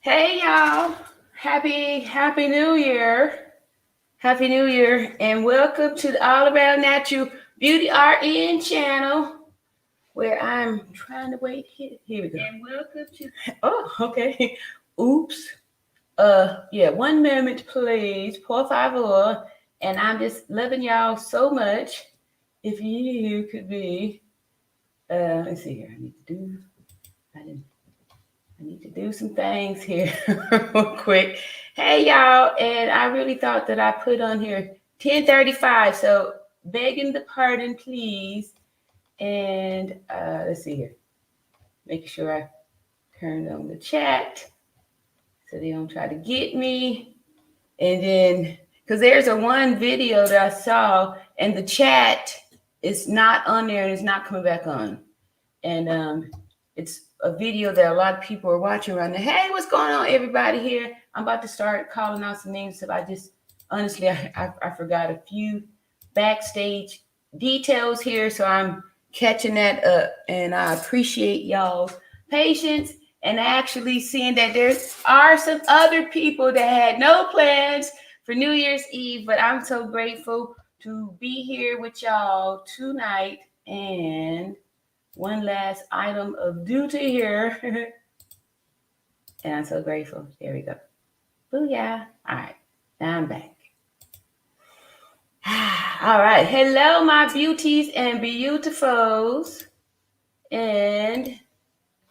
Hey y'all. Happy New Year. Happy New Year and welcome to the All Around Natural Beauty RN channel where I'm trying to wait here we go. And welcome to okay. Oops. Yeah, 1 moment please. Por favor. And I'm just loving y'all so much. If you could be let's see here. I need to do some things here real quick. Hey y'all, and I really thought that I put on here 10:35, so begging the pardon, please. And let's see here, making sure I turn on the chat so they don't try to get me. And then, because there's a one video that I saw, and the chat is not on there and it's not coming back on. And it's a video that a lot of people are watching around there. Hey, what's going on, everybody here? I'm about to start calling out some names. So I just, honestly, I forgot a few backstage details here. So I'm catching that up. And I appreciate y'all's patience and actually seeing that there are some other people that had no plans for New Year's Eve. But I'm so grateful to be here with y'all tonight. And one last item of duty here. And I'm so grateful. There we go. Booyah. All right. Now I'm back. All right. Hello, my beauties and beautifuls. And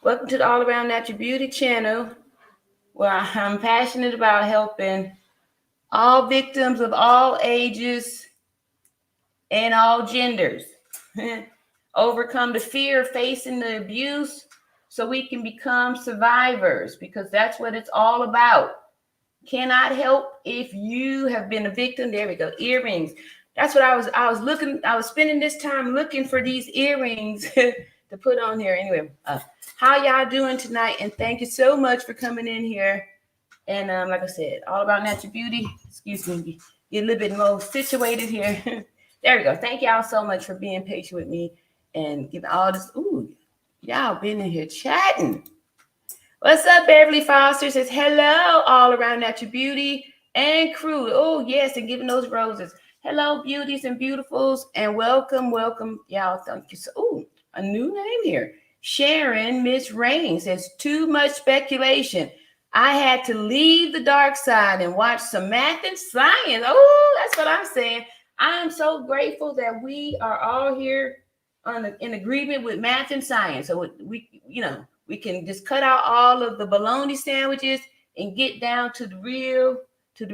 welcome to the All Around Natural Beauty channel, where I'm passionate about helping all victims of all ages and all genders overcome the fear of facing the abuse so we can become survivors, because that's what it's all about. Cannot help if you have been a victim. There we go. Earrings. That's what I was spending this time looking for these earrings to put on here. Anyway, how y'all doing tonight? And thank you so much for coming in here. And like I said, all about natural beauty. Excuse me, get a little bit more situated here. There we go. Thank y'all so much for being patient with me and giving all this. Ooh, y'all been in here chatting. What's up, Beverly Foster says hello, all around natural beauty and crew. Oh yes, and giving those roses. Hello, beauties and beautifuls, and welcome, y'all. Thank you. So, ooh, a new name here. Sharon Miss Rain says too much speculation. I had to leave the dark side and watch some math and science. Oh, that's what I'm saying. I am so grateful that we are all here in agreement with math and science. So we can just cut out all of the bologna sandwiches and get down to the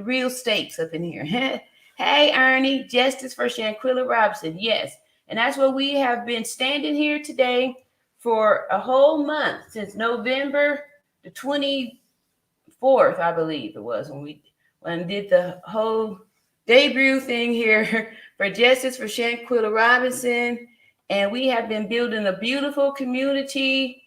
real steaks up in here. Hey, Ernie, justice for Shanquella Robinson. Yes, and that's what we have been standing here today for a whole month, since November the 24th, I believe it was, when I did the whole debut thing here for justice for Shanquella Robinson. And we have been building a beautiful community,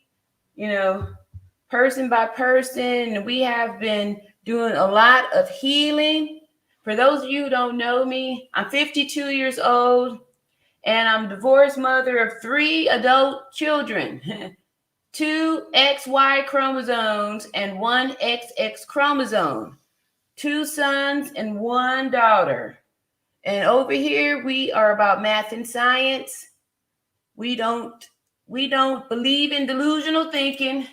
person by person. And we have been doing a lot of healing. For those of you who don't know me, I'm 52 years old, and I'm a divorced mother of 3 adult children, 2 XY chromosomes and 1 XX chromosome, 2 sons and 1 daughter. And over here, we are about math and science. We don't believe in delusional thinking.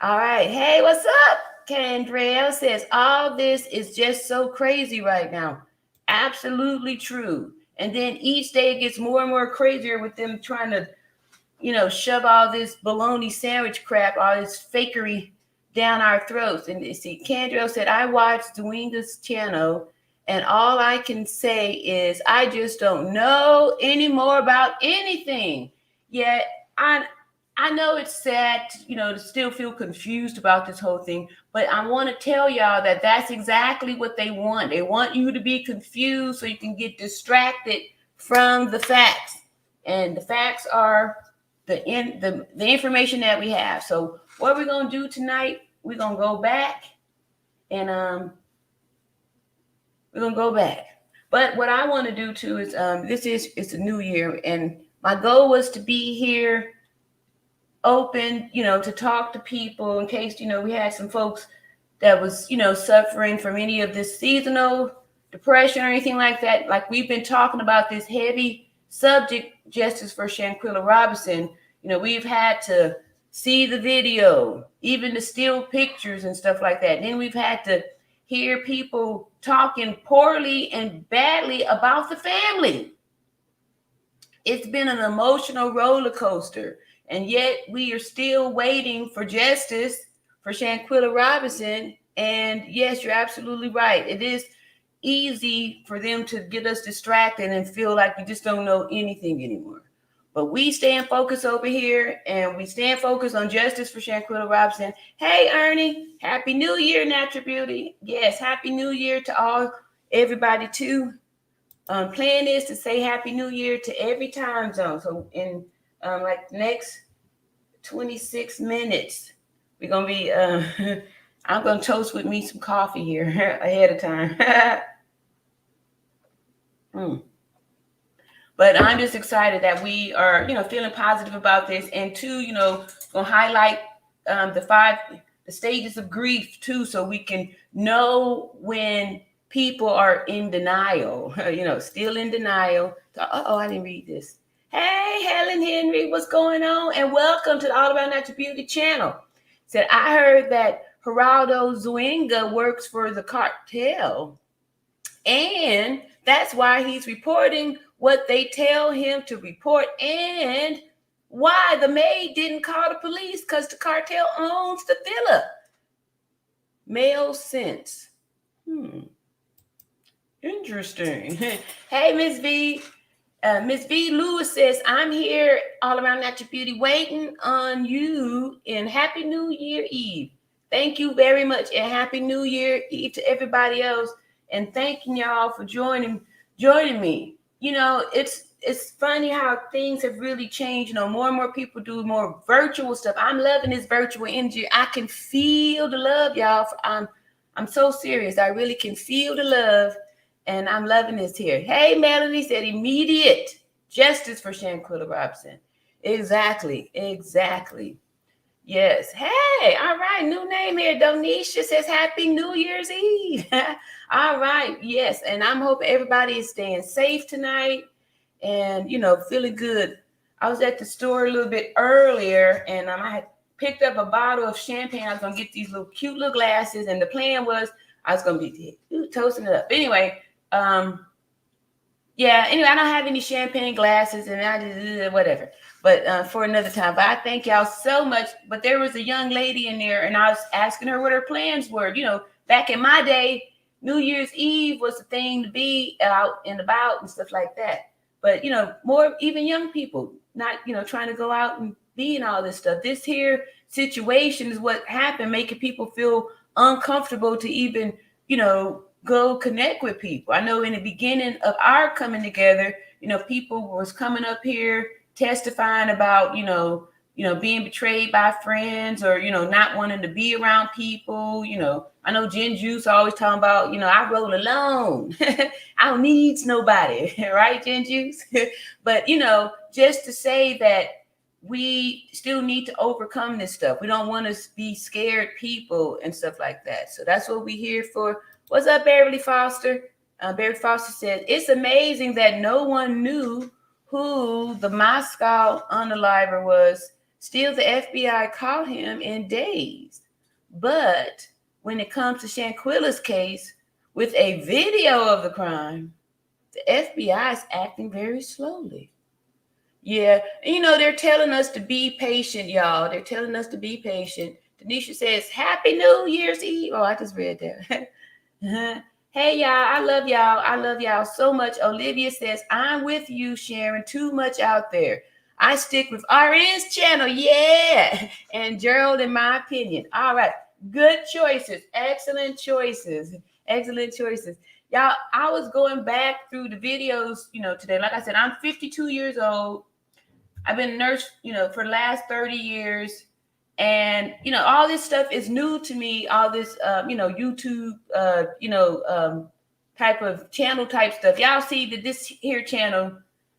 All right. Hey, what's up? Candrell says, all this is just so crazy right now. Absolutely true. And then each day it gets more and more crazier with them trying to, shove all this bologna sandwich crap, all this fakery down our throats. And you see, Candrell said, I watched Dwayne's channel, and all I can say is I just don't know any more about anything. Yet I know it's sad, to still feel confused about this whole thing, but I want to tell y'all that that's exactly what they want. They want you to be confused so you can get distracted from the facts. And the facts are the information that we have. So what we're going to do tonight, we're going to go back and we're going to go back. But what I want to do too is it's a new year, and my goal was to be here open, to talk to people in case, we had some folks that was, suffering from any of this seasonal depression or anything like that. Like we've been talking about this heavy subject, justice for Shanquella Robinson. We've had to see the video, even the still pictures and stuff like that. And then we've had to hear people talking poorly and badly about the family. It's been an emotional roller coaster. And yet we are still waiting for justice for Shanquella Robinson. And yes, you're absolutely right. It is easy for them to get us distracted and feel like we just don't know anything anymore. But we stand focused over here, and we stand focused on justice for Shanquella Robinson. Hey, Ernie, Happy New Year, Natural Beauty. Yes, Happy New Year to everybody too. Plan is to say Happy New Year to every time zone. So in like the next 26 minutes, we're going to be, I'm going to toast with me some coffee here ahead of time. But I'm just excited that we are, feeling positive about this. And two, going to highlight the stages of grief too, so we can know when people are in denial, still in denial. I didn't read this. Hey, Helen Henry, what's going on? And welcome to the All About Natural Beauty channel. Said, I heard that Geraldo Zuniga works for the cartel, and that's why he's reporting what they tell him to report, and why the maid didn't call the police, because the cartel owns the villa. Male sense. Interesting. Hey, Miss V. Miss V. Lewis says, I'm here all around Natural Beauty waiting on you, and Happy New Year Eve. Thank you very much, and Happy New Year Eve to everybody else. And thanking y'all for joining me. It's funny how things have really changed. More and more people do more virtual stuff. I'm loving this virtual energy. I can feel the love, y'all. I'm so serious. I really can feel the love, and I'm loving this here. Hey, Melanie said immediate justice for Shanquella Robinson. Exactly. Yes. Hey, all right. New name here. Donisha says Happy New Year's Eve. All right. Yes. And I'm hoping everybody is staying safe tonight and, feeling good. I was at the store a little bit earlier, and I had picked up a bottle of champagne. I was going to get these cute little glasses. And the plan was I was going to be toasting it up. Anyway, I don't have any champagne glasses, and I just whatever. But for another time. But I thank y'all so much. But there was a young lady in there, and I was asking her what her plans were. Back in my day, New Year's Eve was the thing to be out and about and stuff like that. But, more even young people not, trying to go out and be in all this stuff. This here situation is what happened, making people feel uncomfortable to even, go connect with people. I know in the beginning of our coming together, people was coming up here testifying about, being betrayed by friends or, not wanting to be around people. I know Jen Juice always talking about, I roll alone. I don't need nobody, right, Jen Juice? But, just to say that we still need to overcome this stuff. We don't want to be scared people and stuff like that. So that's what we're here for. What's up, Beverly Foster? Beverly Foster said, it's amazing that no one knew who the Moscow unaliver was. Still, the FBI caught him in days. But when it comes to Shanquella's case, with a video of the crime, the FBI is acting very slowly. Yeah, they're telling us to be patient, y'all. They're telling us to be patient. Tanisha says, Happy New Year's Eve. Oh, I just read that. Hey, y'all. I love y'all. I love y'all so much. Olivia says, I'm with you, Sharon. Too much out there. I stick with RN's channel. Yeah. And Gerald, in my opinion. All right. Good choices. Excellent choices. Excellent choices. Y'all, I was going back through the videos, today. Like I said, I'm 52 years old. I've been a nurse, for the last 30 years. And, all this stuff is new to me, all this, YouTube, type of channel type stuff. Y'all see that this here channel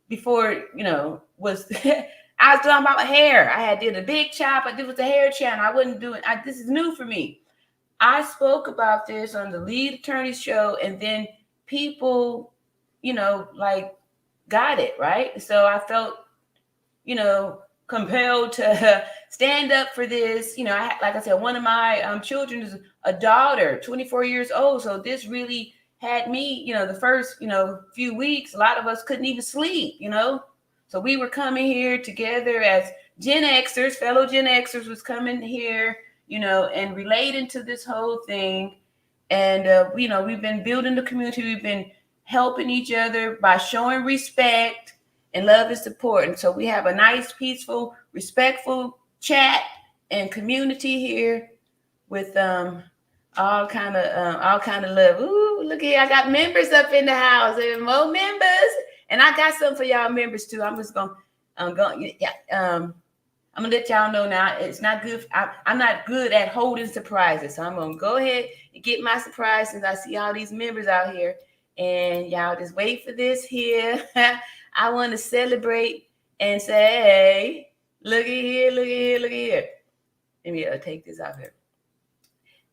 before, was, I I was talking about my hair. I did a big chop. I did with the hair channel. I wasn't doing. This is new for me. I spoke about this on the Lead Attorney Show, and then people, like got it right. So I felt, compelled to stand up for this. Like I said, one of my children is a daughter, 24 years old. So this really had me, the first, few weeks, a lot of us couldn't even sleep, So we were coming here together as Gen Xers, fellow Gen Xers was coming here, and relating to this whole thing. And, we've been building the community. We've been helping each other by showing respect and love and support. And so we have a nice, peaceful, respectful chat and community here with all kind of love. Ooh, look here, I got members up in the house, and more members, and I got some for y'all members too. I'm just gonna I'm gonna let y'all know now. It's not good. I'm not good at holding surprises, so I'm gonna go ahead and get my surprise since I see all these members out here, and y'all just wait for this here. I want to celebrate and say, hey, look at here, look at here, look at here. Let me take this out here.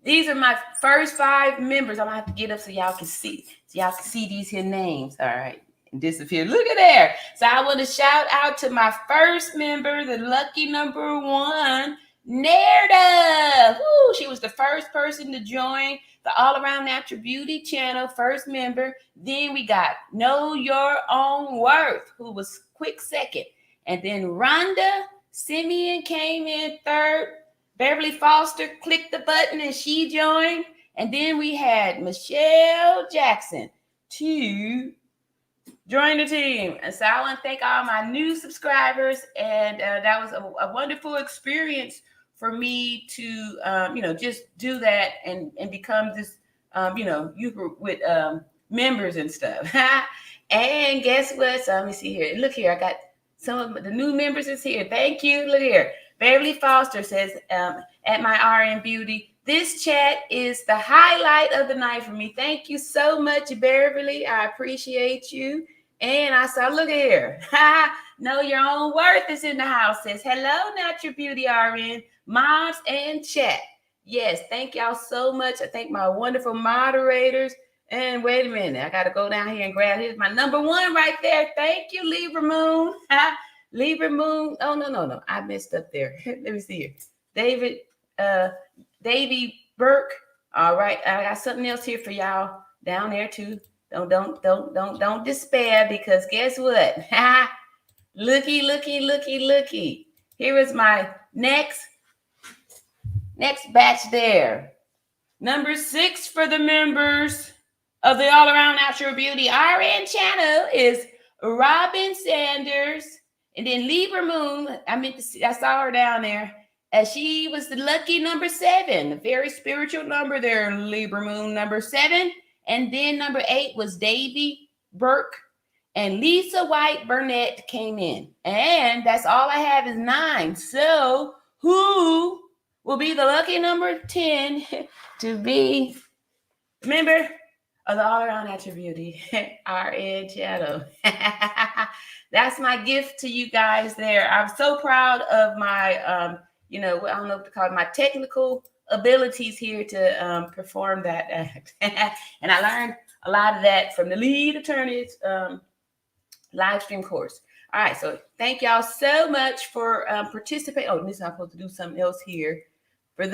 These are my first 5 members. I'm gonna have to get up so y'all can see. So y'all can see these here names. All right. And disappear. Look at there. So I want to shout out to my first member, the lucky number 1, Nerda. Woo, she was the first person to join the All Around Natural Beauty channel, first member. Then we got Know Your Own Worth, who was quick second. And then Rhonda Simeon came in third. Beverly Foster clicked the button and she joined. And then we had Michelle Jackson to join the team. And so I want to thank all my new subscribers. And that was a wonderful experience for me to, just do that and become this, youth group with members and stuff. And guess what? So let me see here. Look here. I got some of the new members is here. Thank you. Look here. Beverly Foster says, at my RN Beauty, this chat is the highlight of the night for me. Thank you so much, Beverly. I appreciate you. And I saw, look here. Know Your Own Worth is in the house. Says, hello, Natural Beauty RN, moms and chat. Yes, thank y'all so much. I thank my wonderful moderators. And wait a minute, I got to go down here and grab. Here's my number 1 right there. Thank you, Libra Moon. Libra Moon. Oh, no. I messed up there. Let me see here. Davy Burke. All right. I got something else here for y'all down there too. Don't despair, because guess what? Looky. Here is my next batch there. Number 6 for the members of the All Around Natural Beauty RN channel is Robin Sanders. And then Libra Moon, I saw her down there. She was the lucky number 7, a very spiritual number there, Libra Moon, number 7. And then number 8 was Davy Burke. And Lisa White Burnett came in. And that's all I have is 9. So who will be the lucky number 10 to be a member of the All Around Natural Beauty RN channel? That's my gift to you guys there. I'm so proud of my, I don't know what to call it, my technical abilities here to perform that act. And I learned a lot of that from the Lead Attorney's live stream course. All right, so thank y'all so much for participating. Oh, this is I'm supposed to do something else here. For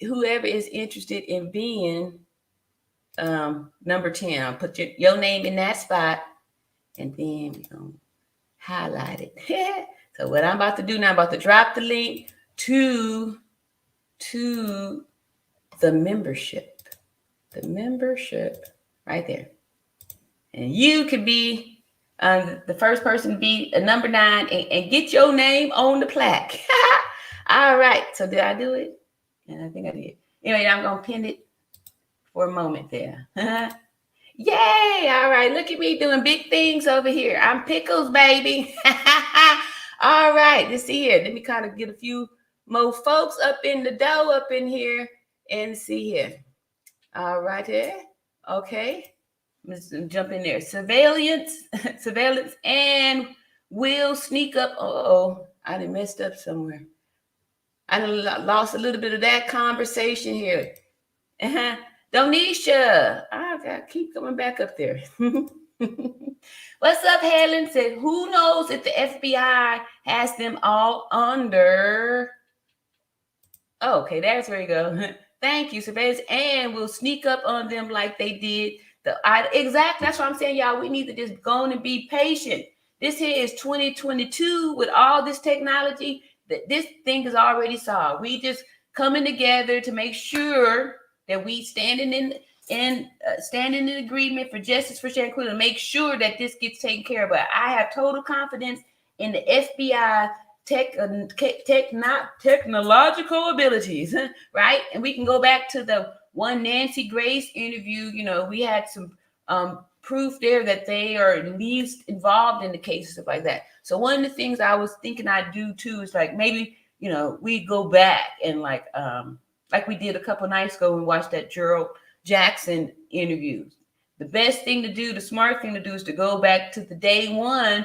whoever is interested in being number 10, I'll put your name in that spot. And then we're going to highlight it. So what I'm about to do now, I'm about to drop the link to the membership. The membership right there. And you could be the first person to be a number 9 and get your name on the plaque. All right. So did I do it? And I think I did. Anyway, I'm going to pin it for a moment there. Yay! All right, look at me doing big things over here. I'm Pickles, baby. All right, let's see here. Let me kind of get a few more folks up in the dough up in here and see here. All right, here. Okay, let's jump in there. Surveillance, and will sneak up. I done messed up somewhere. I done lost a little bit of that conversation here. Donisha, I gotta keep coming back up there. What's up, Helen? Said, who knows if the FBI has them all under. Oh, okay, that's where you go. Thank you, surveillance, and we'll sneak up on them like they did. Exactly, that's what I'm saying, y'all. We need to just go on and be patient. This here is 2022 with all this technology. That this thing is already solved. We just coming together to make sure that we standing in agreement for justice for Shanquella, to make sure that this gets taken care of. But I have total confidence in the FBI technological abilities, right? And we can go back to the one Nancy Grace interview. You know, we had some proof there that they are at least involved in the case, stuff like that. So one of the things I was thinking I'd do too is like maybe, you know, we go back and like we did a couple nights ago, we watched that Gerald Jackson interview. The best thing to do, the smart thing to do, is to go back to the day one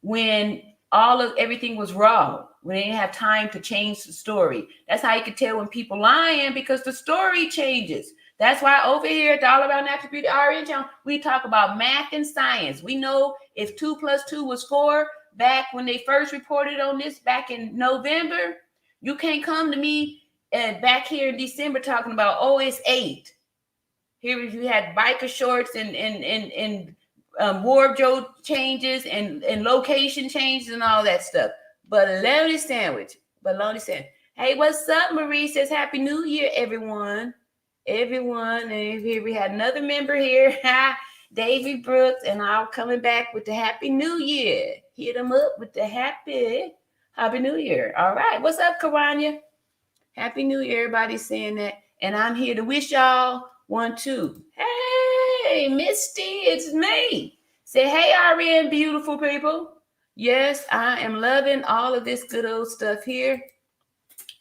when everything was wrong, when they didn't have time to change the story. That's how you can tell when people lying, because the story changes. That's why over here at the All Around Natural Beauty RN channel, we talk about math and science. We know if 2 + 2 was 4 back when they first reported on this back in November. You can't come to me back here in December talking about, oh, it's 8. Here you had biker shorts and wardrobe changes and location changes and all that stuff. Bologna sandwich. Hey, what's up? Marie says, Happy New Year, everyone. And here we had another member here, Davy Brooks, and I'm coming back with the Happy New Year. Hit them up with the Happy New Year. All right. What's up, Karanya? Happy New Year. Everybody's saying that. And I'm here to wish y'all one, too. Hey, Misty, it's me. Say, hey, RN, beautiful people. Yes, I am loving all of this good old stuff here.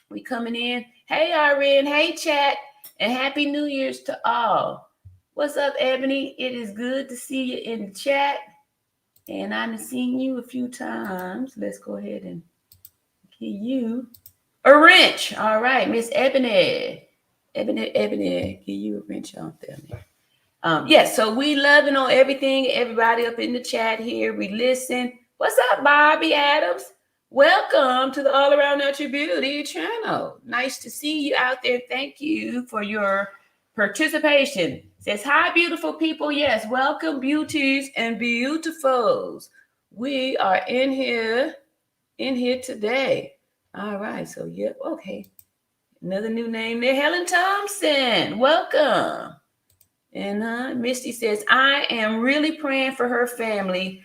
We coming in. Hey, RN. Hey, chat. And Happy New Year's to all. What's up, Ebony? It is good to see you in the chat. And I've seen you a few times. Let's go ahead and give you a wrench. All right, Miss Ebony. Ebony, give you a wrench out there. Yes, so we loving on everything. Everybody up in the chat here. We listen. What's up, Bobby Adams? Welcome to the All Around Natural Beauty channel. Nice to see you out there. Thank you for your participation. Says, hi, beautiful people. Yes, welcome, beauties and beautifuls. We are in here today. All right, so yep, okay. Another new name there, Helen Thompson. Welcome. And Misty says, I am really praying for her family.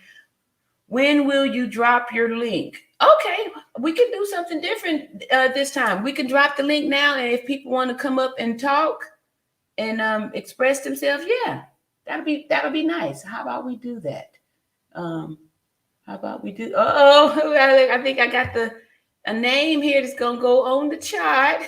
When will you drop your link? Okay, we can do something different this time. We can drop the link now, and if people want to come up and talk and express themselves, yeah, that'll be nice. How about we do that? I think I got a name here that's gonna go on the chart.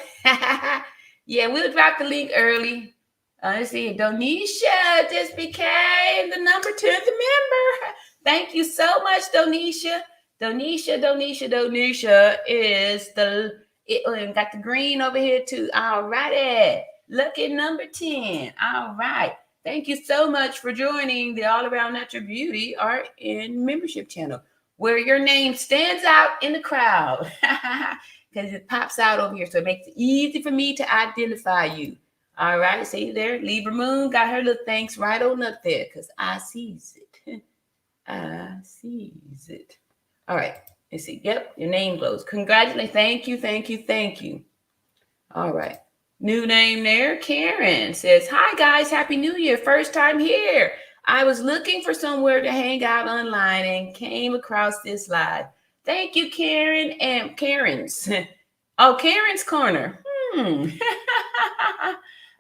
Yeah, we'll drop the link early. Let's see, Donisha just became the number 10th member. Thank you so much, Donisha. Donisha is got the green over here too. All righty. Lucky number 10. All right. Thank you so much for joining the All Around Natural Beauty RN membership channel, where your name stands out in the crowd because it pops out over here. So it makes it easy for me to identify you. All right. See there? Libra Moon got her little thanks right on up there because I sees it. I sees it. All right. Let's see. Yep. Your name glows. Congratulations. Thank you. All right. New name there. Karen says, hi, guys. Happy New Year. First time here. I was looking for somewhere to hang out online and came across this live. Thank you, Karen and Karen's. Oh, Karen's Corner.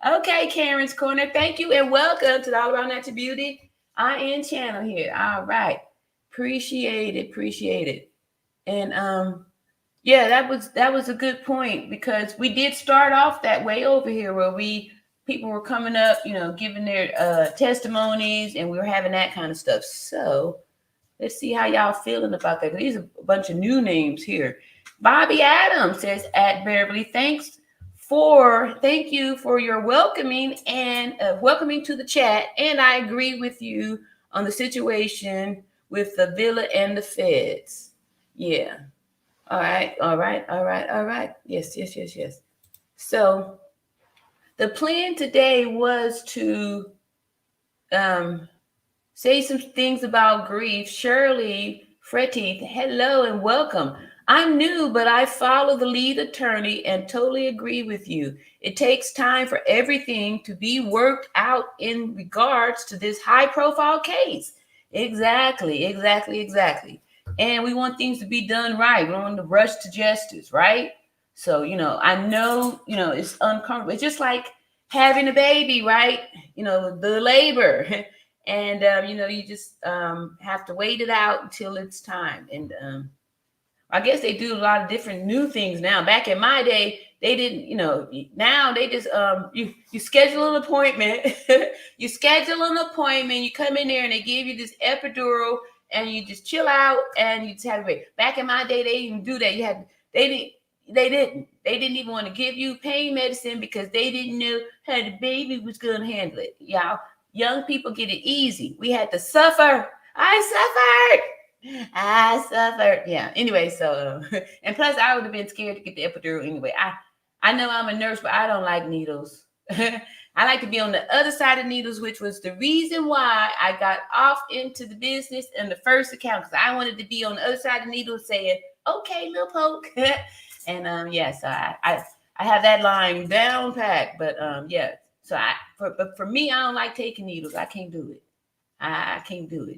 Okay, Karen's Corner. Thank you and welcome to the All Around Natural Beauty RN channel here. All right. Appreciate it. And yeah, that was a good point, because we did start off that way over here where people were coming up, giving their testimonies, and we were having that kind of stuff. So Let's see how y'all feeling about that. These are a bunch of new names here. Bobby Adams says at Beverly, thank you for your welcoming and welcoming to the chat. And I agree with you on the situation with the villa and the feds. Yeah. All right. Yes. So the plan today was to say some things about grief. Shirley Fretty, hello and welcome. I'm new, but I follow the lead attorney and totally agree with you. It takes time for everything to be worked out in regards to this high-profile case. Exactly. And we want things to be done right. We don't want to rush to justice, right? So, I know, it's uncomfortable. It's just like having a baby, right? The labor. And, you just have to wait it out until it's time. And I guess they do a lot of different new things now. Back in my day, they didn't, now they just, you schedule an appointment. You come in there and they give you this epidural and you just chill out and you just have to wait. Back in my day, they didn't do that. They didn't even want to give you pain medicine because they didn't know how the baby was going to handle it. Y'all, young people get it easy. We had to suffer. I suffered. Yeah. Anyway, so and plus I would have been scared to get the epidural anyway. I know I'm a nurse, but I don't like needles. I like to be on the other side of needles, which was the reason why I got off into the business in the first account, because I wanted to be on the other side of needles saying, okay, little poke. And so I have that line down pat. But yeah. So for me, I don't like taking needles. I can't do it. I can't do it,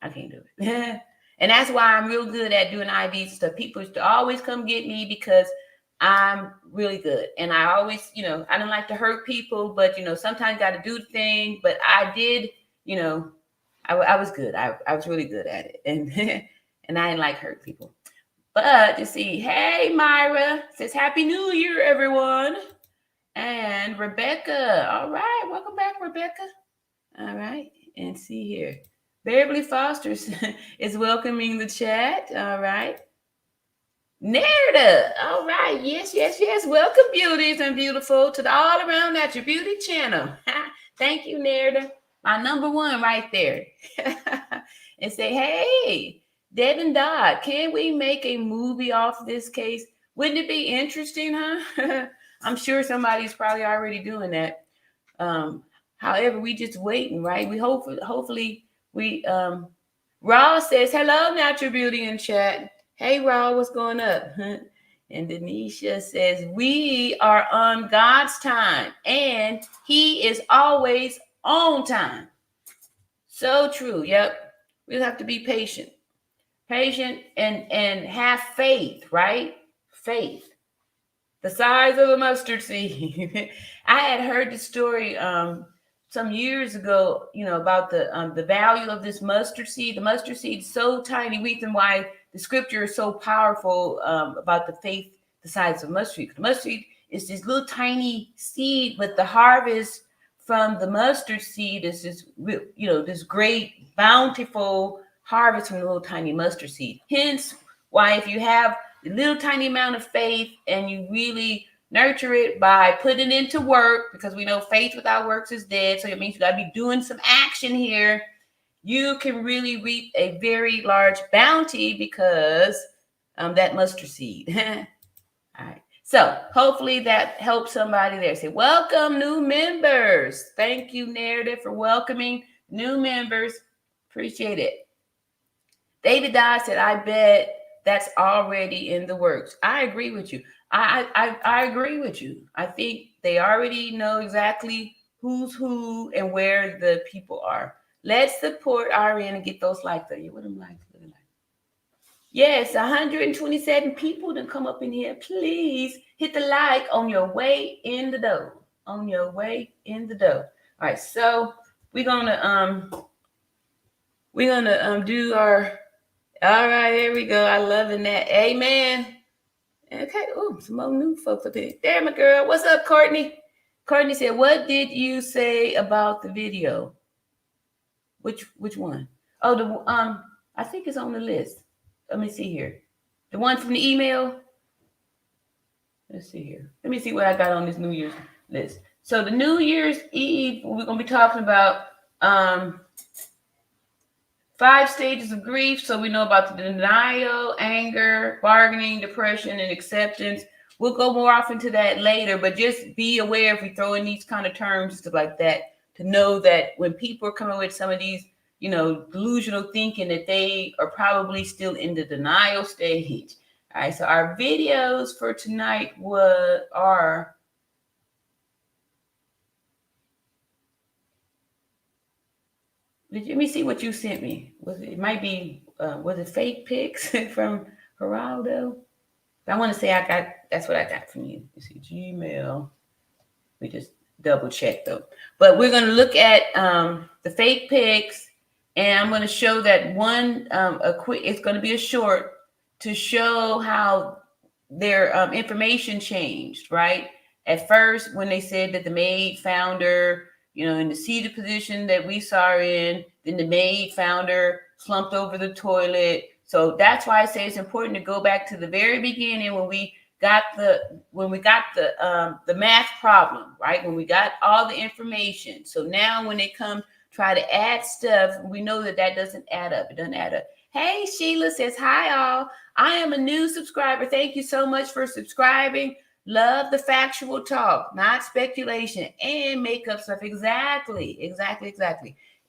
I can't do it. And that's why I'm real good at doing IV stuff. People used to always come get me because I'm really good. And I always, I don't like to hurt people, but, sometimes got to do the thing. But I did, I was good. I was really good at it. And and I didn't like hurt people. But you see, hey, Myra says, Happy New Year, everyone. And Rebecca. All right. Welcome back, Rebecca. All right. And see here. Beverly Foster is welcoming the chat. All right. Nerda. All right. Yes. Welcome, beauties and beautiful, to the All Around Natural Beauty channel. Thank you, Nerda. My number one right there. And say, hey, Devin Dodd, can we make a movie off this case? Wouldn't it be interesting, huh? I'm sure somebody's probably already doing that. However, we just waiting, right? We hopefully we Raw says, hello, Natural Beauty in chat. Hey, Raw, what's going up? And Denisha says, we are on God's time and he is always on time. So true. Yep. We'll have to be patient and have faith, right? Faith. The size of a mustard seed. I had heard the story some years ago, about the value of this mustard seed. The mustard seed is so tiny. Reason why the scripture is so powerful about the faith, the size of mustard seed. The mustard seed is this little tiny seed, but the harvest from the mustard seed is this, this great bountiful harvest from the little tiny mustard seed. Hence why if you have a little tiny amount of faith and you really nurture it by putting it into work, because we know faith without works is dead. So it means you got to be doing some action here. You can really reap a very large bounty because that mustard seed. All right. So hopefully that helps somebody there. Say, welcome new members. Thank you, Narrative, for welcoming new members. Appreciate it. David Dodd said, I bet that's already in the works. I agree with you. I agree with you. I think they already know exactly who's who and where the people are. Let's support RN and get those likes. What them likes looking like? Yes, 127 people to come up in here. Please hit the like on your way in the door. On your way in the door. All right, so we're gonna do our. All right, here we go. I loving that. Amen. Okay. Oh, some more new folks up here. There, my girl. What's up, Courtney? Courtney said, what did you say about the video? Which one? Oh, I think it's on the list. Let me see here. The one from the email. Let's see here. Let me see what I got on this New Year's list. So the New Year's Eve, we're gonna be talking about 5 stages of grief. So we know about the denial, anger, bargaining, depression, and acceptance. We'll go more often to that later, but just be aware if we throw in these kind of terms, stuff like that, to know that when people are coming with some of these, delusional thinking, that they are probably still in the denial stage. All right, so our videos for tonight are let me see what you sent me. It might be was it fake pics from Geraldo? I want to say that's what I got from you. You see Gmail. We just double check though. But we're going to look at the fake pics, and I'm going to show that one it's going to be a short to show how their information changed, right? At first, when they said that the maid found her, in the seated position that we saw her in, then the maid found her slumped over the toilet. So that's why I say it's important to go back to the very beginning when we got the math problem, right? When we got all the information. So now when they come try to add stuff, we know that doesn't add up. It doesn't add up. Hey, Sheila says, hi, all. I am a new subscriber. Thank you so much for subscribing. Love the factual talk, not speculation and make up stuff. Exactly.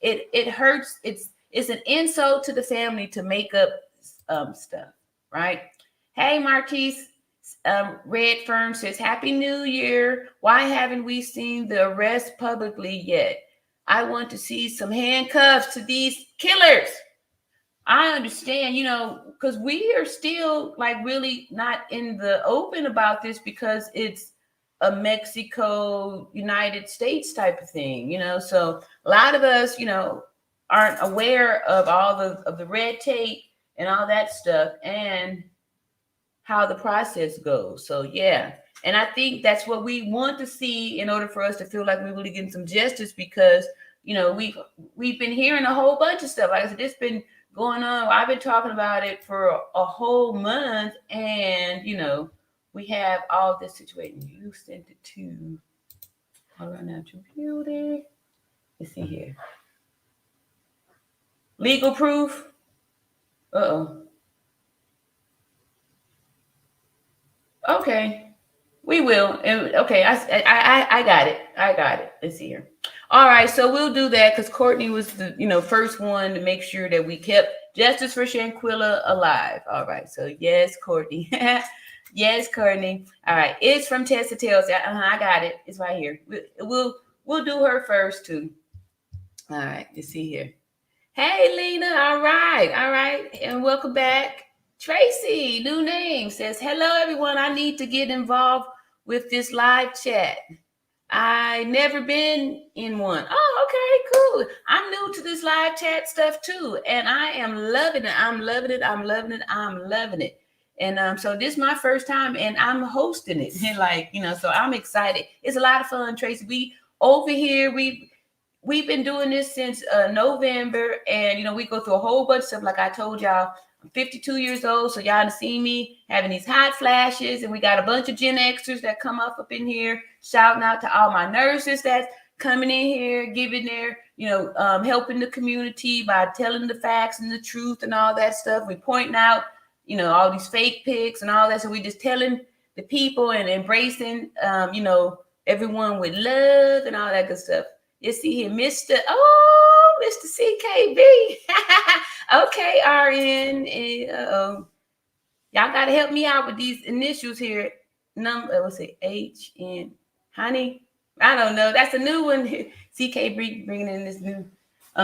It hurts. It's an insult to the family to make up stuff, right? Hey, Marquise. Redfern says, Happy New Year. Why haven't we seen the arrest publicly yet? I want to see some handcuffs to these killers. I understand, because we are still like really not in the open about this because it's a Mexico, United States type of thing, So a lot of us, aren't aware of all of the red tape and all that stuff and how the process goes. So yeah. And I think that's what we want to see in order for us to feel like we're really getting some justice, because, we've been hearing a whole bunch of stuff. Like I said, it's been going on. I've been talking about it for a whole month, and we have all this situation. You sent it to All Around Natural Beauty. Let's see here. Legal proof. Okay, we will. Okay, I got it. Let's see here. All right, so we'll do that because Courtney was the first one to make sure that we kept justice for Shanquella alive. All right, so yes, Courtney. Yes, Courtney. All right, it's from Tessa Tales. I got it. It's right here. We'll do her first too. All right, let's see here. Hey, Lena. All right, and welcome back. Tracy, new name, says, hello, everyone. I need to get involved with this live chat. I never been in one. Oh, okay, cool. I'm new to this live chat stuff too, and I am loving it. I'm loving it. And so this is my first time, and I'm hosting it. And so I'm excited. It's a lot of fun, Tracy. We've been doing this since November, and we go through a whole bunch of stuff. Like I told y'all, I'm 52 years old, so y'all done see me having these hot flashes, and we got a bunch of Gen Xers that come up in here, shouting out to all my nurses that's coming in here, giving their, helping the community by telling the facts and the truth and all that stuff. We pointing out, all these fake pics and all that. So we just telling the people and embracing, everyone with love and all that good stuff. You see here, Mr. CKB. Okay, RN. Y'all got to help me out with these initials here. Let's say HN. Honey, I don't know. That's a new one. CK bringing in this new.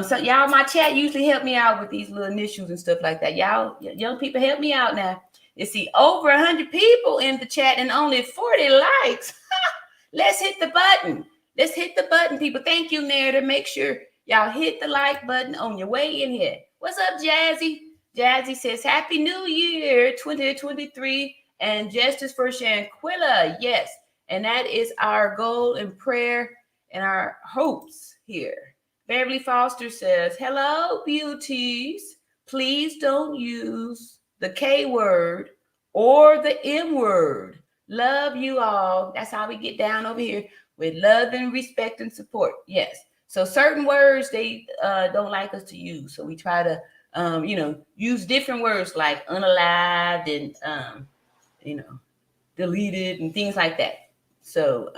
So y'all, my chat usually help me out with these little initials and stuff like that. Y'all, young people, help me out now. You see, over 100 people in the chat and only 40 likes. Let's hit the button. Let's hit the button, people. Thank you, Narrator. Make sure y'all hit the like button on your way in here. What's up, Jazzy? Jazzy says, Happy New Year 2023 and justice for Shanquella. Yes, and that is our goal and prayer and our hopes here, Beverly Foster says, hello, beauties. Please don't use the K word or the M word. Love you all. That's how we get down over here with love and respect and support. Yes. So certain words they don't like us to use. So we try to, use different words like unalived and, deleted and things like that. So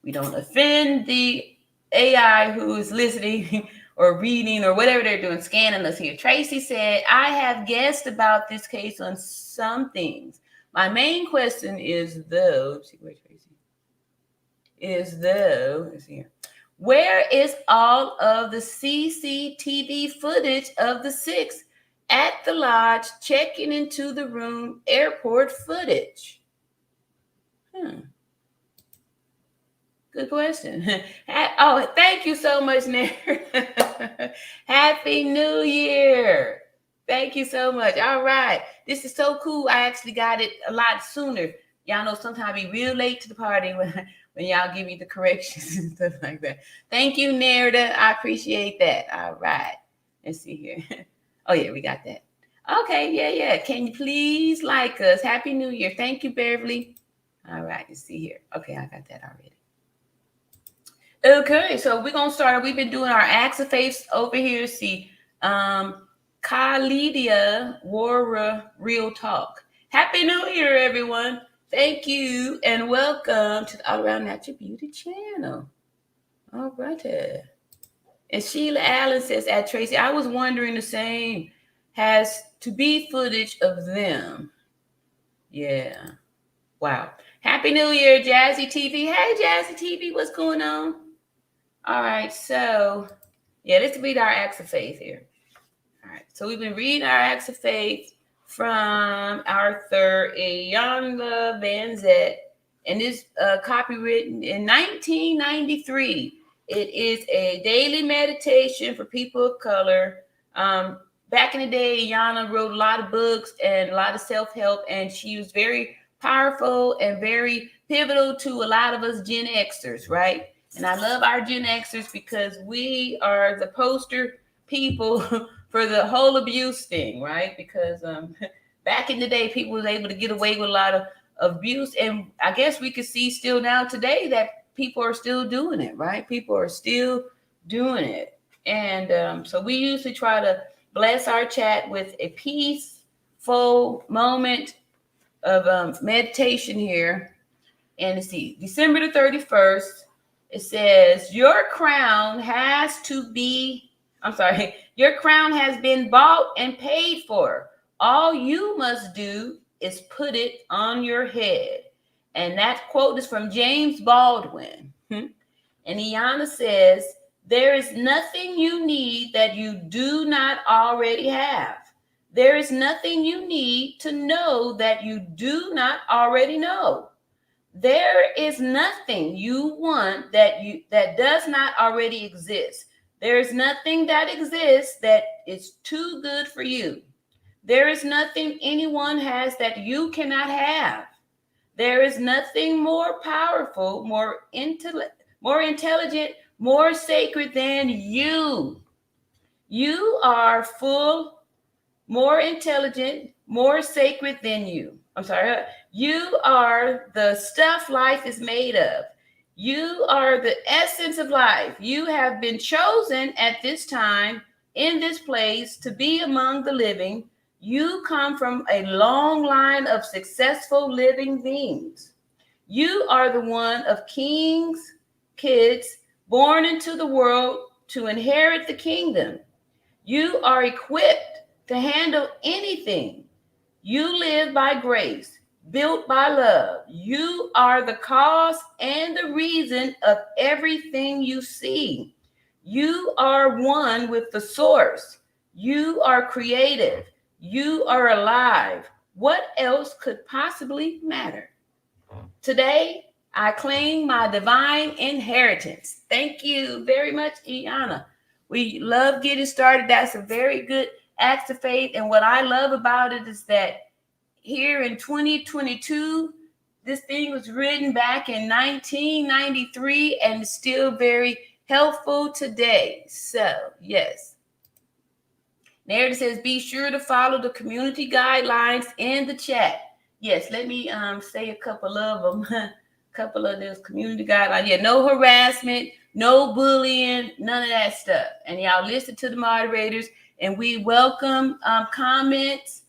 we don't offend the AI who is listening or reading or whatever they're doing, scanning us here. Tracy said, I have guessed about this case on some things. My main question is though, let's see here. Where is all of the CCTV footage of the 6 at the lodge checking into the room airport footage? Good question. Oh, thank you so much, Nair. Happy New Year. Thank you so much. All right. This is so cool. I actually got it a lot sooner. Y'all know sometimes I be real late to the party when y'all give me the corrections and stuff like that. Thank you, Nerida. I appreciate that. All right. Let's see here. Oh, yeah, we got that. Okay, yeah. Can you please like us? Happy New Year. Thank you, Beverly. All right, let's see here. Okay, I got that already. Okay, so we're gonna start. We've been doing our acts of faith over here. See, Khalidia Wara Real Talk. Happy New Year, everyone. Thank you and welcome to the All Around Natural Beauty channel. All right. And Sheila Allen says, at Tracy, I was wondering the same. Has to be footage of them. Yeah. Wow. Happy New Year, Jazzy TV. Hey, Jazzy TV, what's going on? All right, so yeah, let's read our acts of faith here. All right, so we've been reading our acts of faith from Arthur Ayanla Van Zet, and this copywritten in 1993. It is a daily meditation for people of color. Back in the day, Ayanla wrote a lot of books and a lot of self-help, and she was very powerful and very pivotal to a lot of us Gen Xers, right? And I love our Gen Xers because we are the poster people for the whole abuse thing, right? Because back in the day, people was able to get away with a lot of abuse. And I guess we could see still now today that people are still doing it, right? People are still doing it. And so we usually try to bless our chat with a peaceful moment of meditation here. And let's see, December the 31st, it says, your crown has been bought and paid for. All you must do is put it on your head. And that quote is from James Baldwin. And Iana says, there is nothing you need that you do not already have. There is nothing you need to know that you do not already know. There is nothing you want that does not already exist. There is nothing that exists that is too good for you. There is nothing anyone has that you cannot have. There is nothing more powerful, more intelligent, more sacred than you. You are full, more intelligent, more sacred than you. You are the stuff life is made of. You are the essence of life. You have been chosen at this time, in this place, to be among the living. You come from a long line of successful living beings. You are the one of kings' kids born into the world to inherit the kingdom. You are equipped to handle anything. You live by grace, built by love. You are the cause and the reason of everything you see. You are one with the source. You are creative. You are alive. What else could possibly matter? Today, I claim my divine inheritance. Thank you very much, Iana. We love getting started. That's a very good act of faith. And what I love about it is that here in 2022, this thing was written back in 1993 and still very helpful today. So, yes. Narrative says, be sure to follow the community guidelines in the chat. Yes, let me say a couple of them. Couple of those community guidelines. Yeah, no harassment, no bullying, none of that stuff. And y'all listen to the moderators, and we welcome comments.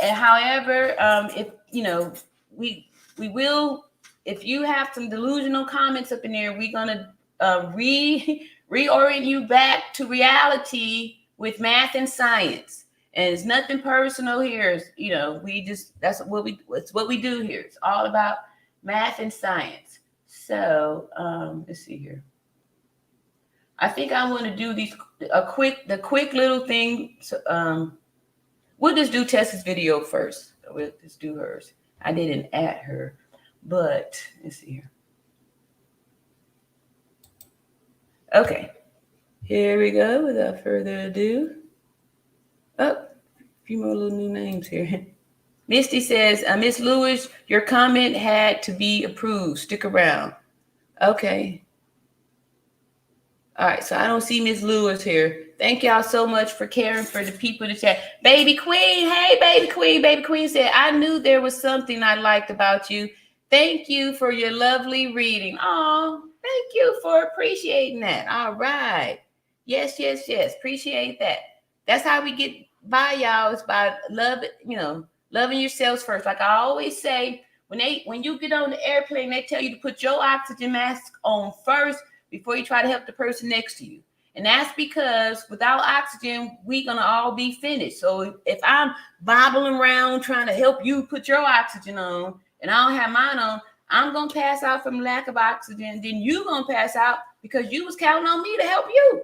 And however, if you know, we will. If you have some delusional comments up in there, we're gonna reorient you back to reality with math and science. And it's nothing personal here. It's, you know, that's what we do here. It's all about math and science. So let's see here. I think I want to do the quick little thing. So, we'll just do Tessa's video first. We'll just do hers. I didn't add her, but let's see here. Okay, here we go. Without further ado, a few more little new names here. Misty says, Miss Lewis, your comment had to be approved. Stick around. Okay. All right, so I don't see Miss Lewis here. Thank y'all so much for caring for the people in the chat. Baby Queen, hey, Baby Queen. Baby Queen said, I knew there was something I liked about you. Thank you for your lovely reading. Oh, thank you for appreciating that. All right. Yes. Appreciate that. That's how we get by, y'all. It's by loving yourselves first. Like I always say, when you get on the airplane, they tell you to put your oxygen mask on first before you try to help the person next to you. And that's because without oxygen, we're going to all be finished. So if I'm bobbling around trying to help you put your oxygen on and I don't have mine on, I'm going to pass out from lack of oxygen. Then you're going to pass out because you was counting on me to help you.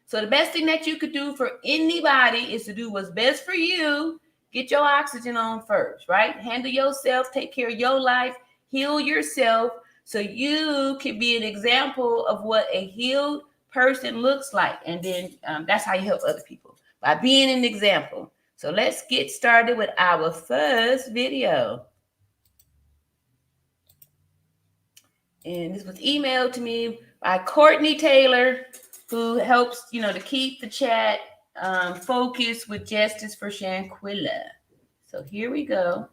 So the best thing that you could do for anybody is to do what's best for you. Get your oxygen on first, right? Handle yourself, take care of your life, heal yourself so you can be an example of what a healed person looks like. And then that's how you help other people, by being an example. So let's get started with our first video. And this was emailed to me by Courtney Taylor, who helps, to keep the chat focused with justice for Shanquella. So here we go.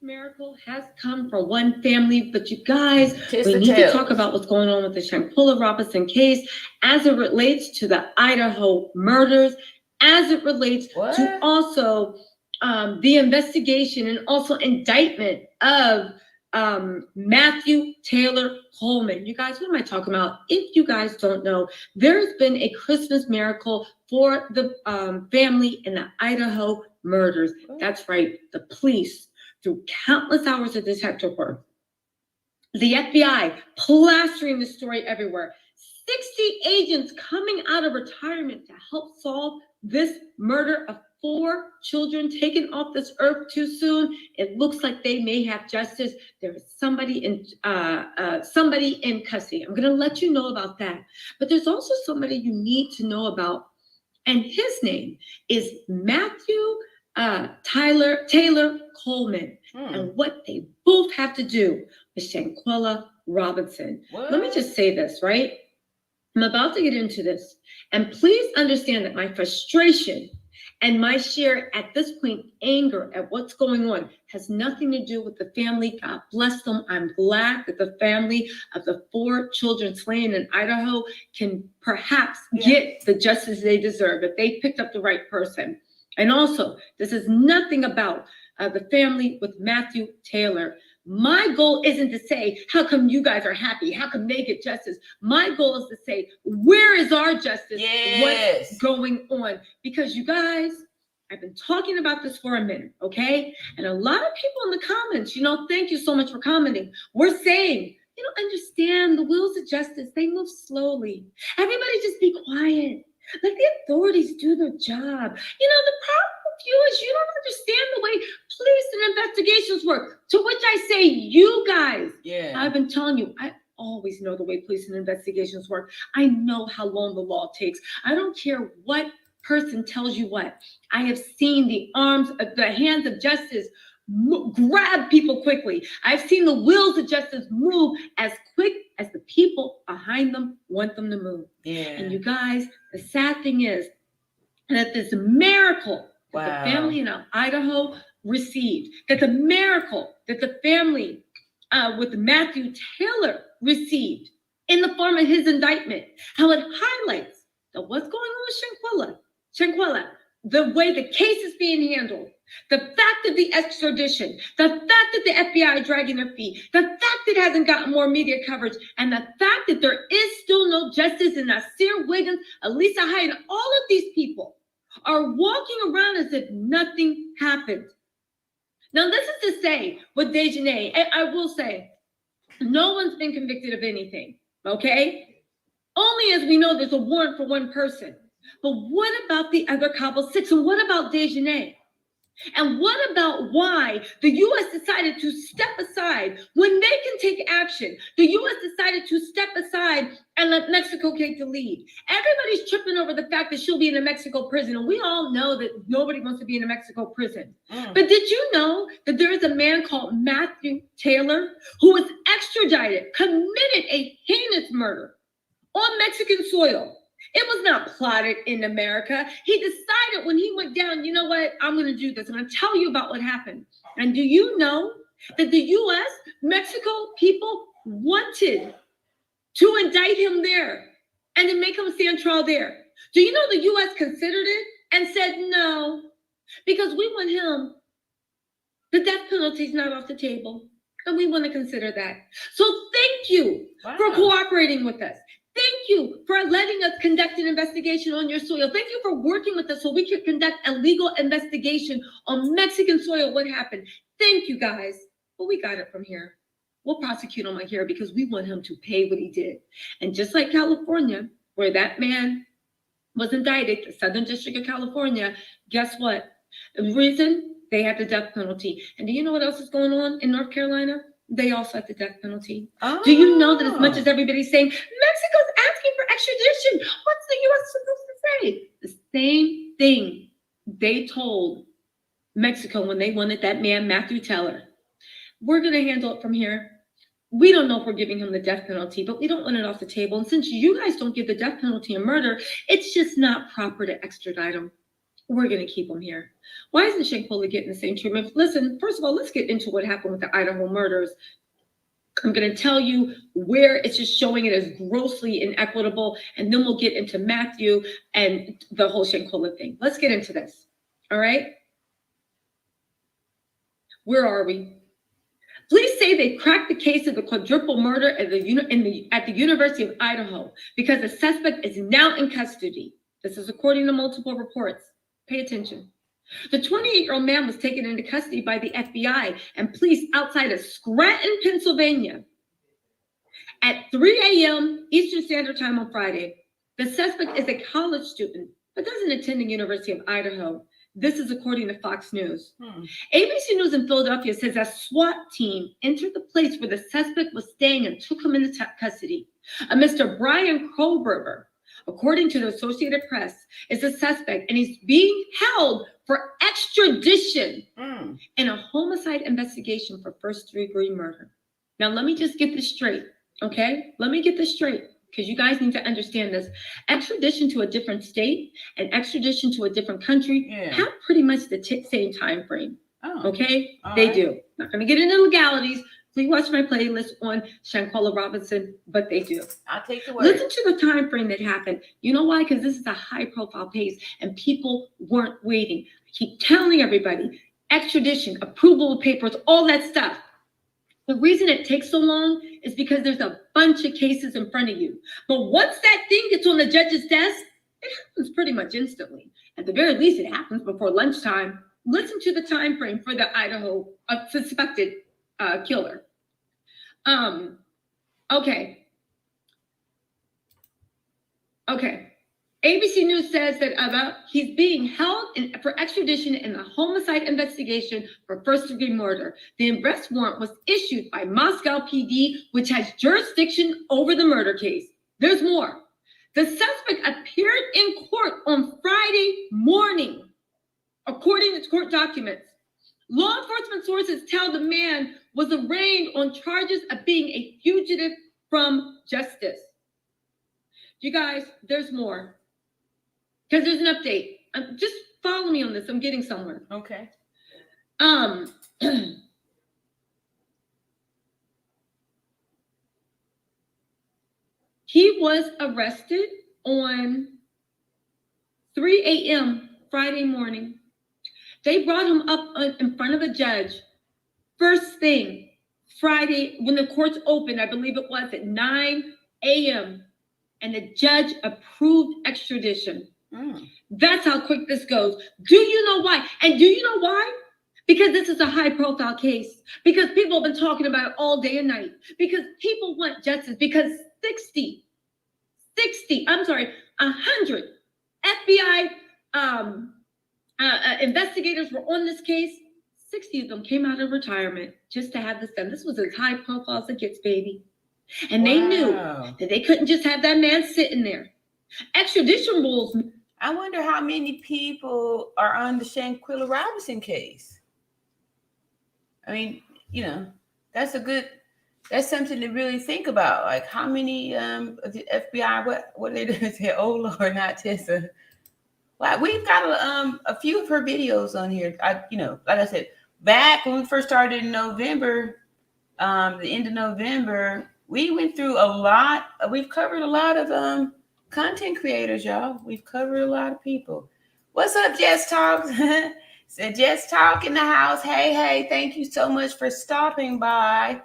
Miracle has come for one family, but you guys, we need to talk about what's going on with the Shanquella Robinson case as it relates to the Idaho murders, as it relates to also the investigation and also indictment of Matthew Taylor Coleman. You guys, what am I talking about? If you guys don't know, there's been a Christmas miracle for the family in the Idaho murders. That's right, the police, through countless hours of detective work, the FBI plastering the story everywhere, 60 agents coming out of retirement to help solve this murder of 4 children taken off this earth too soon. It looks like they may have justice. There is somebody in custody. I'm going to let you know about that. But there's also somebody you need to know about, and his name is Matthew Taylor Coleman, and what they both have to do with Shanquella Robinson. Let me just say this, right? I'm about to get into this, and please understand that my frustration and my share at this point, anger at what's going on, has nothing to do with the family. God bless them. I'm glad that the family of the 4 children slain in Idaho can perhaps get the justice they deserve if they picked up the right person. And also, this is nothing about the family with Matthew Taylor. My goal isn't to say, how come you guys are happy? How come they get justice? My goal is to say, where is our justice? What's going on? Because you guys, I've been talking about this for a minute, okay? And a lot of people in the comments, thank you so much for commenting. We're saying, you don't understand the wheels of justice. They move slowly. Everybody just be quiet. Let the authorities do their job. The problem with you is you don't understand the way police and investigations work. To which I say, you guys, I've been telling you, I always know the way police and investigations work. I know how long the law takes. I don't care what person tells you what. I have seen the hands of justice grab people quickly. I've seen the wheels of justice move as quick as the people behind them want them to move. Yeah. And you guys, the sad thing is that this miracle that the family in Idaho received, that the miracle that the family with Matthew Taylor received in the form of his indictment, how it highlights that what's going on with Shanquella, the way the case is being handled, the fact of the extradition, the fact that the FBI dragging their feet, the fact it hasn't gotten more media coverage, and the fact that there is still no justice in Nasir Wiggins, Elisa Hyde, all of these people are walking around as if nothing happened. Now, this is to say with Dejanay, and I will say, no one's been convicted of anything, okay? Only as we know there's a warrant for one person. But what about the other Cabo 6? And what about Dejanay? And what about why the U.S. decided to step aside when they can take action? The U.S. decided to step aside and let Mexico take the lead. Everybody's tripping over the fact that she'll be in a Mexico prison. And we all know that nobody wants to be in a Mexico prison. But did you know that there is a man called Matthew Taylor who was extradited, committed a heinous murder on Mexican soil? It was not plotted in America. He decided when he went down, you know what, I'm going to do this. I'm going to tell you about what happened. And do you know that the U.S., Mexico people wanted to indict him there and to make him stand trial there? Do you know the U.S. considered it and said no, because we want him, the death penalty is not off the table, and we want to consider that. So thank you for cooperating with us. Thank you for letting us conduct an investigation on your soil. Thank you for working with us so we could conduct a legal investigation on Mexican soil. What happened? Thank you, guys. But we got it from here. We'll prosecute him here because we want him to pay what he did. And just like California, where that man was indicted, the Southern District of California, guess what? The reason they had the death penalty. And do you know what else is going on in North Carolina? They also had the death penalty. Oh. Do you know that as much as everybody's saying, Mexico's asking for extradition, what's the U.S. supposed to say? The same thing they told Mexico when they wanted that man, Matthew Taylor. We're going to handle it from here. We don't know if we're giving him the death penalty, but we don't want it off the table. And since you guys don't give the death penalty in murder, it's just not proper to extradite him. We're going to keep him here. Why isn't Shanquella getting the same treatment? Listen, first of all, let's get into what happened with the Idaho murders. I'm going to tell you where it's just showing it as grossly inequitable, and then we'll get into Matthew and the whole Shanquella thing. Let's get into this. All right? Where are we? Police say they cracked the case of the quadruple murder at the University of Idaho because the suspect is now in custody. This is according to multiple reports. Pay attention. The 28-year-old man was taken into custody by the FBI and police outside of Scranton, Pennsylvania at 3 a.m. Eastern Standard Time on Friday. The suspect is a college student, but doesn't attend the University of Idaho. This is according to Fox News. ABC News in Philadelphia says a SWAT team entered the place where the suspect was staying and took him into custody. A Mr. Brian Kohlberger, according to the Associated Press, is a suspect, and he's being held for extradition in a homicide investigation for first-degree murder. Now, let me just get this straight, okay? Let me get this straight, because you guys need to understand this. Extradition to a different state and extradition to a different country have pretty much the same time frame, okay? They do. Not going to get into legalities. Please watch my playlist on Shanquella Robinson, but they do. I'll take the word. Listen to the time frame that happened. You know why? Because this is a high-profile case, and people weren't waiting. I keep telling everybody, extradition, approval of papers, all that stuff. The reason it takes so long is because there's a bunch of cases in front of you. But once that thing gets on the judge's desk, it happens pretty much instantly. At the very least, it happens before lunchtime. Listen to the time frame for the Idaho suspected killer. Okay. ABC News says that he's being held for extradition in the homicide investigation for first-degree murder. The arrest warrant was issued by Moscow PD, which has jurisdiction over the murder case. There's more. The suspect appeared in court on Friday morning, according to court documents, Law enforcement sources tell the man was arraigned on charges of being a fugitive from justice. You guys, there's more. Because there's an update. Just follow me on this. I'm getting somewhere. Okay. He was arrested on 3 a.m. Friday morning. They brought him up in front of a judge. First thing, Friday, when the courts opened, I believe it was at 9 a.m., and the judge approved extradition. That's how quick this goes. Do you know why? And do you know why? Because this is a high-profile case. Because people have been talking about it all day and night. Because people want justice. Because 100 FBI investigators were on this case. 60 of them came out of retirement just to have this done. This was as high profile as it gets, baby. And they knew that they couldn't just have that man sitting there. Extradition rules. I wonder how many people are on the Shanquella Robinson case. I mean, you know, that's something to really think about. Like, how many the FBI, what they do? Say, oh Lord, not Tessa. Well, we've got a few of her videos on here. Like I said, back when we first started in November, the end of November, we went through a lot. We've covered a lot of content creators, y'all. We've covered a lot of people. What's up, Jess Talk? Said Jess Talk in the house. Hey, thank you so much for stopping by.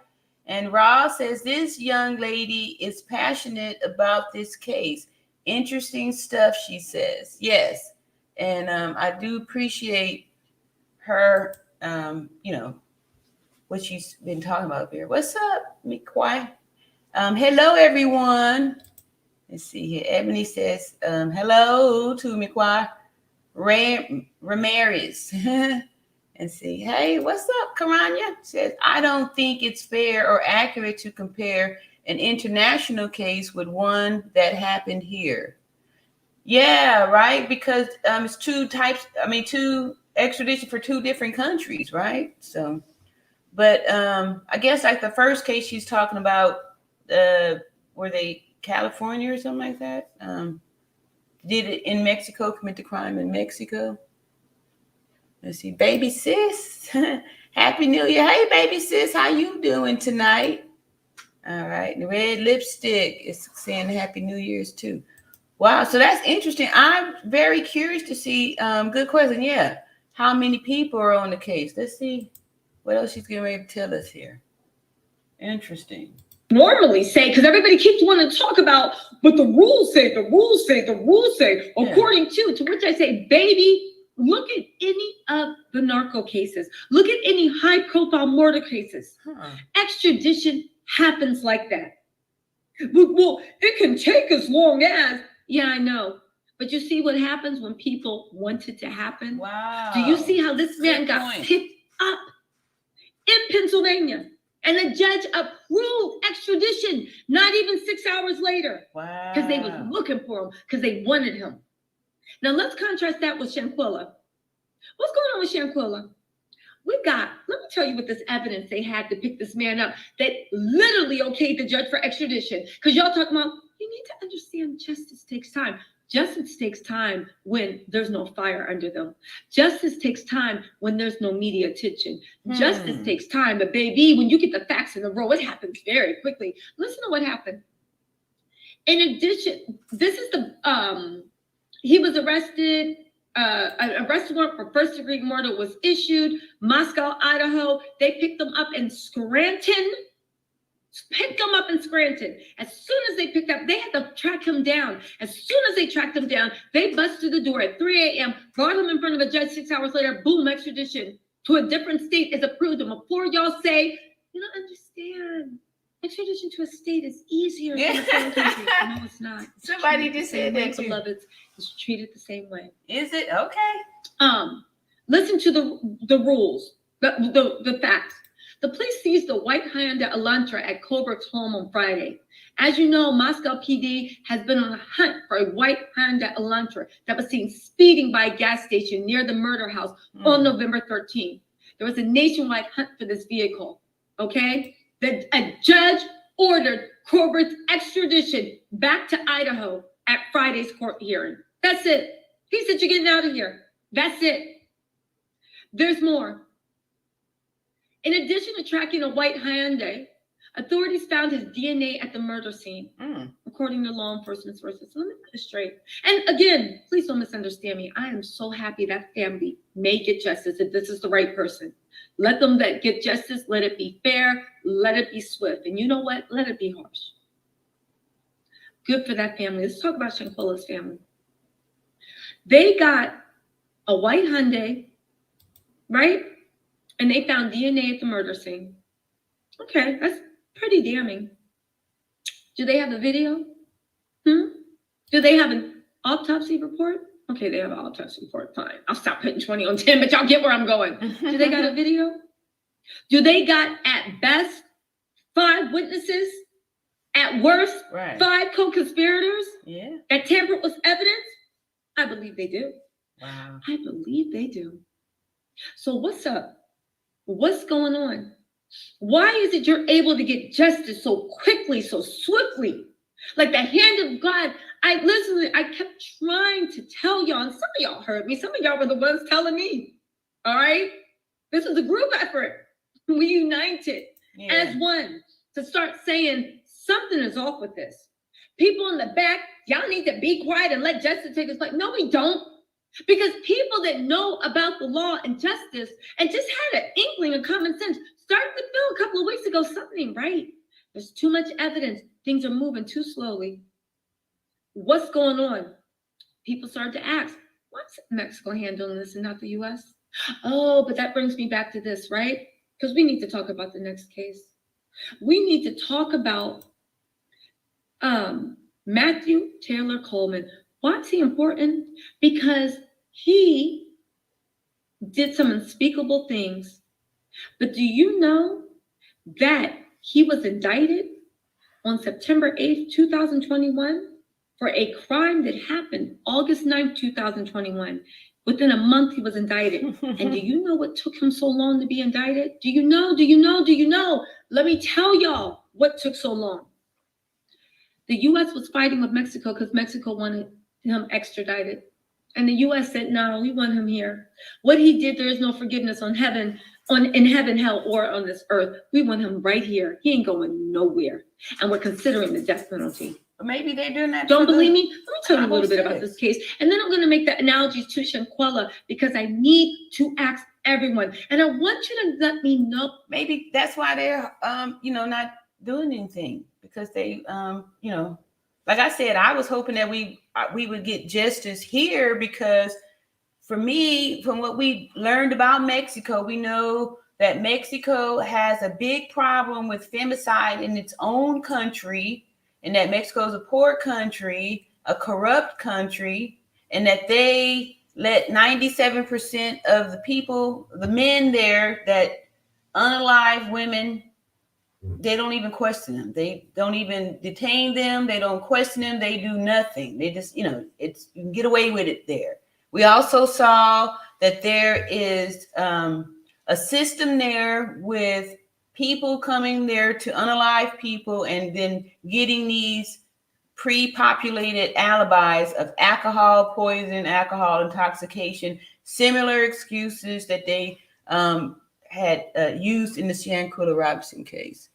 And Ross says this young lady is passionate about this case. Interesting stuff, she says. Yes. And I do appreciate her, what she's been talking about here. What's up, Mikwai? Hello, everyone. Let's see here. Ebony says, hello to Mikwai Ramirez. And see, hey, what's up, Karanya? Says, I don't think it's fair or accurate to compare an international case with one that happened here. Yeah, right. Because it's two extradition for two different countries, right? So, but I guess like the first case she's talking about, were they California or something like that? Did it in Mexico, commit the crime in Mexico? Let's see, baby sis. Happy New Year. Hey, baby sis, how you doing tonight? All right. The red lipstick is saying Happy New Year's too. Wow. So that's interesting. I'm very curious to see. Good question. Yeah. How many people are on the case? Let's see what else she's getting ready to tell us here. Interesting. Normally say, because everybody keeps wanting to talk about, but the rules say, according to which I say, baby, look at any of the narco cases. Look at any high-profile murder cases. Extradition happens like that. Well, it can take as long as, yeah, I know. But you see what happens when people want it to happen? Wow. Do you see how this man got picked up in Pennsylvania? And the judge approved extradition not even 6 hours later. Wow. Because they was looking for him, because they wanted him. Now let's contrast that with Shanquella. What's going on with Shanquella? Let me tell you what this evidence they had to pick this man up that literally okayed the judge for extradition. Because y'all talking about, you need to understand justice takes time. Justice takes time when there's no fire under them. Justice takes time when there's no media attention. Justice takes time, but baby, when you get the facts in a row, it happens very quickly. Listen to what happened. In addition, this is he was arrested. An arrest warrant for first-degree murder was issued. Moscow, Idaho. They picked them up in Scranton. As soon as they picked up, they had to track him down. As soon as they tracked him down, they busted the door at 3 a.m., brought him in front of a judge. 6 hours later, boom, extradition to a different state is approved. And before y'all say, you don't understand, extradition to a state is easier than a foreign country. No, it's not. Somebody just said that too. Beloveds, it's treated the same way. Is it? Okay. Listen to the rules, the facts. The police seized the white Hyundai Elantra at Colbert's home on Friday. As you know, Moscow PD has been on a hunt for a white Hyundai Elantra that was seen speeding by a gas station near the murder house on November 13th. There was a nationwide hunt for this vehicle, okay? A judge ordered Corbett's extradition back to Idaho at Friday's court hearing. That's it. He said, you're getting out of here. That's it. There's more. In addition to tracking a white Hyundai, authorities found his DNA at the murder scene, according to law enforcement sources. So let me get this straight. And again, please don't misunderstand me. I am so happy that family may get justice if this is the right person. Let them get justice. Let it be fair. Let it be swift. And you know what? Let it be harsh. Good for that family. Let's talk about Shanquella's family. They got a white Hyundai, right? And they found DNA at the murder scene. Okay, that's pretty damning. Do they have a video? Do they have an autopsy report? Okay, they have an autopsy report. Fine. I'll stop putting 20 on 10, but y'all get where I'm going. Do they got a video? Do they got, at best, 5 witnesses? At worst, 5 co-conspirators? Yeah. That tampered with evidence? I believe they do. Wow. I believe they do. So what's up? What's going on? Why is it you're able to get justice so quickly, so swiftly? Like the hand of God. I kept trying to tell y'all, and some of y'all heard me. Some of y'all were the ones telling me. All right? This was a group effort. We united as one to start saying something is off with this. People in the back, y'all need to be quiet and let justice take its place. No, we don't. Because people that know about the law and justice and just had an inkling of common sense started to feel a couple of weeks ago something ain't right. There's too much evidence. Things are moving too slowly. What's going on? People started to ask, what's Mexico handling this and not the U.S.? Oh, but that brings me back to this, right? Because we need to talk about the next case. We need to talk about Matthew Taylor Coleman. Why is he important? Because he did some unspeakable things. But do you know that he was indicted on September 8th, 2021 for a crime that happened August 9th, 2021? Within a month, he was indicted. And do you know what took him so long to be indicted? Do you know? Do you know? Do you know? Let me tell y'all what took so long. The U.S. was fighting with Mexico because Mexico wanted him extradited. And the U.S. said, no, we want him here. What he did, there is no forgiveness in heaven, hell, or on this earth. We want him right here. He ain't going nowhere. And we're considering the death penalty. Maybe they're doing that. Don't believe me? Let me tell you a little bit about this case. And then I'm going to make the analogies to Shanquella because I need to ask everyone. And I want you to let me know. Maybe that's why they're, not doing anything, because they, like I said, I was hoping that we would get justice here, because for me, from what we learned about Mexico, we know that Mexico has a big problem with femicide in its own country, and that Mexico is a poor country, a corrupt country, and that they let 97% of the people, the men there that unalive women, they don't even question them. They don't even detain them. They don't question them. They do nothing. They just, you can get away with it there. We also saw that there is a system there with people coming there to unalive people and then getting these pre-populated alibis of alcohol poison, alcohol intoxication, similar excuses that they had used in the Shanquella Robinson case.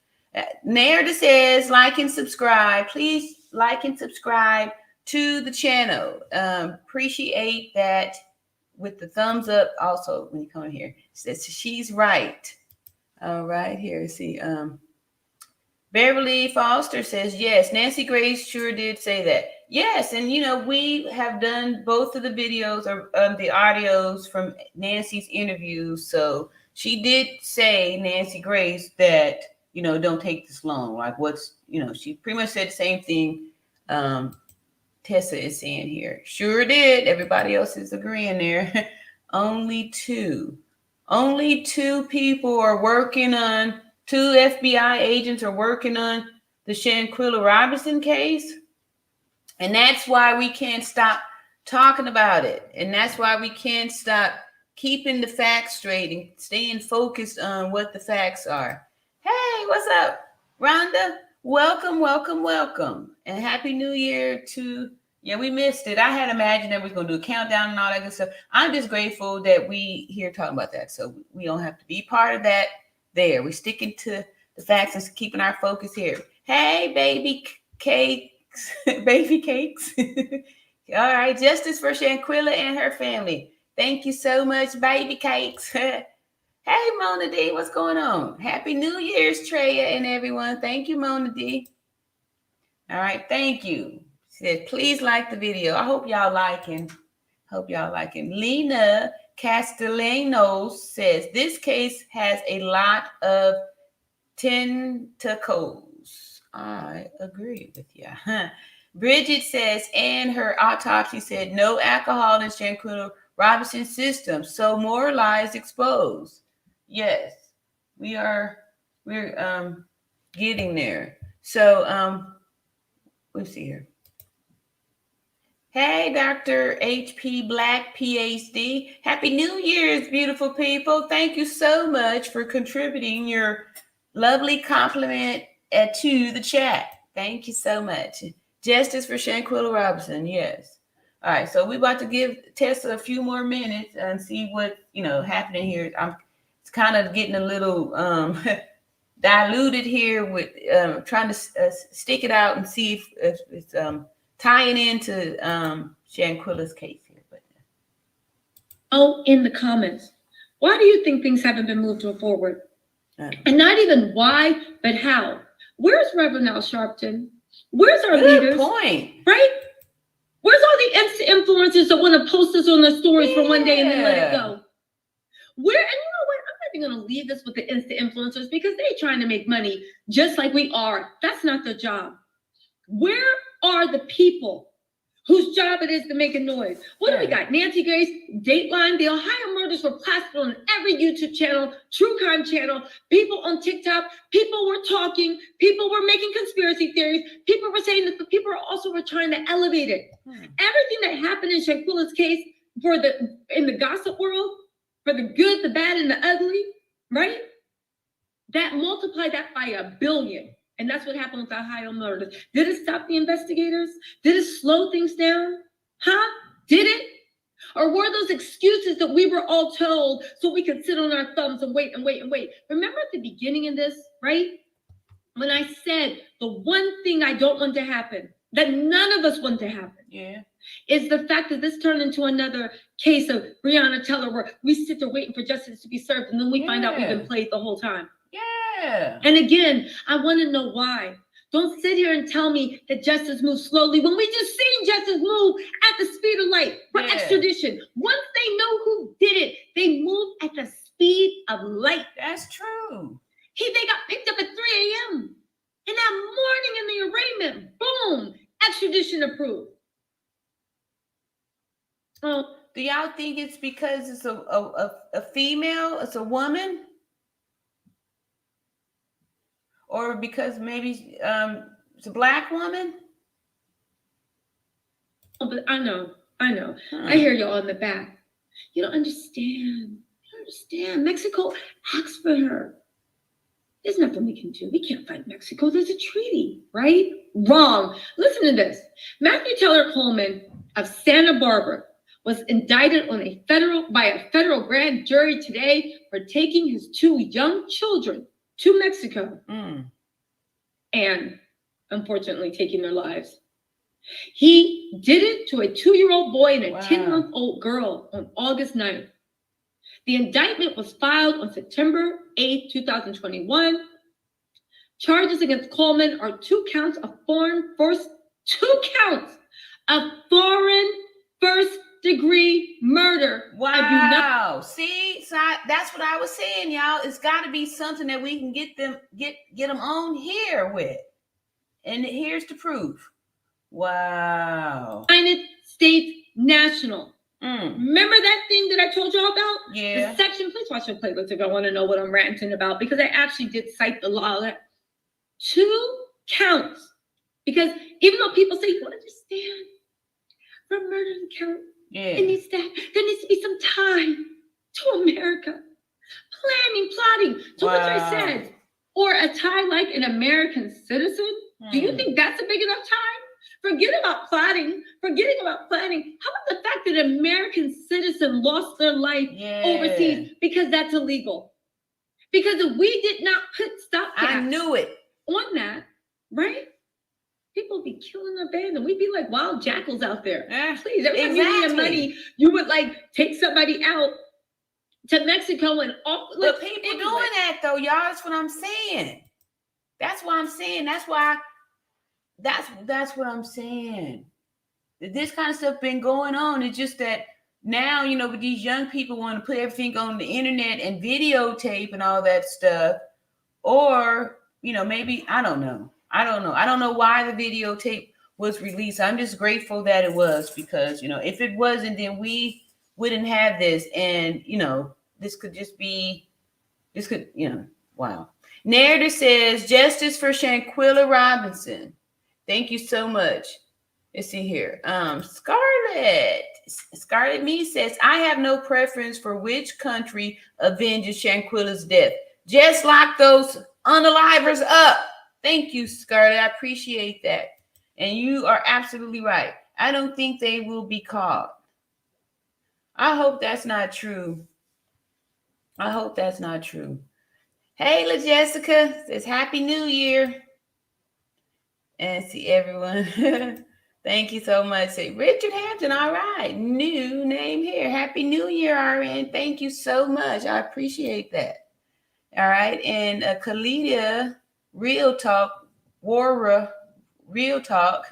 Narrative says, like and subscribe. Please like and subscribe to the channel. Appreciate that with the thumbs up. Also, when you come in here, it says she's right. All right, here, see. Beverly Foster says, yes, Nancy Grace sure did say that. Yes, and we have done both of the videos or the audios from Nancy's interviews. So she did say, Nancy Grace, that don't take this long. Like she pretty much said the same thing Tessa is saying here. Sure did. Everybody else is agreeing there. Only two people are working on, 2 FBI agents are working on the Shanquella Robinson case. And that's why we can't stop talking about it. And that's why we can't stop keeping the facts straight and staying focused on what the facts are. Hey, what's up, Rhonda? Welcome, welcome, welcome. And Happy New Year to, yeah, we missed it. I had imagined that we were going to do a countdown and all that good stuff. I'm just grateful that we here talking about that. So we don't have to be part of that there. We're sticking to the facts and keeping our focus here. Hey, baby cakes, baby cakes. All right, justice for Shanquella and her family. Thank you so much, baby cakes. Hey, Mona D, what's going on? Happy New Year's, Treya and everyone. Thank you, Mona D. All right, thank you. She said, please like the video. I hope y'all liking. Lena Castellanos says, this case has a lot of tentacles. I agree with you. Bridget says, and her autopsy said no alcohol in Shanquella Robinson's system, so more lies exposed. Yes, we're getting there. So let's see here. Hey, Dr. H.P. Black, PhD. Happy New Year's, beautiful people. Thank you so much for contributing your lovely compliment to the chat. Thank you so much. Justice for Shanquella Robinson, yes. All right, so we're about to give Tessa a few more minutes and see what, happening here. It's kind of getting a little diluted here with trying to stick it out and see if it's tying into Shanquella's case here. But in the comments, why do you think things haven't been moved forward? And not even why, but how? Where's Reverend Al Sharpton? Where's our leaders? Good point. Right? Where's all the influencers that want to post us on their stories for one day and then let it go? Where, and you know what? I'm not even going to leave this with the Insta influencers because they're trying to make money just like we are. That's not their job. Where are the people whose job it is to make a noise? What do we got? Nancy Grace, Dateline, the Ohio murders were plastered on every YouTube channel, true crime channel, people on TikTok, people were talking, people were making conspiracy theories, people were saying that the people also were trying to elevate it. Everything that happened in Shanquella's case in the gossip world, for the good, the bad, and the ugly, right? That multiplied that by 1 billion. And that's what happened with the Ohio murders. Did it stop the investigators? Did it slow things down? Huh? Did it? Or were those excuses that we were all told so we could sit on our thumbs and wait and wait and wait? Remember at the beginning of this, right? When I said the one thing I don't want to happen, that none of us want to happen, is the fact that this turned into another case of Breonna Taylor where we sit there waiting for justice to be served and then we find out we've been played the whole time. And again, I want to know why. Don't sit here and tell me that justice moves slowly when we just seen justice move at the speed of light for extradition. Once they know who did it, they move at the speed of light. That's true. They got picked up at 3 a.m. And that morning in the arraignment, boom, extradition approved. Do y'all think it's because it's a female, it's a woman? Or because maybe it's a Black woman? Oh, but I know. I hear y'all in the back. You don't understand. Mexico asked for her. There's nothing we can do. We can't fight Mexico. There's a treaty, right? Wrong. Listen to this. Matthew Taylor Coleman of Santa Barbara was indicted by a federal grand jury today for taking his 2 young children to Mexico and unfortunately taking their lives. He did it to a 2-year-old boy and a 10-month-old girl on August 9th. The indictment was filed on September 8, 2021. Charges against Coleman are 2 counts of foreign first-degree murder. Wow. See, so that's what I was saying, y'all. It's got to be something that we can get them on here with. And here's the proof. Wow. United States national. Remember that thing that I told y'all about? Yeah. The section, please watch the playlist if I want to know what I'm ranting about, because I actually did cite the law. 2 counts. Because even though people say, you understand, for murder to count, there needs to be some time an American citizen? Do you think that's a big enough time? Forgetting about planning. How about the fact that an American citizen lost their life overseas because that's illegal? Because if we did not put stopgaps I knew it on that, right? People would be killing their babies, and we'd be like wild jackals out there. Please, every time you needed money, you would like take somebody out to Mexico and off. But people doing that though, y'all. That's what I'm saying. That's what I'm saying. That's what I'm saying. This kind of stuff been going on. It's just that now, you know, with these young people want to put everything on the internet and videotape and all that stuff. Or, you know, maybe, I don't know. I don't know why the videotape was released. I'm just grateful that it was, because, you know, if it wasn't, then we wouldn't have this. And, you know, this could, you know, wow. Narrative says, justice for Shanquella Robinson. Thank you so much. Let's see here. Scarlett Me says, I have no preference for which country avenges Shanquella's death. Just lock those unalivers up. Thank you, Scarlett. I appreciate that. And you are absolutely right. I don't think they will be caught. I hope that's not true. Hey, La Jessica says, Happy New Year. And see everyone. Thank you so much. Say Richard Hampton. All right. New name here. Happy New Year, RN. Thank you so much. I appreciate that. All right. And Khalida Real Talk, Wara Real Talk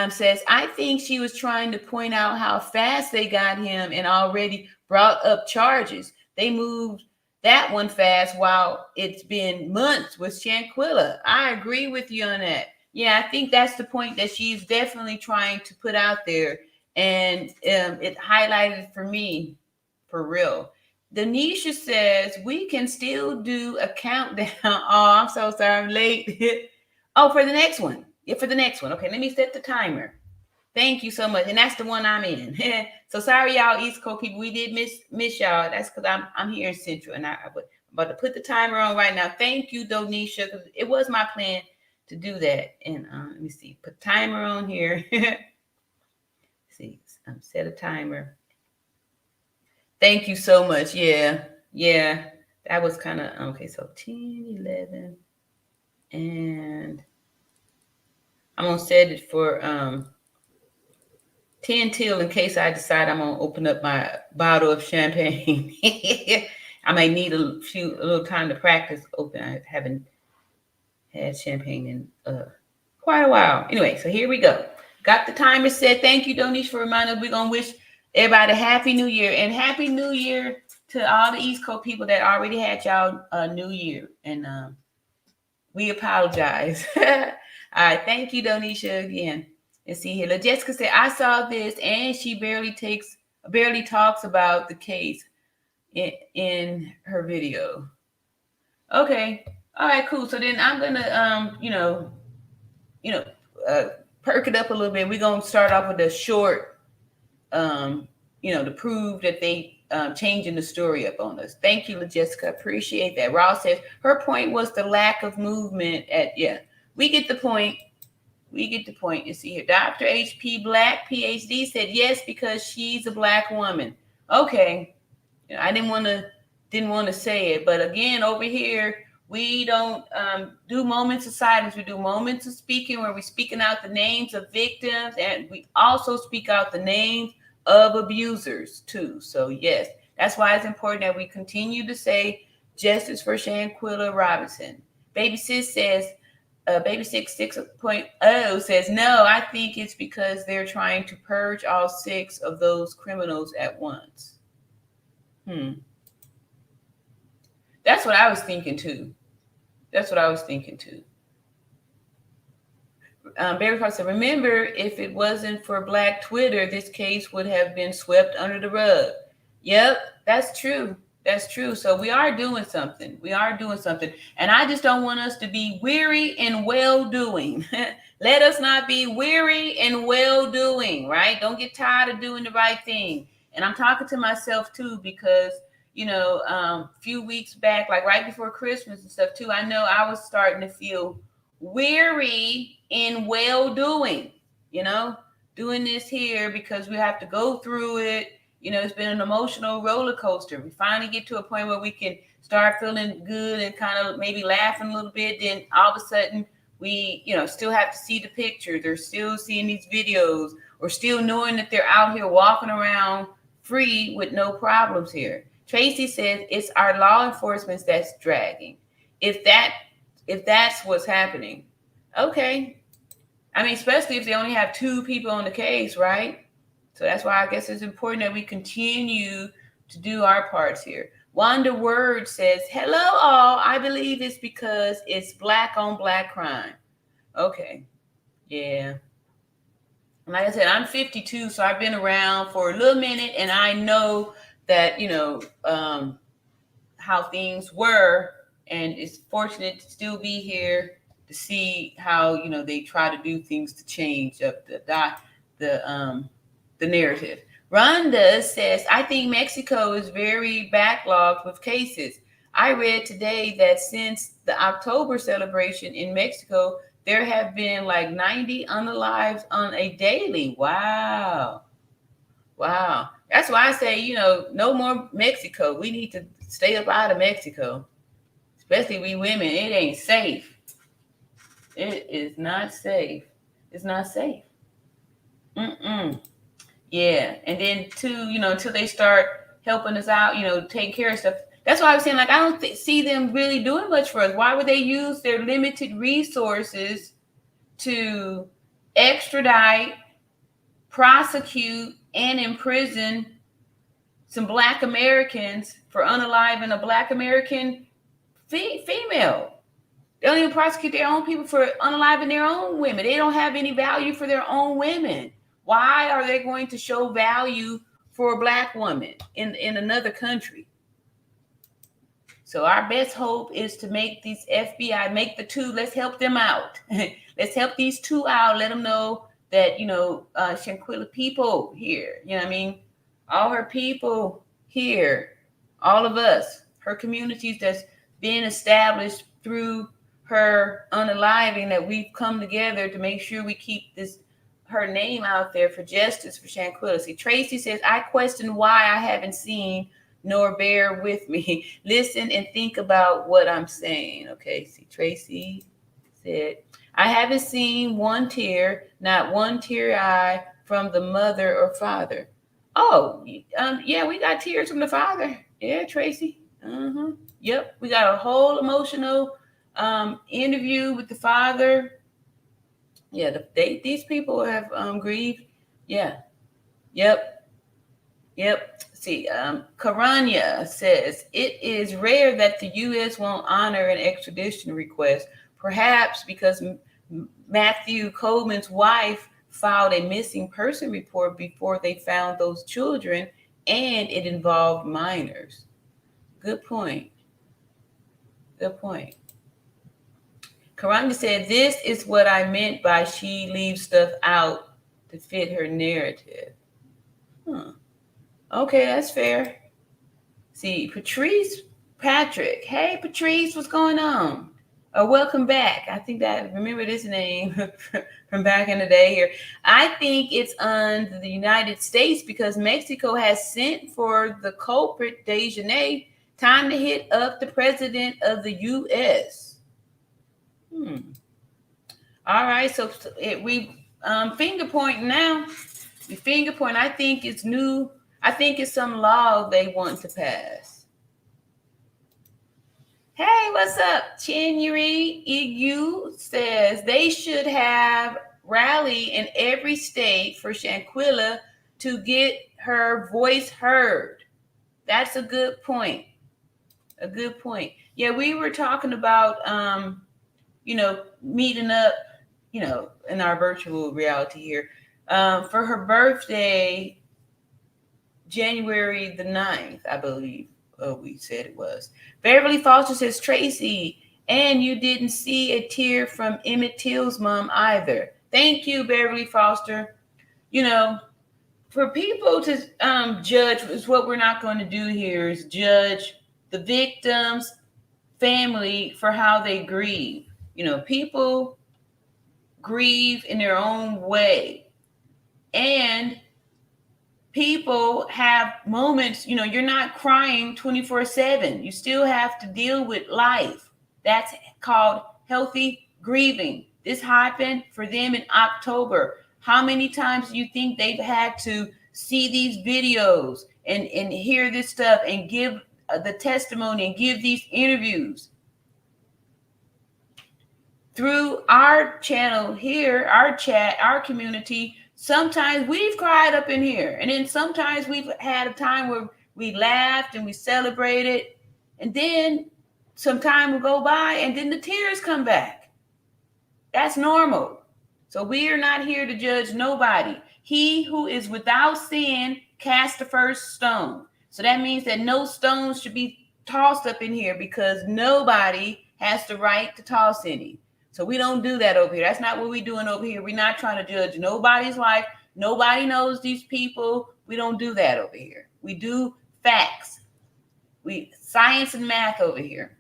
says, I think she was trying to point out how fast they got him and already brought up charges. They moved that one fast while it's been months with Shanquella. I agree with you on that. Yeah, I think that's the point that she's definitely trying to put out there. And it highlighted for me, for real. Denisha says, we can still do a countdown. Oh, I'm so sorry, I'm late. Oh, for the next one. Yeah, for the next one. Okay, let me set the timer. Thank you so much. And that's the one I'm in. So sorry, y'all, East Coast people. We did miss y'all. That's because I'm here in Central. And I'm about to put the timer on right now. Thank you, Donisha, because it was my plan to do that. And let me see, put timer on here. See, set a timer. Thank you so much. Yeah, that was kind of okay. So 10, 11, and I'm gonna set it for 10 till in case I decide I'm gonna open up my bottle of champagne. I may need a little time to practice open. I haven't had champagne in quite a while. Anyway, so here we go. Got the timer set. Thank you, Donish, for reminding us. We're gonna wish everybody a Happy New Year, and Happy New Year to all the East Coast people that already had y'all New Year. And we apologize. All right, thank you, Donisha, again. And see here, Jessica said, I saw this, and she barely talks about the case in her video. Okay. All right, cool. So then I'm gonna perk it up a little bit. We're gonna start off with a short, to prove that they changing the story up on us. Thank you, Jessica. Appreciate that. Ross says her point was the lack of movement we get the point. You see here, Dr. H.P. Black, PhD, said yes because she's a Black woman. Okay, I didn't want to say it, but again, over here we don't do moments of silence. We do moments of speaking where we're speaking out the names of victims, and we also speak out the names of abusers too. So yes, that's why it's important that we continue to say justice for Shanquella Robinson. Baby Sis says. Baby 6.0 says, no, I think it's because they're trying to purge all 6 of those criminals at once. That's what I was thinking too. Barry Fox said, remember, if it wasn't for Black Twitter, this case would have been swept under the rug. Yep, that's true. So we are doing something. And I just don't want us to be weary in well-doing. Let us not be weary in well-doing, right? Don't get tired of doing the right thing. And I'm talking to myself too, because, few weeks back, like right before Christmas and stuff too, I know I was starting to feel weary in well-doing, doing this here because we have to go through it. It's been an emotional roller coaster. We finally get to a point where we can start feeling good and kind of maybe laughing a little bit. Then all of a sudden we, still have to see the pictures. They're still seeing these videos or still knowing that they're out here walking around free with no problems here. Tracy says it's our law enforcement that's dragging. If that's what's happening, okay. I mean, especially if they only have 2 people on the case, right? So that's why I guess it's important that we continue to do our parts here. Wanda Word says, hello all. I believe it's because it's black on black crime. Okay. Yeah. Like I said, I'm 52, so I've been around for a little minute, and I know that, how things were, and it's fortunate to still be here to see how, they try to do things to change up the narrative. Rhonda says, I think Mexico is very backlogged with cases. I read today that since the October celebration in Mexico, there have been like 90 unalives on a daily. Wow. That's why I say, no more Mexico. We need to stay up out of Mexico. Especially we women. It ain't safe. It is not safe. It's not safe. Yeah. And then too, until they start helping us out, taking care of stuff. That's why I was saying, like, I don't see them really doing much for us. Why would they use their limited resources to extradite, prosecute, and imprison some Black Americans for unaliving a Black American female? They don't even prosecute their own people for unaliving their own women. They don't have any value for their own women. Why are they going to show value for a Black woman in another country? So our best hope is to make these FBI, make the 2, let's help them out. Let's help these 2 out. Let them know that, Shanquella people here, all her people here, all of us, her communities that's being established through her unaliving, that we've come together to make sure we keep her name out there for justice for Shanquella. See, Tracy says, I question why I haven't seen nor bear with me. Listen and think about what I'm saying. Okay, see, Tracy said, I haven't seen one tear, not one tear eye from the mother or father. Oh, yeah, we got tears from the father. Yeah, Tracy. Yep, we got a whole emotional interview with the father. Yeah, these people have grieved. Yeah. Yep. See, Karanya says, it is rare that the U.S. won't honor an extradition request, perhaps because Matthew Coleman's wife filed a missing person report before they found those children, and it involved minors. Good point. Karanya said, this is what I meant by she leaves stuff out to fit her narrative. Okay, that's fair. See, Patrice Patrick. Hey, Patrice, what's going on? Welcome back. I think that, remember this name from back in the day here. I think it's under the United States because Mexico has sent for the culprit, Dejanay. Time to hit up the president of the U.S. All right, so we finger pointing now. We finger point. I think it's new. I think it's some law they want to pass. Hey, what's up? Chinyuri Igu says they should have rally in every state for Shanquella to get her voice heard. That's a good point. Yeah, we were talking about, meeting up, in our virtual reality here, for her birthday, January the 9th, I believe we said it was. Beverly Foster says, Tracy, and you didn't see a tear from Emmett Till's mom either. Thank you, Beverly Foster. for people to judge is what we're not going to do here is judge the victim's family for how they grieve. You know, people grieve in their own way. And people have moments, you know, you're not crying 24/7. You still have to deal with life. That's called healthy grieving. This happened for them in October. How many times do you think they've had to see these videos and hear this stuff and give the testimony and give these interviews? Through our channel here, our chat, our community, sometimes we've cried up in here. And then sometimes we've had a time where we laughed and we celebrated. And then some time will go by and then the tears come back. That's normal. So we are not here to judge nobody. He who is without sin cast the first stone. So that means that no stones should be tossed up in here because nobody has the right to toss any. So we don't do that over here. That's not what we're doing over here. We're not trying to judge nobody's life. Nobody knows these people. We don't do that over here. We do facts. We science and math over here.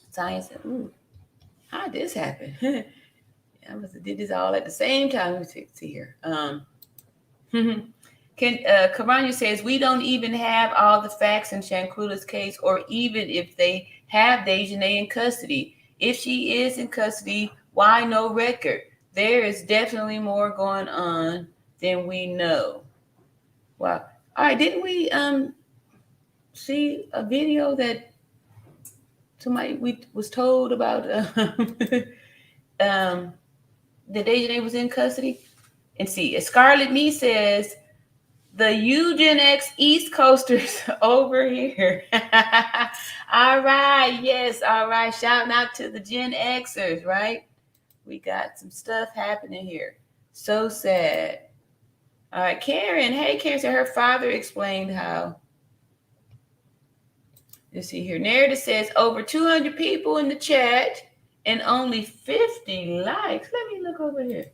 Science. Ooh, how did this happen? I must have did this all at the same time. Let me see here. Karanya says, we don't even have all the facts in Shanquella's case, or even if they have Dejanay in custody. If she is in custody, why no record? There is definitely more going on than we know. Wow. All right, didn't we see a video that somebody we was told about that Dejanay was in custody? And see, Scarlett Me says, the Eugenics East Coasters over here. All right. Yes. All right. Shouting out to the Gen Xers, right? We got some stuff happening here. So sad. All right. Karen. Hey, Karen said her father explained how. Let's see here. Narrative says over 200 people in the chat and only 50 likes. Let me look over here.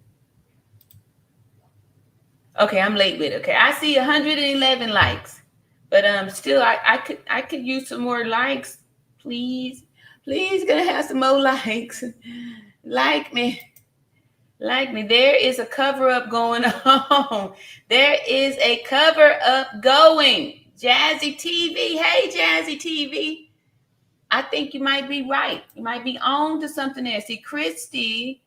Okay, I'm late with it. Okay, I see 111 likes, but still, I could use some more likes, please. Please, gonna have some more likes. Like me. There is a cover up going on. There is a cover up going. Jazzy TV, hey Jazzy TV. I think you might be right. You might be on to something there. See, Christy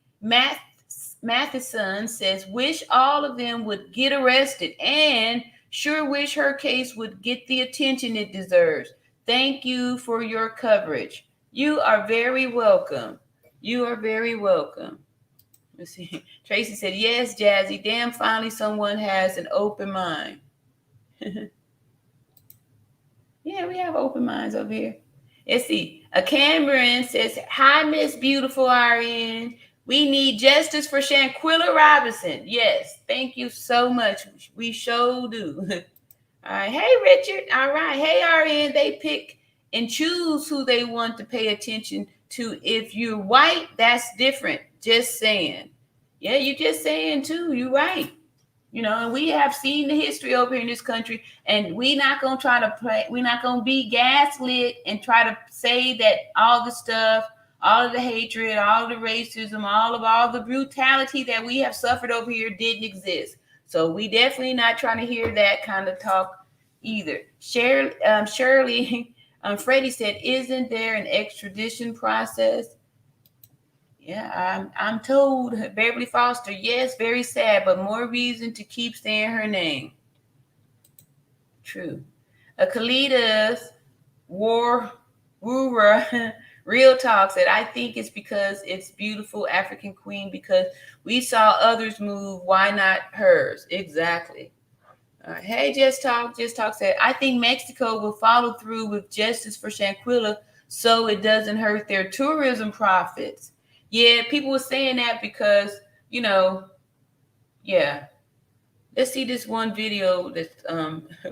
Matheson says, wish all of them would get arrested and sure wish her case would get the attention it deserves. Thank you for your coverage. You are very welcome. You are very welcome. Let's see. Tracy said, yes, Jazzy. Damn, finally someone has an open mind. Yeah, we have open minds over here. Let's see. A Cameron says, hi, Miss Beautiful RN. We need justice for Shanquella Robinson. Yes, thank you so much. We sure do. All right. Hey, Richard. All right. Hey, RN. They pick and choose who they want to pay attention to. If you're white, that's different. Just saying. Yeah, you're just saying too. You're right. You know, and we have seen the history over here in this country, and we're not going to try to play. We're not going to be gaslit and try to say that all the stuff, all of the hatred, all of the racism, all the brutality that we have suffered over here didn't exist. So we definitely not trying to hear that kind of talk either. Shirley, Freddie said, isn't there an extradition process? Yeah, I'm told Beverly Foster, yes, very sad, but more reason to keep saying her name. True. Kalida's Wura Real Talk said, I think it's because it's beautiful African queen, because we saw others move. Why not hers? Exactly. Hey, Just Talk said, I think Mexico will follow through with justice for Shanquella so it doesn't hurt their tourism profits. Yeah, people were saying that because, you know, yeah. Let's see this one video that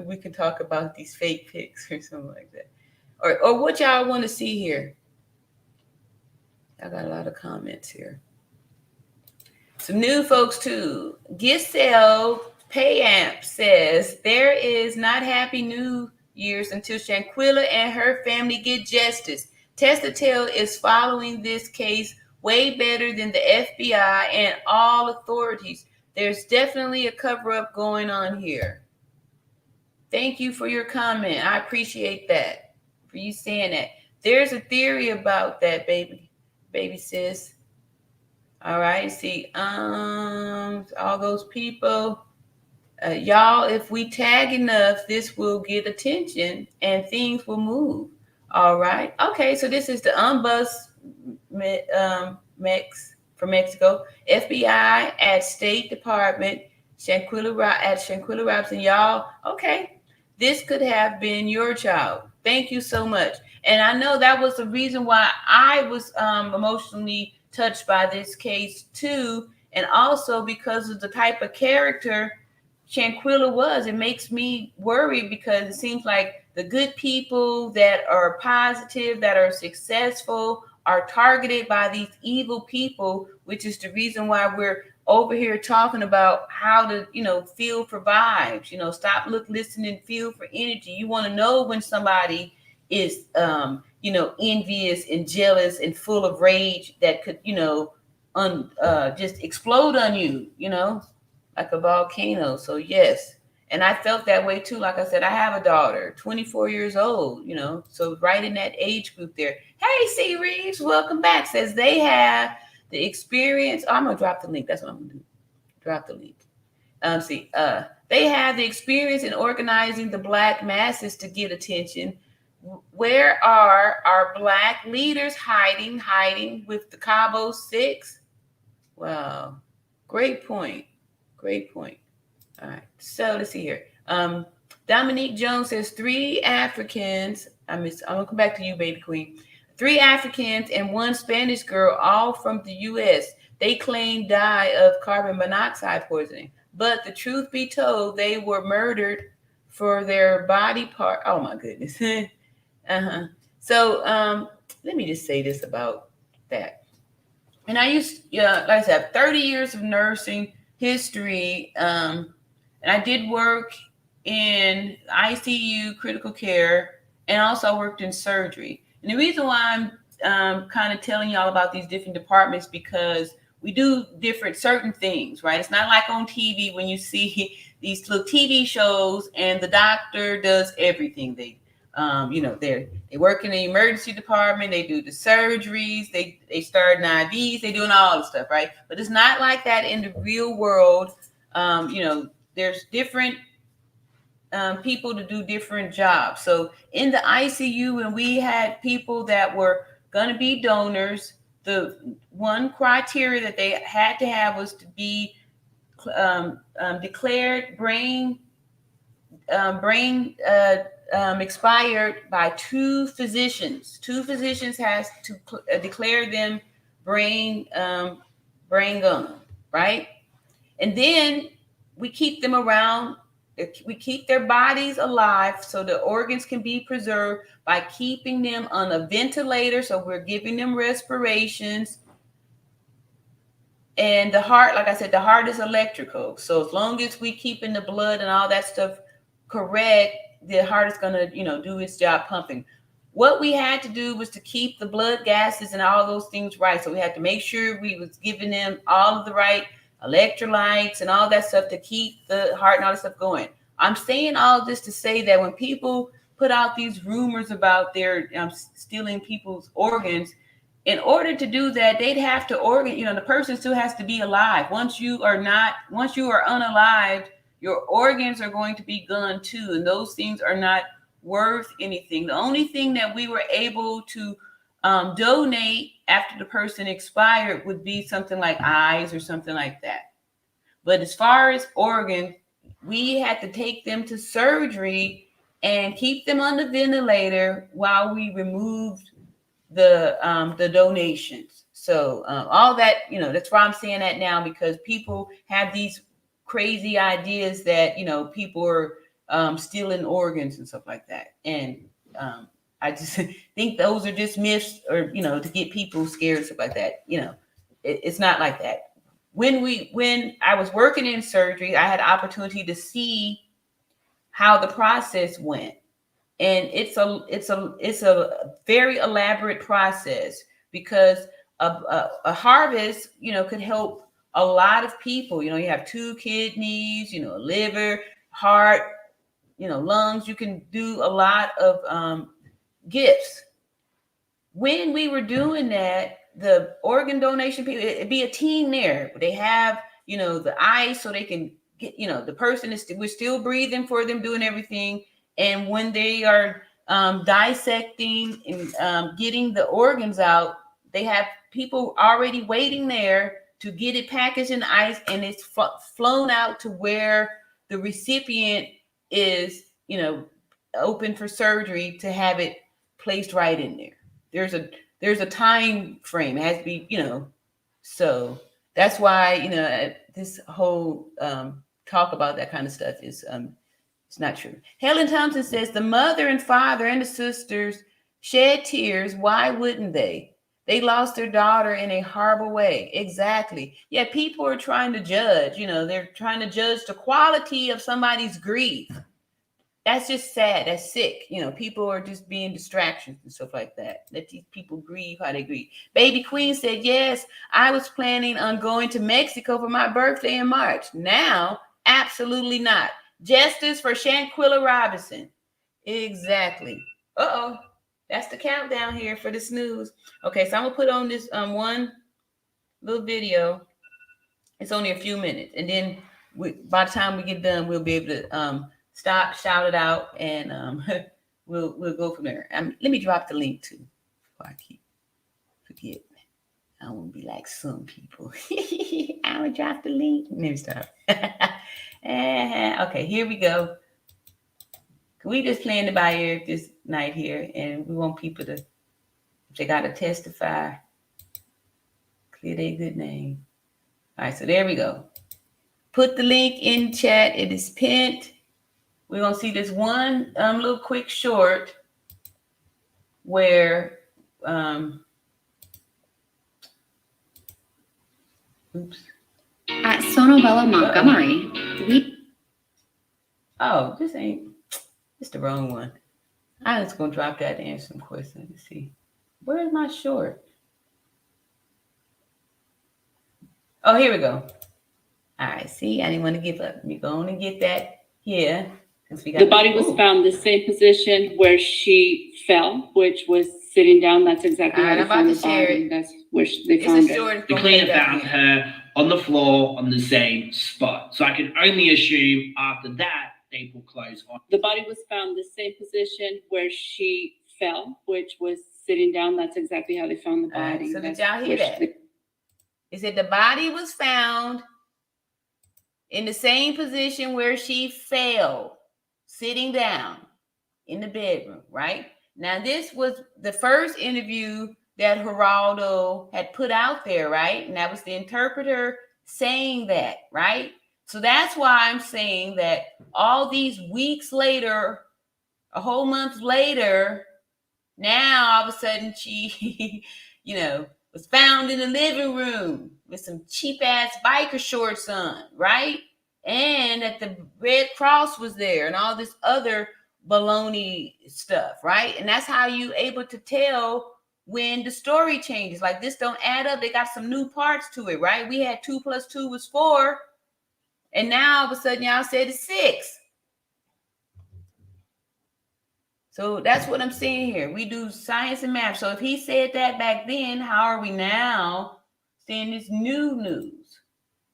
we can talk about these fake pics or something like that. Or what y'all want to see here. I got a lot of comments here. Some new folks too. Giselle Payamp says there is not happy New Year's until Shanquella and her family get justice. Testatel is following this case way better than the FBI and all authorities. There's definitely a cover-up going on here. Thank you for your comment. I appreciate that, for you saying that. There's a theory about that, baby sis. All right, see, all those people. Y'all, if we tag enough, this will get attention and things will move. All right. Okay, so this is the Umbus Mex from Mexico. FBI at State Department, Shanquella Robinson. Y'all, okay, this could have been your child. Thank you so much. And I know that was the reason why I was emotionally touched by this case too, and also because of the type of character Shanquella was. It makes me worry because it seems like the good people that are positive, that are successful, are targeted by these evil people, which is the reason why we're over here talking about how to, feel for vibes. Stop, look, listen, and feel for energy. You want to know when somebody is, envious and jealous and full of rage that could, just explode on you, like a volcano. So yes, and I felt that way too. Like I said, I have a daughter, 24 years old, so right in that age group there. Hey, C. Reeves, welcome back. Says they have the experience. Oh, I'm gonna drop the link. That's what I'm gonna do. Drop the link. They have the experience in organizing the Black masses to get attention. Where are our Black leaders hiding with the Cabo Six? Wow, great point. Great point. All right. So let's see here. Dominique Jones says 3 Africans. I'm gonna come back to you, baby queen. 3 Africans and 1 Spanish girl, all from the U.S. They claim die of carbon monoxide poisoning. But the truth be told, they were murdered for their body part. Oh my goodness. So let me just say this about that. And I like I said, 30 years of nursing history, and I did work in ICU, critical care, and also worked in surgery. And the reason why I'm kind of telling y'all about these different departments, because we do certain things, right? It's not like on TV when you see these little TV shows and the doctor does everything. They work in the emergency department, they do the surgeries, they start in IVs, they doing all the stuff, right? But it's not like that in the real world. There's different people to do different jobs. So in the ICU, when we had people that were going to be donors, the one criteria that they had to have was to be declared brain expired by 2 physicians. 2 physicians has to declare them brain gone, right? And then we keep them around. We keep their bodies alive so the organs can be preserved by keeping them on a ventilator. So we're giving them respirations. And the heart, like I said, the heart is electrical. So as long as we keeping the blood and all that stuff correct, the heart is going to, do its job pumping. What we had to do was to keep the blood gases and all those things right. So we had to make sure we was giving them all of the right electrolytes and all that stuff to keep the heart and all that stuff going. I'm saying all this to say that when people put out these rumors about their stealing people's organs, in order to do that, they'd have to the person still has to be alive. Once you are unalived, your organs are going to be gone too. And those things are not worth anything. The only thing that we were able to donate after the person expired would be something like eyes or something like that. But as far as organs, we had to take them to surgery and keep them on the ventilator while we removed the donations. So all that, that's why I'm saying that now, because people have these crazy ideas that, people are stealing organs and stuff like that. And I just think those are just myths, or, to get people scared, stuff like that. It's not like that. when I was working in surgery, I had the opportunity to see how the process went. And it's a very elaborate process, because a harvest, could help a lot of people. You have 2 kidneys, a liver, heart, lungs. You can do a lot of gifts. When we were doing that, the organ donation people, it'd be a team there. They have, the ice so they can get, the person we're still breathing for them, doing everything. And when they are dissecting and getting the organs out, they have people already waiting there to get it packaged in ice, and it's flown out to where the recipient is, open for surgery, to have it placed right in there. There's a time frame. It has to be, so that's why, this whole talk about that kind of stuff is it's not true. Helen Thompson says the mother and father and the sisters shed tears. Why wouldn't they? They lost their daughter in a horrible way. Exactly. Yeah, people are trying to judge, they're trying to judge the quality of somebody's grief. That's just sad. That's sick. People are just being distractions and stuff like that. Let these people grieve how they grieve. Baby Queen said, yes, I was planning on going to Mexico for my birthday in March. Now, absolutely not. Justice for Shanquella Robinson. Exactly. Uh-oh. That's the countdown here for the snooze. Okay, so I'm going to put on this one little video. It's only a few minutes. And then by the time we get done, we'll be able to stop, shout it out, and we'll go from there. Let me drop the link too, before I keep forgetting. I don't want to be like some people. I would drop the link. Let me stop. Okay, here we go. We just playing it by ear this night here, and we want people to, if they got to testify, clear their good name. All right, so there we go. Put the link in chat. It is pinned. We're going to see this one little quick short where, At Sonobella Montgomery, it's the wrong one. I'm just going to drop that to answer some questions. Let's see. Where's my short? Oh, here we go. All right, see, I didn't want to give up. We're going to get that here. The body was found the same position where she fell, which was sitting down. That's exactly how they found the body. That's where they found it. The cleaner found her on the floor on the same spot. So I can only assume after that they will close on. The body was found the same position where she fell, which was sitting down. That's exactly how they found the body. So did y'all hear that? It said the body was found in the same position where she fell, sitting down in the bedroom, right? Now, this was the first interview that Geraldo had put out there, right? And that was the interpreter saying that, right? So that's why I'm saying that all these weeks later, a whole month later, now all of a sudden she, was found in the living room with some cheap ass biker shorts on, right? And that the Red Cross was there and all this other baloney stuff, right? And that's how you able to tell when the story changes. Like, this don't add up. They got some new parts to it, right? We had 2 + 2 was 4. And now all of a sudden y'all said it's 6. So that's what I'm saying here. We do science and math. So if he said that back then, how are we now seeing this new news?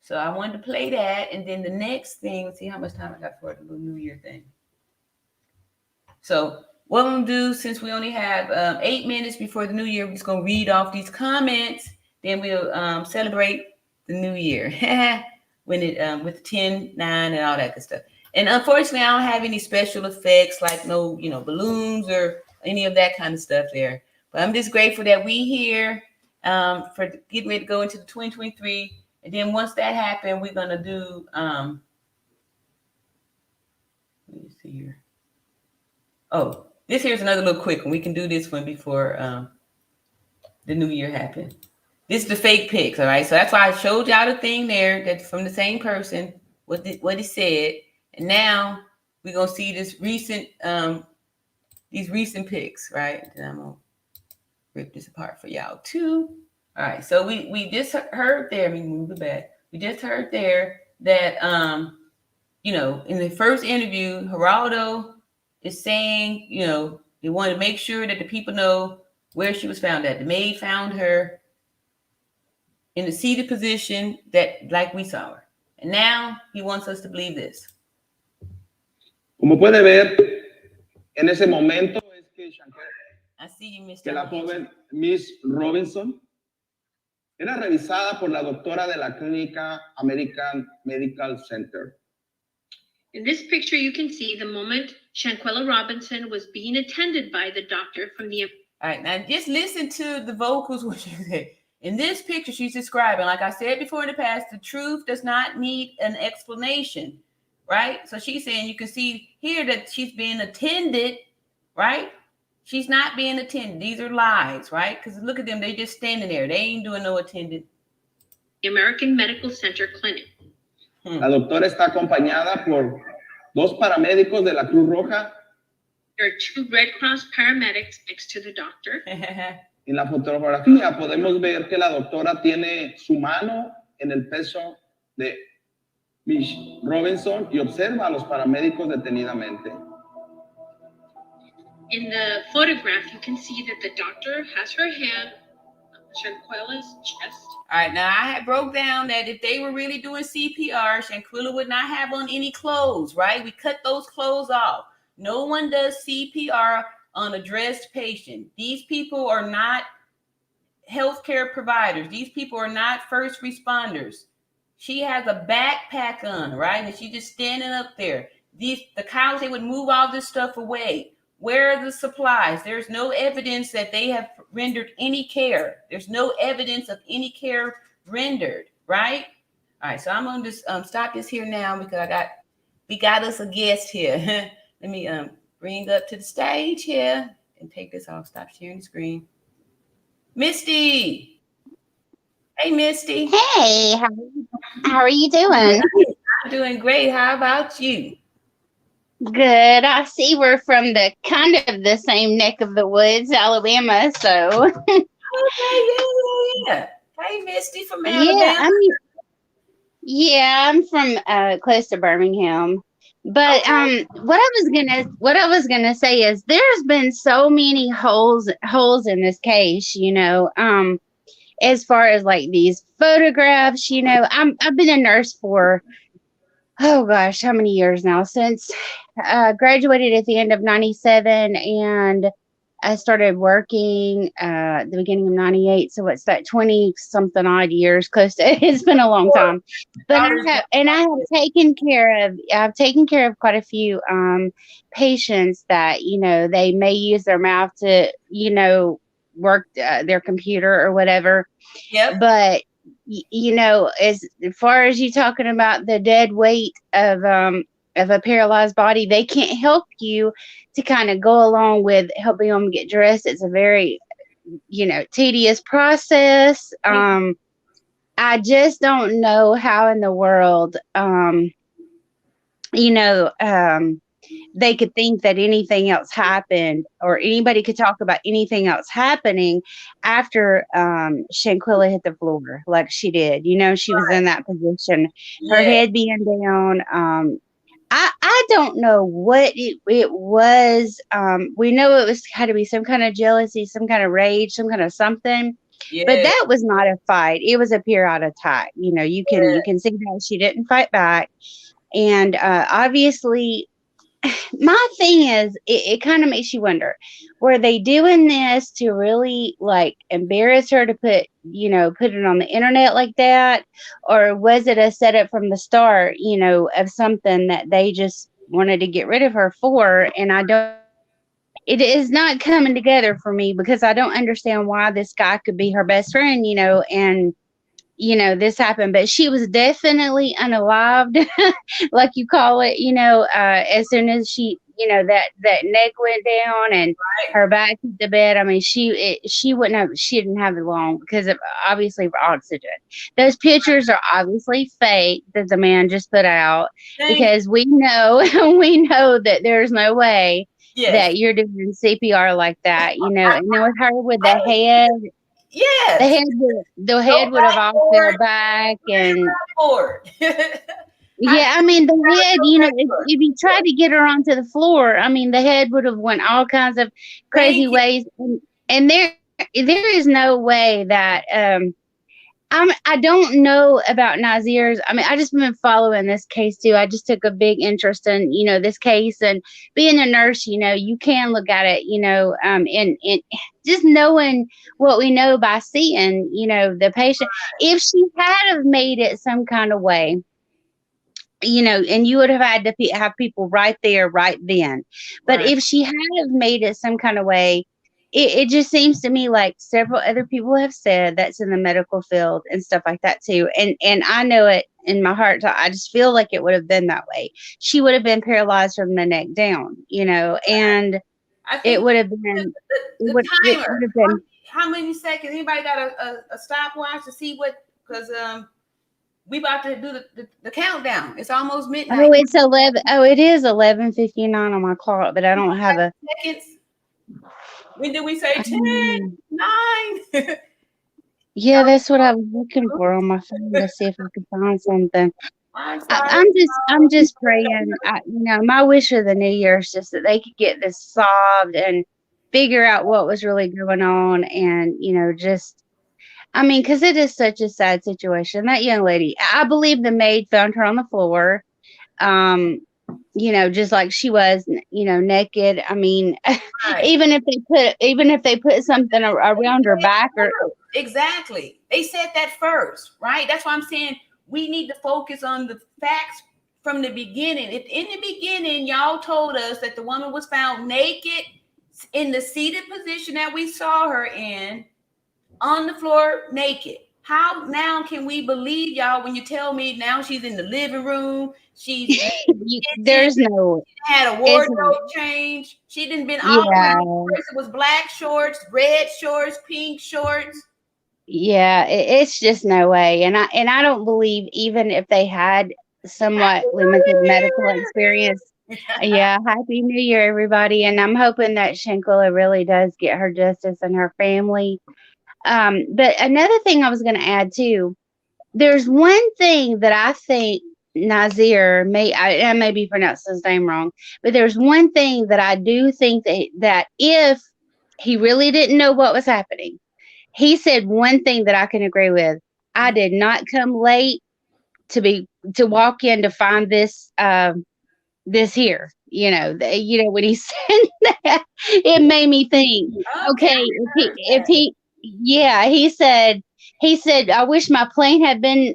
So I wanted to play that. And then the next thing, let's see how much time I got for the little New Year thing. So what I'm going to do, since we only have 8 minutes before the New Year, we're just going to read off these comments. Then we'll celebrate the New Year when it with 10, 9, and all that good stuff. And unfortunately, I don't have any special effects like no, balloons or any of that kind of stuff there. But I'm just grateful that we here for getting ready to go into the 2023. And then once that happens, we're going to do, let me see here. Oh, this here's another little quick one. We can do this one before the New Year happens. This is the fake pics, all right? So that's why I showed y'all the thing there that's from the same person, what he said. And now we're gonna see this recent these recent pics, right? And I'm gonna rip this apart for y'all too. All right, so we just heard there, let me move it back. We just heard there that you know, in the first interview, Geraldo is saying, you know, they want to make sure that the people know where she was found at. The maid found her in the seated position that like we saw her. And now he wants us to believe this. Como puede ver, en ese momento es que I see you, Mr. que la joven Miss Robinson era revisada por la doctora de la clínica American Medical Center. In this picture, you can see the moment Shanquella Robinson was being attended by the doctor from the... All right, now just listen to the vocals, what you say. In this picture, she's describing, like I said before in the past, the truth does not need an explanation, right? So she's saying, you can see here that she's being attended, right? She's not being attended. These are lies, right? Because look at them, they just standing there. They ain't doing no attended. The American Medical Center Clinic. La doctora está acompañada por 2 paramédicos de la Cruz Roja. There are 2 Red Cross paramedics next to the doctor. En la fotografía podemos ver que la doctora tiene su mano en el pecho de Miss Robinson y observa a los paramédicos detenidamente. In the photograph, you can see that the doctor has her hand on Shanquella's chest. All right, now I had broke down that if they were really doing CPR, Shanquella would not have on any clothes, right? We cut those clothes off. No one does CPR on a dressed patient. These people are not healthcare providers. These people are not first responders. She has a backpack on, right? And she's just standing up there. The cows, they would move all this stuff away. Where are the supplies? There's no evidence that they have rendered any care. There's no evidence of any care rendered, right? All right, so I'm going to just stop this here now because we got us a guest here. Let me bring up to the stage here and take this off. Stop sharing the screen. Misty. Hey, Misty. Hey, how are you doing? I'm doing great. How about you? Good. I see we're from the kind of the same neck of the woods, Alabama. So. Okay, yeah. Hey, Misty from Alabama. I'm from close to Birmingham. But Okay. what I was gonna say is there's been so many holes in this case, you know. As far as like these photographs, you know, I've been a nurse for, oh gosh, how many years now? Since graduated at the end of 97, and I started working at the beginning of 98. So what's that, 20 something odd years, close to, it's been a long time. But I've taken care of quite a few patients that, you know, they may use their mouth to, you know, work their computer or whatever. Yep. But you know, as far as you talking about the dead weight of a paralyzed body, they can't help you to kind of go along with helping them get dressed. It's a very, you know, tedious process. I just don't know how in the world, you know, they could think that anything else happened, or anybody could talk about anything else happening after Shanquella hit the floor like she did. You know, she was in that position, her head being down. I don't know what it was. We know it had to be some kind of jealousy, some kind of rage, some kind of something. Yeah. But that was not a fight. It was a pure-out attack. You know, you can see that she didn't fight back. And obviously, my thing is, it kind of makes you wonder, were they doing this to really like embarrass her, to put it on the internet like that? Or was it a setup from the start, you know, of something that they just wanted to get rid of her for? And it is not coming together for me, because I don't understand why this guy could be her best friend, you know, and you know, this happened. But she was definitely unalived, like you call it, you know, as soon as that neck went down and her back hit the bed. I mean, she didn't have it long because of obviously for oxygen. Those pictures are obviously fake that the man just put out because we know that there's no way that you're doing CPR like that, and then with her with the head. Yes. The head would have all fell back and yeah, I mean the head, if you tried to get her onto the floor, I mean the head would have went all kinds of crazy ways, and there is no way that I don't know about Nazir's. I mean, I just been following this case too. I just took a big interest in, this case, and being a nurse, you can look at it, and just knowing what we know by seeing, the patient. If she had have made it some kind of way, and you would have had to have people right there, right then. But if she had have made it some kind of way, it just seems to me like several other people have said that's in the medical field and stuff like that too. And I know it in my heart. I just feel like it would have been that way. She would have been paralyzed from the neck down, and it would have been. It would have been. How many seconds? Anybody got a stopwatch to see what? Because we about to do the countdown. It's almost midnight. Oh, it's 11. Oh, it is 11:59 on my clock, but I don't have a seconds. When did we say 10, 9? Yeah, that's what I was looking for on my phone to see if I could find something. I'm just praying. My wish of the new year is just that they could get this solved and figure out what was really going on, and because it is such a sad situation. That young lady, I believe the maid found her on the floor, just like she was, naked. I mean, even if they put something around her back or exactly, they said that first, right? That's why I'm saying we need to focus on the facts from the beginning. If in the beginning y'all told us that the woman was found naked in the seated position that we saw her in, on the floor naked, how now can we believe y'all when you tell me now she's in the living room? She's there's no had a wardrobe change. She didn't been all it was black shorts, red shorts, pink shorts. Yeah, it's just no way. And I don't believe even if they had somewhat limited medical experience. Yeah, Happy New Year, everybody. And I'm hoping that Shanquella really does get her justice and her family. But another thing I was going to add too, there's one thing that I think Nazir I may be pronouncing his name wrong, but there's one thing that I do think that if he really didn't know what was happening, he said one thing that I can agree with. I did not come late to walk in to find this here. When he said that, it made me think, okay, he said, I wish my plane had been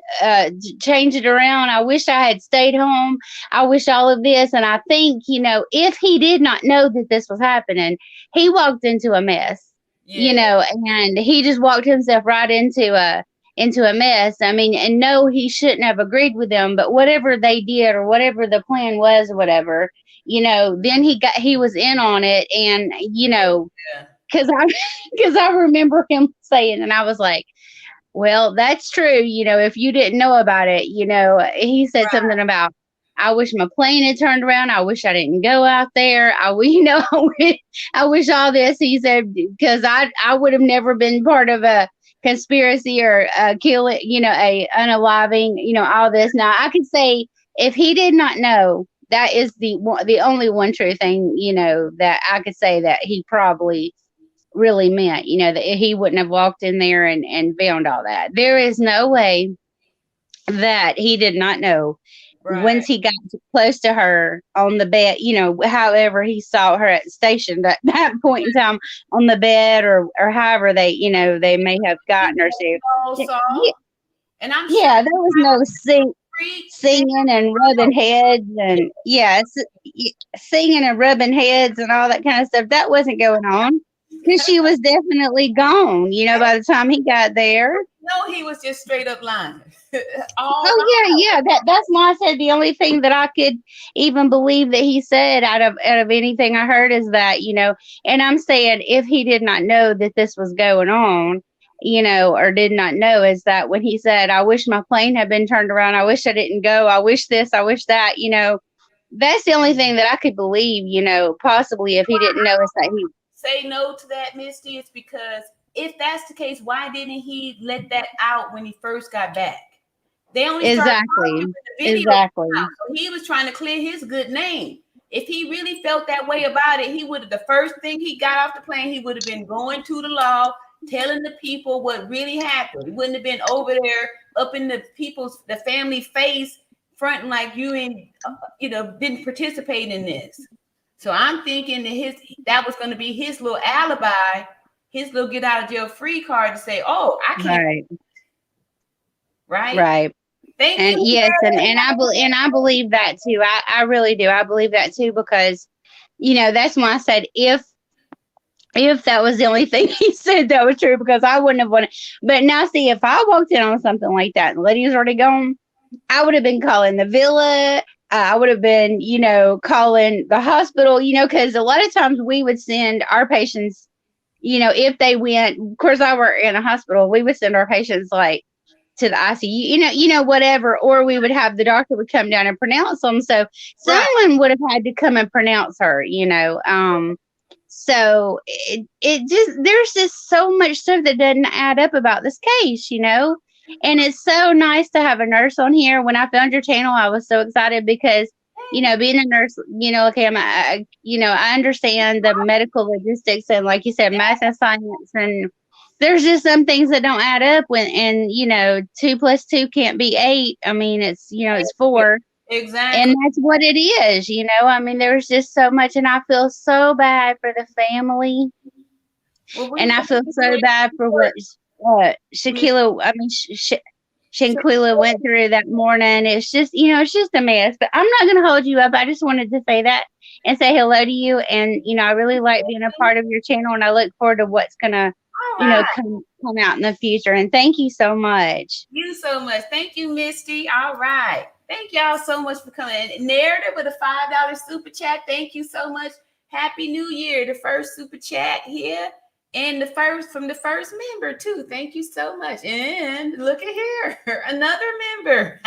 changed around. I wish I had stayed home. I wish all of this. And I think, if he did not know that this was happening, he walked into a mess, and he just walked himself right into a mess. I mean, and no, he shouldn't have agreed with them, but whatever they did or whatever the plan was, or whatever, then he was in on it. And, because I remember him saying, and I was like, well, that's true. If you didn't know about it, he said something about, I wish my plane had turned around. I wish I didn't go out there. I wish all this. He said, because I would have never been part of a conspiracy or kill it, a unaliving, all this. Now I could say if he did not know, that is the only one true thing, that I could say that he probably really meant, that he wouldn't have walked in there and found all that. There is no way that he did not know. Once he got close to her on the bed, however he saw her stationed at that point in time on the bed or however they may have gotten her to. And I'm there was no singing and rubbing heads and singing and rubbing heads and all that kind of stuff. That wasn't going on. Because she was definitely gone, you know, by the time he got there. No, he was just straight up lying. Yeah. That's why I said the only thing that I could even believe that he said out of anything I heard is that, you know, and I'm saying if he did not know that this was going on, you know, or did not know, is that when he said, I wish my plane had been turned around, I wish I didn't go, I wish this, I wish that, you know, that's the only thing that I could believe, you know, possibly if he didn't know, is that he say no to that, Misty. It's because if that's the case, why didn't he let that out when he first got back? They only exactly. So he was trying to clear his good name. If he really felt that way about it, he would have, the first thing he got off the plane, he would have been going to the law, telling the people what really happened. He wouldn't have been over there up in the family face, fronting like you and didn't participate in this. So I'm thinking that that was going to be his little alibi, his little get out of jail free card to say, "Oh, I can't." Right. Thank you. Yes, and I believe that too. I really do. I believe that too, because, you know, that's why I said if that was the only thing he said that was true, because I wouldn't have wanted. But now, see, if I walked in on something like that and Lydia's already gone, I would have been calling the villa. I would have been, you know, calling the hospital, you know, because a lot of times we would send our patients, you know, if they went, of course, I work in a hospital, we would send our patients like to the ICU, you know, whatever, or we would have the doctor would come down and pronounce them. So someone would have had to come and pronounce her, you know. So it just, there's just so much stuff that doesn't add up about this case, you know. And it's so nice to have a nurse on here. When I found your channel, I was so excited because, you know, being a nurse, you know, okay, I understand the medical logistics and, like you said, math and science, and there's just some things that don't add up and, you know, 2 + 2 can't be 8. I mean, it's, you know, it's 4. Exactly. And that's what it is, you know. I mean, there's just so much, and I feel so bad for the family. And I feel so bad for what Shanquella went through that morning. It's just, you know, it's just a mess. But I'm not going to hold you up. I just wanted to say that and say hello to you. And, you know, I really like being a part of your channel, and I look forward to what's going to, you know, come out in the future. And thank you so much. You so much. Thank you, Misty. All right. Thank y'all so much for coming. Narrative with a $5 super chat. Thank you so much. Happy New Year. The first super chat here. And from the first member too. Thank you so much. And look at here, another member.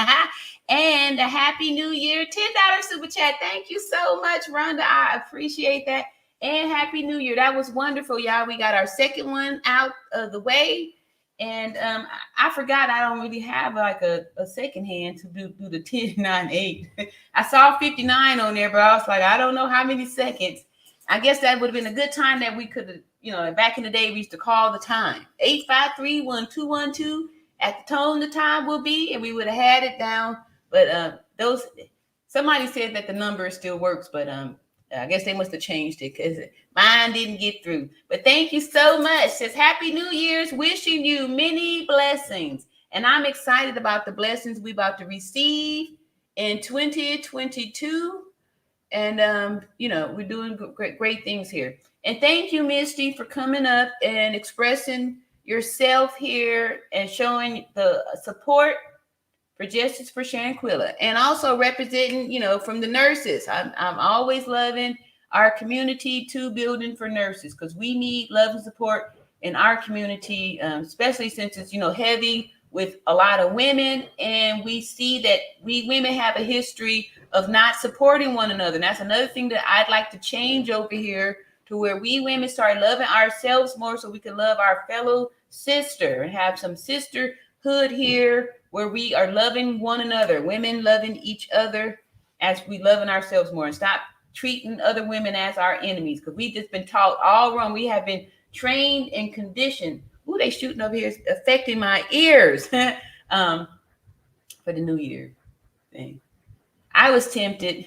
And a Happy New Year, $10 super chat. Thank you so much, Rhonda. I appreciate that. And Happy New Year. That was wonderful, y'all. We got our second one out of the way. And I forgot I don't really have like a second hand to do the 10, 9, 8. I saw 59 on there, but I was like, I don't know how many seconds. I guess that would have been a good time that we could have, you know, back in the day, we used to call the time. 853-1212. At the tone, the time will be, and we would have had it down. But somebody said that the number still works, but I guess they must have changed it because mine didn't get through. But thank you so much. It says Happy New Year's, wishing you many blessings. And I'm excited about the blessings we're about to receive in 2022. And, you know, we're doing great things here. And thank you, Misty, for coming up and expressing yourself here and showing the support for Justice for Shanquella, and also representing, you know, from the nurses. I'm always loving our community building for nurses, because we need love and support in our community, especially since it's, you know, heavy with a lot of women, and we see that we women have a history of not supporting one another. And that's another thing that I'd like to change over here, to where we women start loving ourselves more so we can love our fellow sister and have some sisterhood here where we are loving one another, women loving each other as we loving ourselves more, and stop treating other women as our enemies, because we've just been taught all wrong. We have been trained and conditioned. Ooh, they shooting over here. It's affecting my ears. For the New Year thing. I was tempted,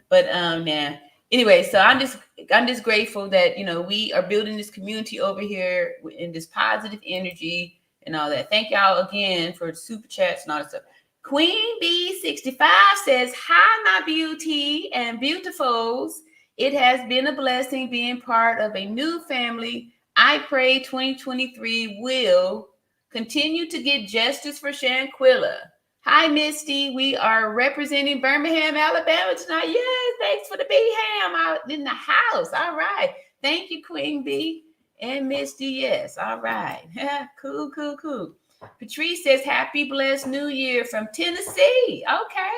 but nah. Anyway, so I'm just grateful that, you know, we are building this community over here in this positive energy and all that. Thank y'all again for the super chats and all that stuff. Queen B65 says, hi, my beauty and beautifuls. It has been a blessing being part of a new family. I pray 2023 will continue to get justice for Shanquella. Hi, Misty. We are representing Birmingham, Alabama tonight. Yes, thanks for the B-ham out in the house. All right. Thank you, Queen B and Misty. Yes. All right. Cool, cool, cool. Patrice says, happy blessed New Year from Tennessee. Okay.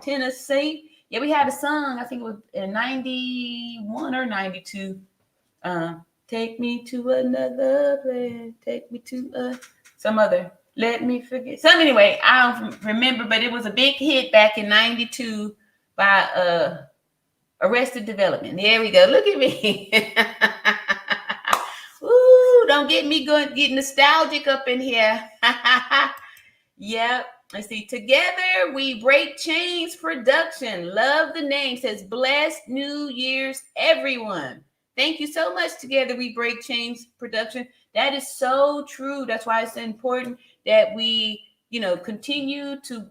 Tennessee. Yeah, we had a song, I think it was in 91 or 92. Take me to another place. Take me to some other. Let me forget. So anyway, I don't remember, but it was a big hit back in 92 by Arrested Development. There we go. Look at me. Ooh, don't get me get nostalgic up in here. Yep. Let's see. Together we break chains production. Love the name. Says blessed New Year's, everyone. Thank you so much. Together we break chains production. That is so true. That's why it's important that we, continue to,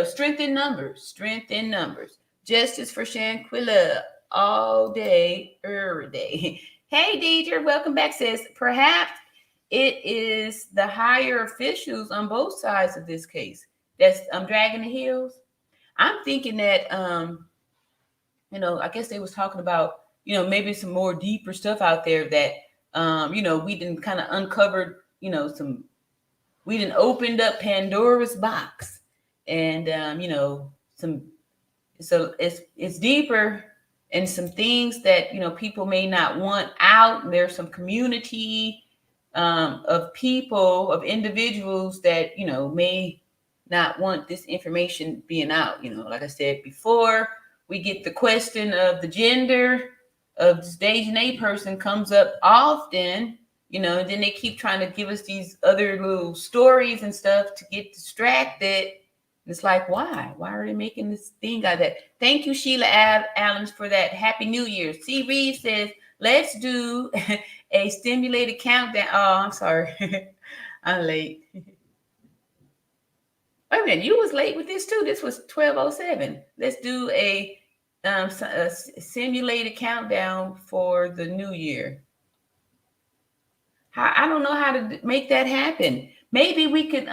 strengthen numbers. Justice for Shanquella all day, every day. Hey, Deidre, welcome back. Says perhaps it is the higher officials on both sides of this case that's dragging the heels. I'm thinking that, I guess they was talking about, maybe some more deeper stuff out there that, we didn't kind of uncovered, we didn't opened up Pandora's box and, so it's deeper and some things that, people may not want out. There's some community of people, of individuals that, may not want this information being out. Like I said before, we get the question of the gender of this Dejanay person comes up often, and then they keep trying to give us these other little stories and stuff to get distracted. It's like, why? Why are they making this thing out of that? Thank you, Sheila Allens, for that. Happy New Year. C. Reed says, let's do a stimulated countdown. Oh, I'm sorry. I'm late. Wait a minute. You was late with this too. This was 12:07. Let's do a simulated countdown for the new year. I don't know how to make that happen. Maybe we could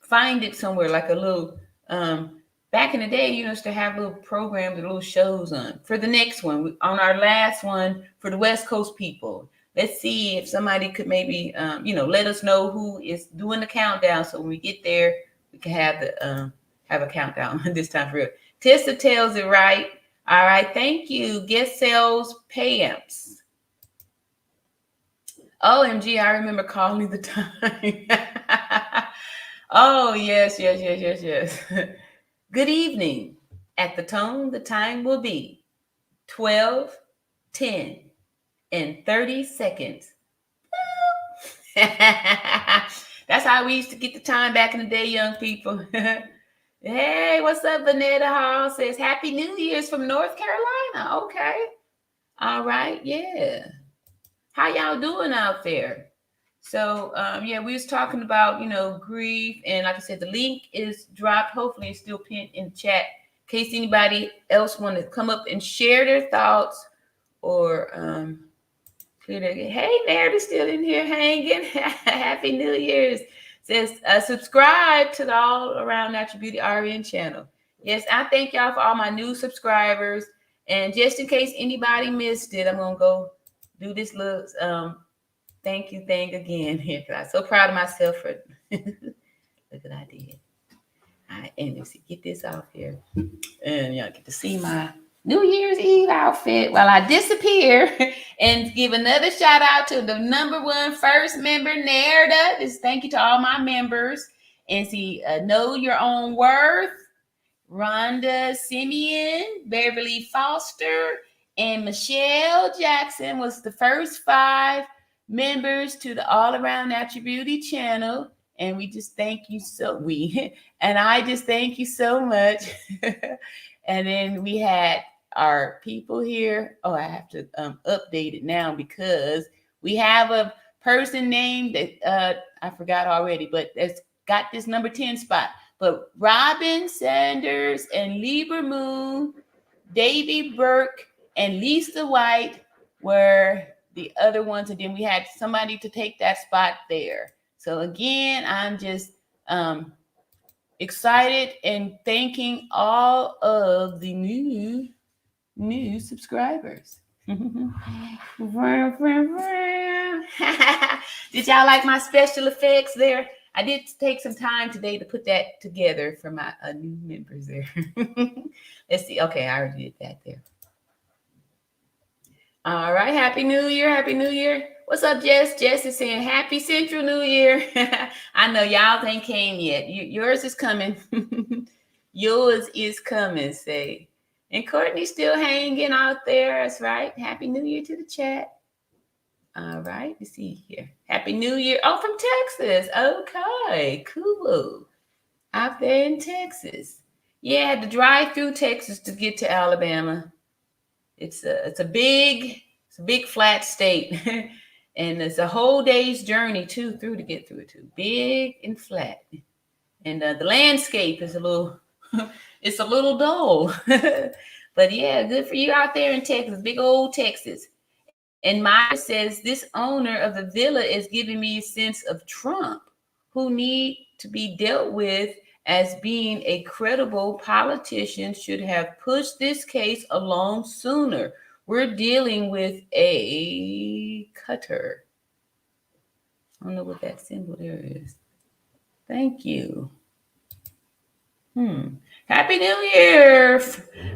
find it somewhere, like a little back in the day, used to have little programs, little shows on. For the next one, on our last one for the West Coast people, let's see if somebody could maybe let us know who is doing the countdown, so when we get there we can have a countdown this time for real. Tessa tells it right. All right, thank you. Guest sales payamps. OMG, I remember calling the time. Oh, yes. Good evening. At the tone, the time will be 12:10 and 30 seconds. That's how we used to get the time back in the day, young people. Hey, what's up? Vanetta Hall says, Happy New Year's from North Carolina. Okay. All right. Yeah. How y'all doing out there? So, we was talking about, grief. And like I said, the link is dropped. Hopefully it's still pinned in the chat in case anybody else want to come up and share their thoughts or, hey, Meredith's still in here hanging. Happy New Year's. Says, subscribe to the All Around Natural Beauty RN channel. Yes, I thank y'all for all my new subscribers. And just in case anybody missed it, I'm going to go do this little thank you thing again here. I'm so proud of myself for look what I did. And let's get this off here. And y'all get to see my New Year's Eve outfit while I disappear and give another shout out to the #1 first member, Nerda. Just thank you to all my members. And see, Know Your Own Worth, Rhonda Simeon, Beverly Foster, and Michelle Jackson was the first 5 members to the All Around Natural Beauty channel. And we just thank you and I just thank you so much. And then we had our people here. Oh, I have to update it now because we have a person named that I forgot already, but that's got this number 10 spot. But Robin Sanders and Lieber Moon, Davy Burke, and Lisa White were the other ones, and then we had somebody to take that spot there. So again, I'm just excited and thanking all of the new subscribers. Did y'all like my special effects there? I did take some time today to put that together for my new members there. Let's see. Okay, I already did that there. All right. Happy New Year. Happy New Year. What's up, Jess? Jess is saying Happy Central New Year. I know y'all ain't came yet. Yours is coming. Yours is coming, say. And Courtney's still hanging out there. That's right. Happy New Year to the chat. All right. Let's see here. Happy New Year. Oh, from Texas. Okay. Cool. Out there in Texas. Yeah, I had to drive through Texas to get to Alabama. It's a big flat state. And it's a whole day's journey to get through it too. Big and flat. And the landscape is a little it's a little dull. But yeah, good for you out there in Texas, big old Texas. And Maya says, this owner of the villa is giving me a sense of Trump, who need to be dealt with as being a credible politician, should have pushed this case along sooner. We're dealing with a cutter. I don't know what that symbol there is. Thank you. Happy New Year.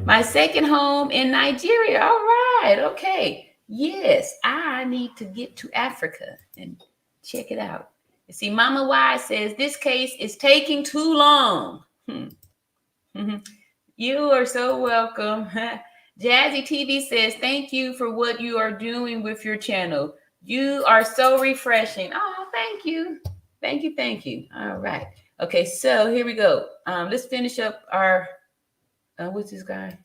My second home in Nigeria. All right. Okay. Yes, I need to get to Africa and check it out. You see, Mama Y says this case is taking too long. You are so welcome. Jazzy TV says, thank you for what you are doing with your channel. You are so refreshing. Oh, thank you. Thank you. Thank you. All right. Okay, so here we go. Let's finish up our, what's this guy?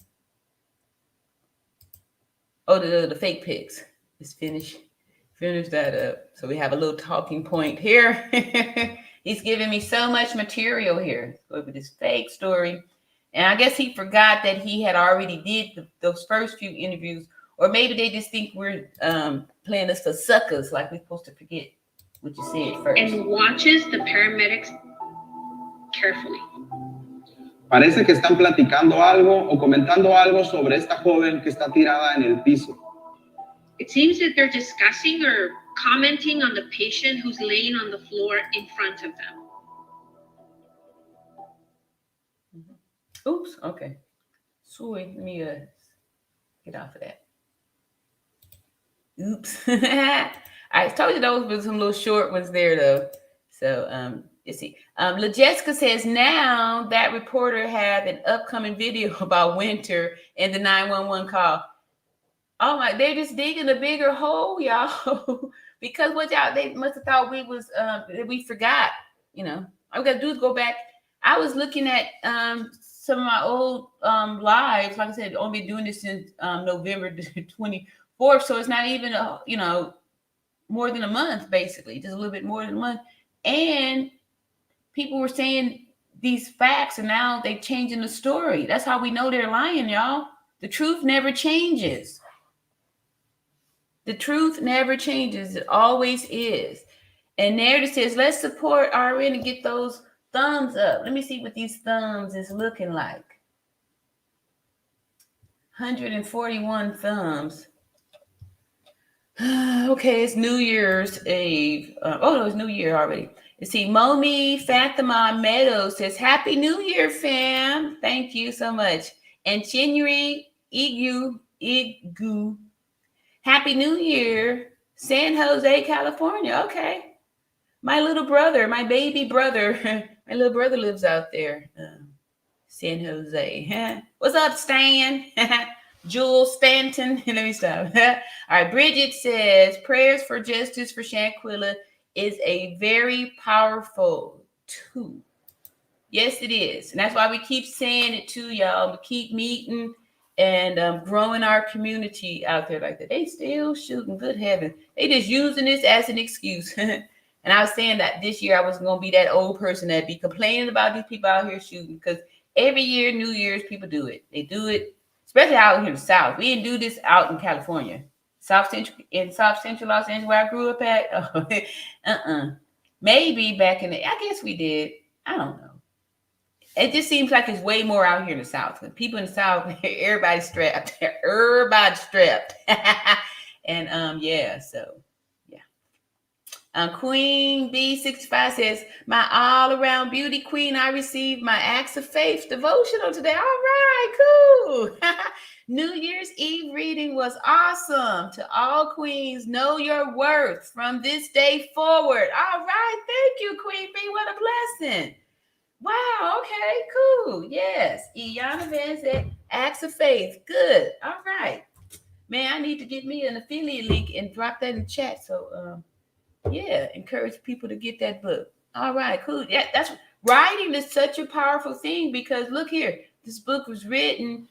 Oh, the fake pics. Let's finish that up. So we have a little talking point here. He's giving me so much material here over this fake story. And I guess he forgot that he had already did those first few interviews, or maybe they just think we're playing us for suckers, like we're supposed to forget what you said first. And watches the paramedics carefully. Parece que están platicando algo o comentando algo sobre esta joven que está tirada en el piso. It seems that they're discussing or commenting on the patient who's laying on the floor in front of them. Oops, okay. Sorry, let me get off of that. Oops. I told you those were some little short ones there, though. So, let's see. LaJessica says, now that reporter had an upcoming video about winter and the 911 call. Oh my, they're just digging a bigger hole, y'all. Because what y'all, they must have thought we was, we forgot, you know. All we got to do is go back. I was looking at some of my old lives. Like I said, I've only been doing this since November 24th. So it's not even, you know, more than a month, basically. Just a little bit more than a month. And people were saying these facts, and now they're changing the story. That's how we know they're lying, y'all. The truth never changes. The truth never changes. It always is. And narrative says, let's support RN and get those thumbs up. Let me see what these thumbs is looking like. 141 thumbs. Okay, it's New Year's Eve. Oh, no, it's New Year already. You see, Momi Fatima Meadows says, Happy New Year, fam. Thank you so much. And Chinuri Igu. Happy New Year, San Jose, California. Okay. My little brother, my baby brother, my little brother lives out there, San Jose. What's up, Stan? Jules Stanton. Let me stop. All right. Bridget says, prayers for justice for Shanquella is a very powerful tool. Yes, it is. And that's why we keep saying it to y'all. We keep meeting and growing our community out there like that. They still shooting, good heaven. They just using this as an excuse. And I was saying that this year I wasn't going to be that old person that be complaining about these people out here shooting, because every year, New Year's, people do it. They do it, especially out here in the South. We didn't do this out in California. South Central Los Angeles, where I grew up at. Maybe back in I guess we did. I don't know. It just seems like it's way more out here in the South. People in the South, everybody's strapped. Everybody's strapped. And yeah, so yeah. Queen B65 says, my all-around beauty queen, I received my Acts of Faith devotional today. All right, cool. New Year's Eve reading was awesome. To all queens, know your worth from this day forward. All right, thank you, Queen B. What a blessing. Wow, okay, cool. Yes. Iana Van said, Acts of Faith. Good. All right. Man, I need to get me an affiliate link and drop that in the chat. So yeah, encourage people to get that book. All right, cool. Yeah, that's writing is such a powerful thing because look here, this book was written,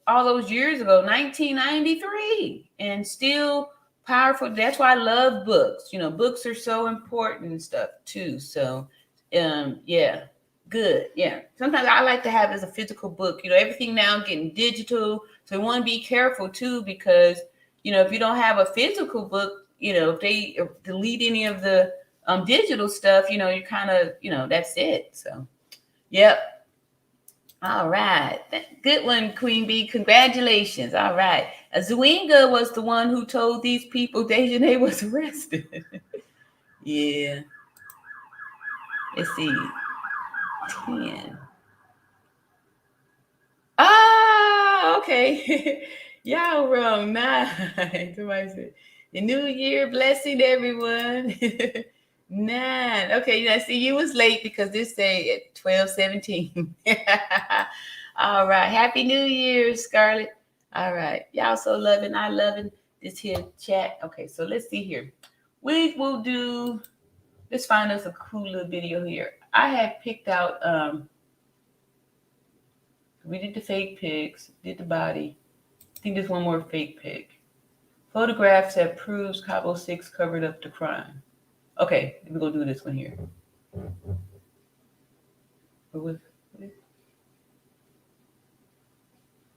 all those years ago, 1993, and still powerful. That's why I love books. Books are so important and stuff too. So yeah, good. Yeah. Sometimes I like to have as a physical book. Everything now getting digital. So you want to be careful too, because if you don't have a physical book, if they delete any of the digital stuff, you kind of, that's it. So, yep. All right. Good one, Queen B. Congratulations. All right. Zwinga was the one who told these people Dejanay was arrested. Yeah. Let's see. 10. Ah, okay. Y'all wrong. 9. Somebody said, the new year blessing, everyone. 9. Okay, I see you was late because this say at 12:17. All right. Happy New Year, Scarlett. All right. Y'all so loving. I loving this here chat. Okay, so let's see here. We will do, let's find us a cool little video here. I have picked out, we did the fake pics, did the body. I think there's one more fake pic. Photographs that proves Cabo 6 covered up the crime. Okay, we're going to do this one here. All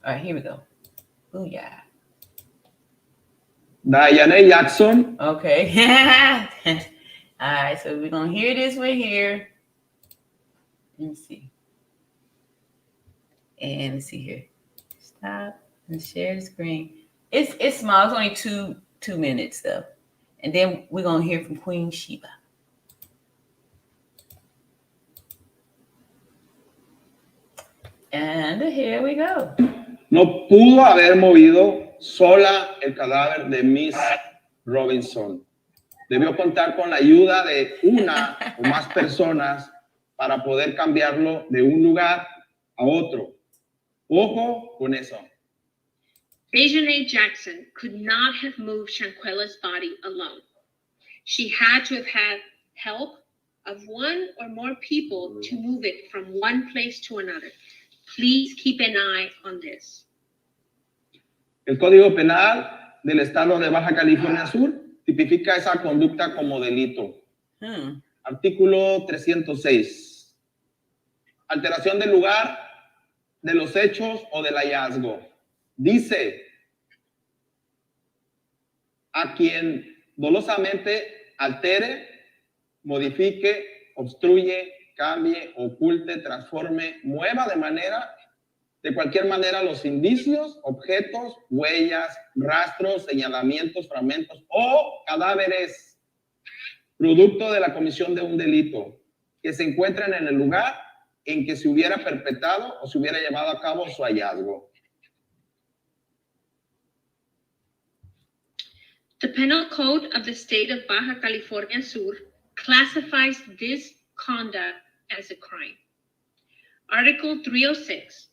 right, here we go. Booyah. Diane Jackson. Okay. All right, so we're going to hear this one here. Let me see. And let's see here. Stop and share the screen. It's small. It's only two minutes though. And then we're gonna hear from Queen Sheba. And here we go. No pudo haber movido sola el cadáver de Miss Robinson. Debió contar con la ayuda de una o más personas para poder cambiarlo de un lugar a otro. Ojo con eso. Dejanay Jackson could not have moved Shanquella's body alone. She had to have had help of one or more people to move it from one place to another. Please keep an eye on this. El Código Penal del Estado de Baja California Sur tipifica esa conducta como delito. Artículo 306. Alteración del lugar de los hechos o del hallazgo. Dice, a quien dolosamente altere, modifique, obstruye, cambie, oculte, transforme, mueva de cualquier manera los indicios, objetos, huellas, rastros, señalamientos, fragmentos o cadáveres, producto de la comisión de un delito, que se encuentren en el lugar en que se hubiera perpetrado o se hubiera llevado a cabo su hallazgo. The Penal Code of the State of Baja California Sur classifies this conduct as a crime. Article 306,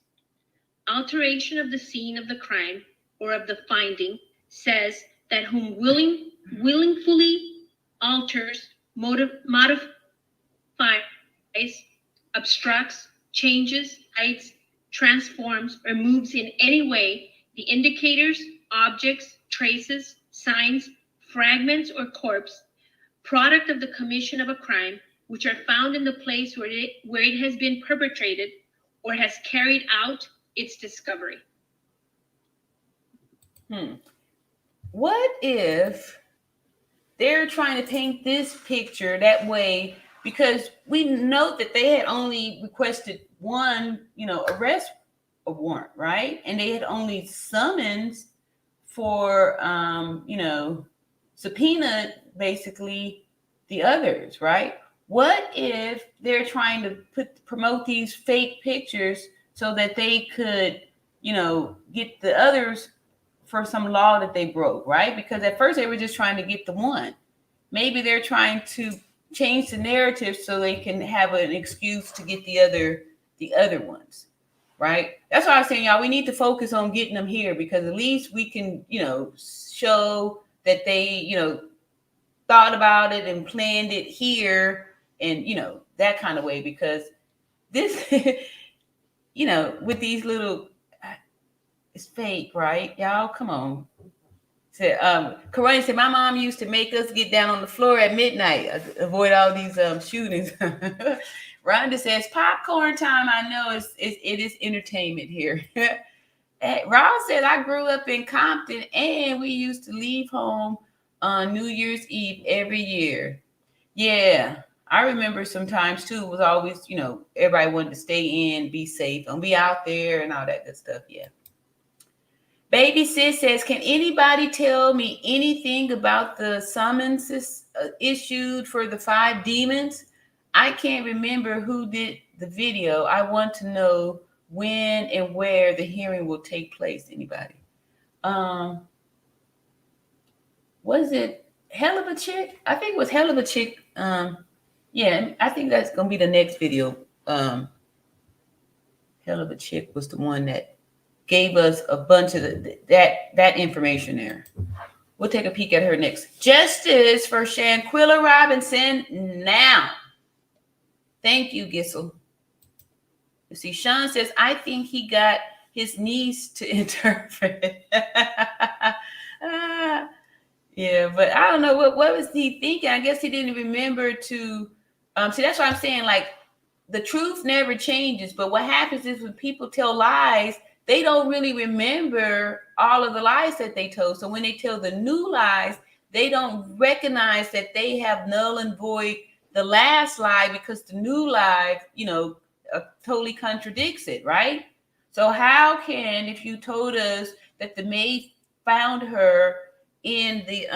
alteration of the scene of the crime or of the finding, says that whom willingly alters, modifies, obstructs, changes, hides, transforms, or moves in any way the indicators, objects, traces, signs, fragments, or corpse, product of the commission of a crime, which are found in the place where it has been perpetrated or has carried out its discovery. what if they're trying to paint this picture that way? Because we know that they had only requested one, arrest warrant, right? And they had only summons for, subpoena basically the others, right? What if they're trying to promote these fake pictures so that they could, get the others for some law that they broke, right? Because at first they were just trying to get the one. Maybe they're trying to change the narrative so they can have an excuse to get the other ones, right? That's why I was saying, y'all, we need to focus on getting them here, because at least we can, show that they, thought about it and planned it here, and that kind of way. Because this, with these little, it's fake, right? Y'all, come on. Corona said, my mom used to make us get down on the floor at midnight, avoid all these shootings. Rhonda says, popcorn time. I know it is entertainment here. Ross said, I grew up in Compton, and we used to leave home on New Year's Eve every year. Yeah, I remember sometimes too. It was always, everybody wanted to stay in, be safe, and be out there and all that good stuff. Yeah. Baby Sis says, can anybody tell me anything about the summonses issued for the 5 demons? I can't remember who did the video. I want to know when and where the hearing will take place. Anybody? Was it Hell of a Chick? I think it was Hell of a Chick. Yeah, I think that's going to be the next video. Hell of a Chick was the one that gave us a bunch of that information there. We'll take a peek at her next. Justice for Shanquella Robinson now. Thank you, Gissel. You see, Sean says, I think he got his niece to interpret. Yeah, but I don't know what was he thinking. I guess he didn't remember to see. That's what I'm saying. Like, the truth never changes, but what happens is when people tell lies, they don't really remember all of the lies that they told. So when they tell the new lies, they don't recognize that they have null and void the last lie, because the new lie, totally contradicts it, right? So how can, if you told us that the maid found her in the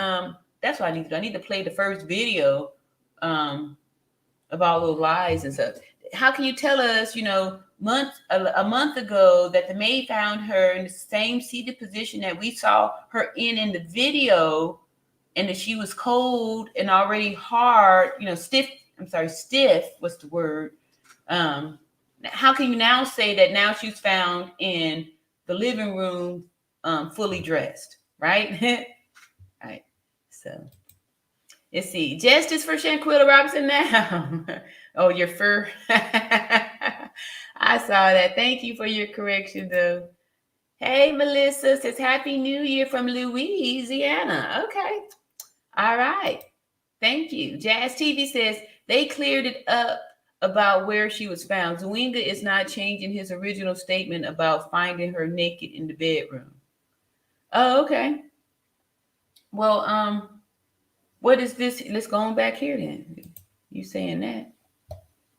that's what I need to play the first video of all those lies and stuff. How can you tell us, a month ago that the maid found her in the same seated position that we saw her in the video, and that she was cold and already hard, stiff. I'm sorry, stiff was the word. How can you now say that now she's found in the living room, fully dressed, right? All right. So let's see. Justice for Shanquella Robinson now. Oh, your fur. I saw that. Thank you for your correction, though. Hey, Melissa says, Happy New Year from Louisiana. Okay. All right. Thank you. Jazz TV says, they cleared it up about where she was found. Zwinga is not changing his original statement about finding her naked in the bedroom. Oh, okay. Well, what is this? Let's go on back here then. You saying that?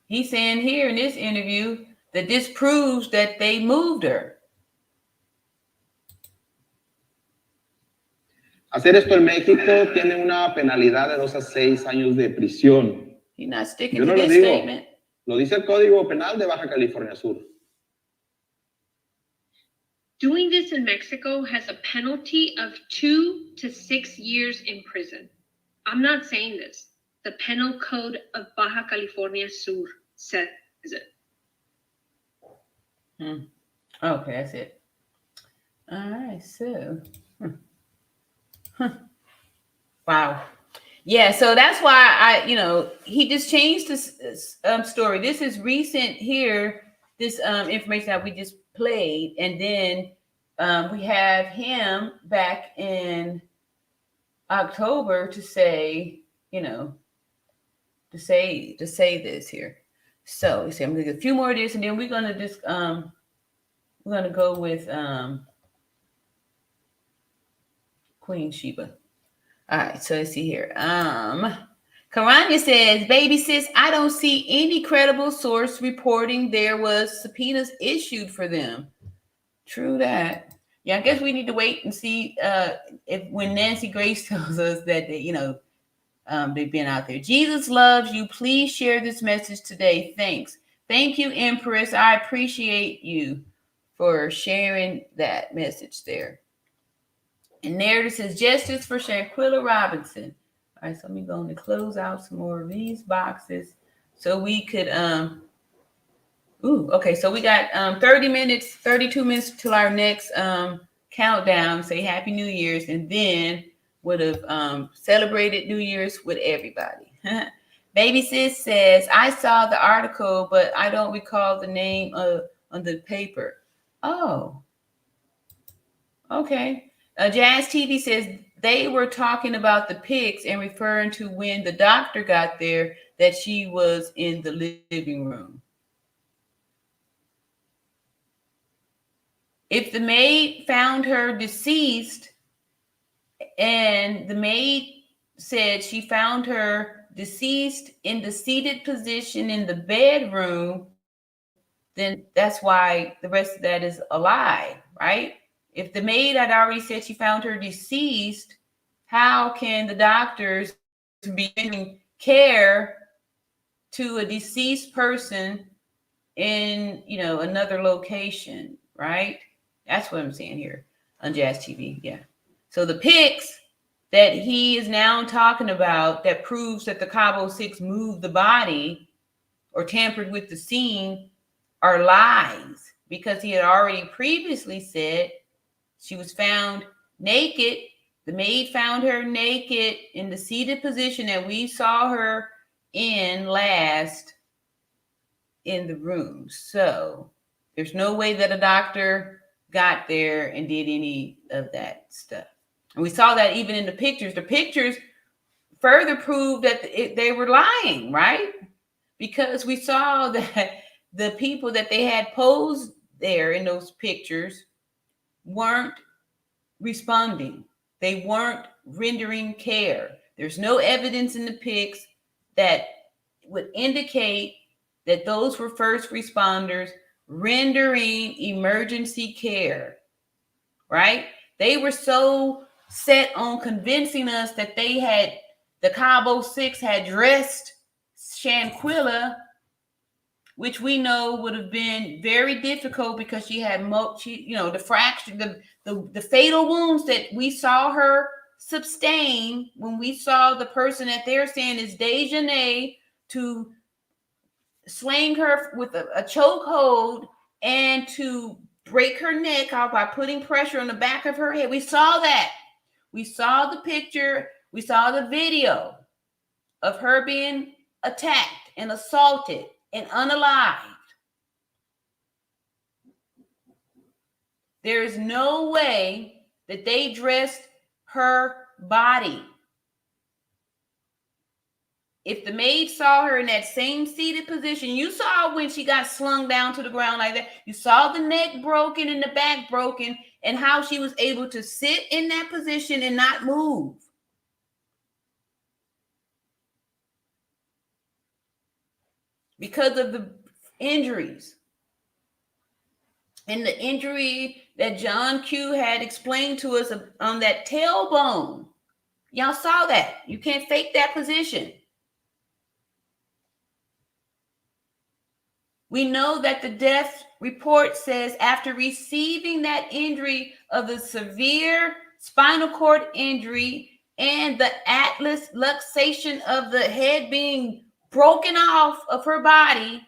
He's saying here in this interview that this proves that they moved her. Hacer esto en México tiene una penalidad de 2 a 6 años de prisión. He's not sticking Yo to no lo this digo, statement. lo dice el Código Penal de Baja California Sur. Doing this in Mexico has a penalty of 2 to 6 years in prison. I'm not saying this. The Penal Code of Baja California Sur says it. Okay, that's it. All right, so. Wow. Yeah, so that's why he just changed this story. This is recent here, this information that we just played, and then we have him back in October to say, to say this here. So let's see, I'm gonna get a few more of this, and then we're gonna just we're gonna go with Queen Sheba. All right, so let's see here. Karanya says, baby sis, I don't see any credible source reporting there was subpoenas issued for them. True that. Yeah, I guess we need to wait and see if when Nancy Grace tells us that they, they've been out there. Jesus loves you. Please share this message today. Thanks. Thank you, Empress. I appreciate you for sharing that message there. And there it says, justice for Shanquella Robinson. All right, so let me go and close out some more of these boxes so we could okay, so we got 32 minutes till our next countdown. Say Happy New Year's, and then would have celebrated New Year's with everybody. Baby sis says, I saw the article, but I don't recall the name on the paper. Oh, okay. Jazz TV says they were talking about the pics and referring to when the doctor got there that she was in the living room. If the maid found her deceased and the maid said she found her deceased in the seated position in the bedroom, then that's why the rest of that is a lie, right? If the maid had already said she found her deceased, how can the doctors be giving care to a deceased person in, another location, right? That's what I'm saying here on Jazz TV. Yeah. So the pics that he is now talking about that proves that the Cabo 6 moved the body or tampered with the scene are lies, because he had already previously said she was found naked. The maid found her naked in the seated position that we saw her in last in the room. So there's no way that a doctor got there and did any of that stuff. And we saw that even in the pictures. The pictures further proved that they were lying, right? Because we saw that the people that they had posed there in those pictures weren't responding. They weren't rendering care. There's no evidence in the pics that would indicate that those were first responders rendering emergency care, right? They were so set on convincing us that the Cabo 6 had dressed Shanquella, which we know would have been very difficult because she had the fracture, the fatal wounds that we saw her sustain when we saw the person that they're saying is Dejanay to sling her with a chokehold and to break her neck out by putting pressure on the back of her head. We saw that. We saw the picture. We saw the video of her being attacked and assaulted and unalived. There is no way that they dressed her body. If the maid saw her in that same seated position, you saw when she got slung down to the ground like that, you saw the neck broken and the back broken and how she was able to sit in that position and not move. Because of the injuries. And the injury that John Q had explained to us on that tailbone. Y'all saw that. You can't fake that position. We know that the death report says after receiving that injury of the severe spinal cord injury and the atlas luxation of the head being broken off of her body,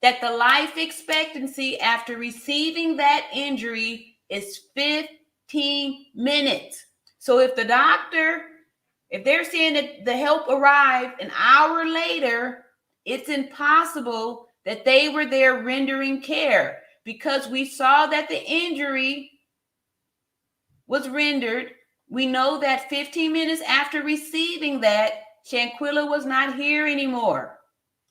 that the life expectancy after receiving that injury is 15 minutes. So if they're saying that the help arrived an hour later, it's impossible that they were there rendering care, because we saw that the injury was rendered. We know that 15 minutes after receiving that, Shanquella was not here anymore.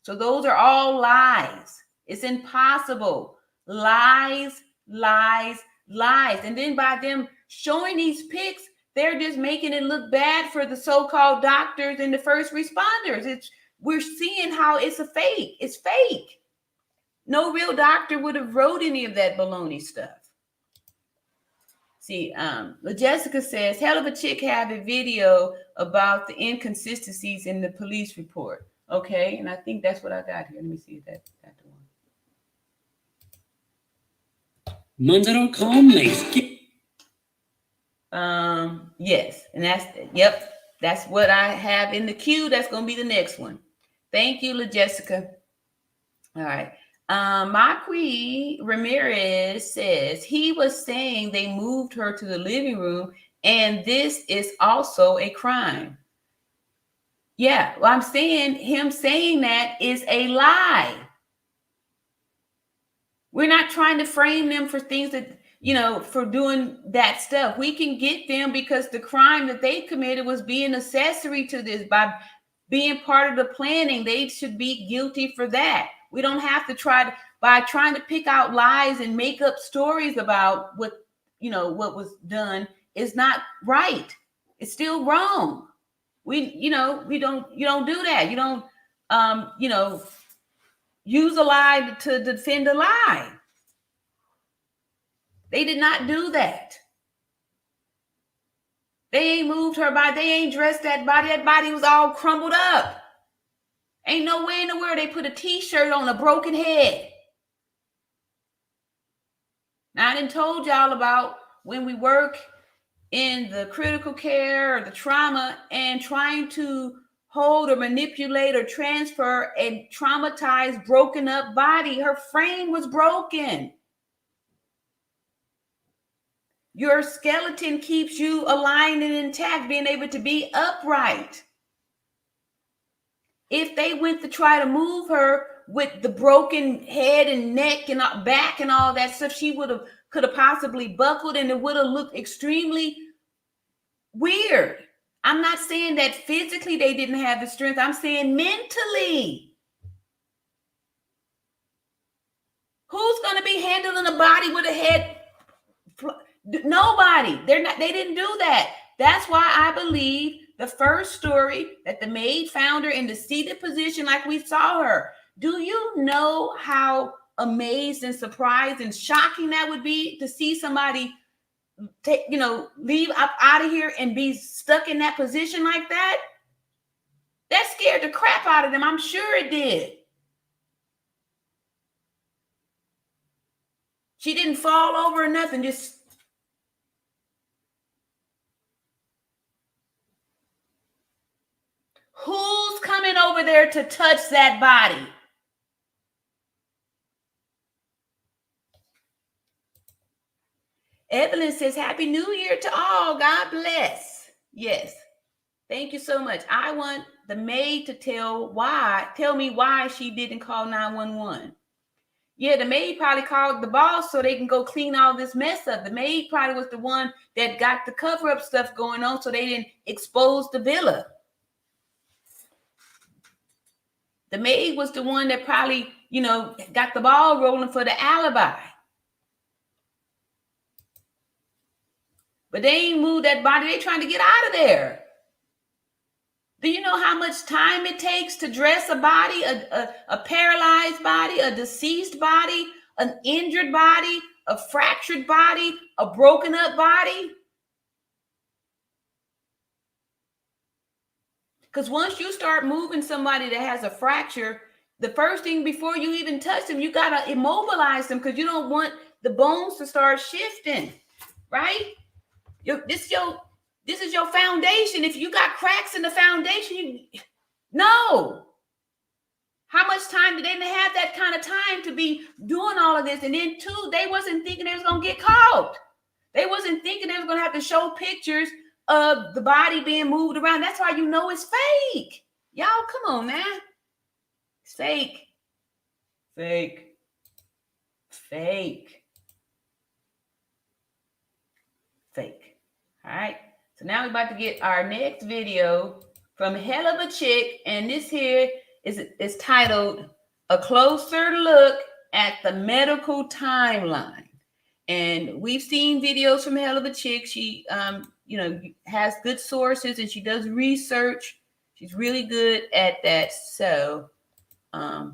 So those are all lies. It's impossible. Lies, lies, lies. And then by them showing these pics, They're just making it look bad for the so-called doctors and the first responders. We're seeing how it's a fake. It's fake. No real doctor would have wrote any of that baloney stuff. See, Jessica says, hell of a chick have a video about the inconsistencies in the police report. Okay, and I think that's what I got here. Let me see if that's the one. Yes, and that's what I have in the queue. That's gonna be the next one. Thank you, Jessica. All right. Marquis Ramirez says he was saying they moved her to the living room, and this is also a crime. Yeah, well, I'm saying him saying that is a lie. We're not trying to frame them for things that, for doing that stuff. We can get them because the crime that they committed was being accessory to this by being part of the planning. They should be guilty for that. We don't have to trying to pick out lies and make up stories about what was done is not right. It's still wrong. You don't do that. You don't, use a lie to defend a lie. They did not do that. They ain't moved her body. They ain't dressed that body. That body was all crumbled up. Ain't no way in the world they put a t-shirt on a broken head. Now, I done told y'all about when we work in the critical care or the trauma and trying to hold or manipulate or transfer a traumatized, broken up body. Her frame was broken. Your skeleton keeps you aligned and intact, being able to be upright. If they went to try to move her with the broken head and neck and back and all that stuff, she could have possibly buckled, and it would have looked extremely weird. I'm not saying that physically they didn't have the strength. I'm saying mentally. Who's going to be handling a body with a head? Nobody. They didn't do that. That's why I believe the first story that the maid found her in the seated position like we saw her. Do you know how amazed and surprised and shocking that would be to see somebody leave up out of here and be stuck in that position like that? That scared the crap out of them. I'm sure it did. She didn't fall over or nothing, just who's coming over there to touch that body? Evelyn says, Happy New Year to all. God bless. Yes. Thank you so much. I want the maid to tell me why she didn't call 911. Yeah, the maid probably called the boss so they can go clean all this mess up. The maid probably was the one that got the cover-up stuff going on so they didn't expose the villa. The maid was the one that probably, got the ball rolling for the alibi. But they ain't moved that body. They trying to get out of there. Do you know how much time it takes to dress a body, a paralyzed body, a deceased body, an injured body, a fractured body, a broken up body? Because once you start moving somebody that has a fracture, the first thing before you even touch them, you got to immobilize them because you don't want the bones to start shifting, right? This is your foundation. If you got cracks in the foundation, no. How much time did they have that kind of time to be doing all of this? And then two, they wasn't thinking they was going to get caught. They wasn't thinking they was going to have to show pictures of the body being moved around. That's why you know it's fake. Y'all, come on, man. It's fake. Fake. Fake. Fake. All right. So now we're about to get our next video from Hell of a Chick. And this here is titled A Closer Look at the Medical Timeline. And we've seen videos from Hell of a Chick. She, has good sources and she does research. She's really good at that. So I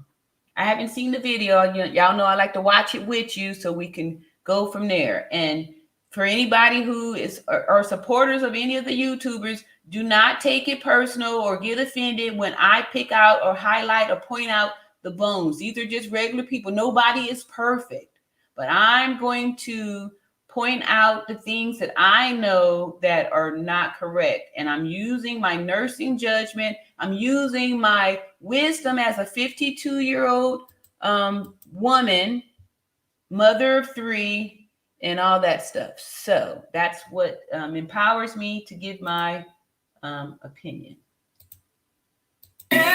haven't seen the video. Y'all know I like to watch it with you so we can go from there. And for anybody who are supporters of any of the YouTubers, do not take it personal or get offended when I pick out or highlight or point out the bones. These are just regular people. Nobody is perfect. But I'm going to point out the things that I know that are not correct. And I'm using my nursing judgment. I'm using my wisdom as a 52-year-old woman, mother of 3, and all that stuff. So that's what empowers me to give my opinion. Shout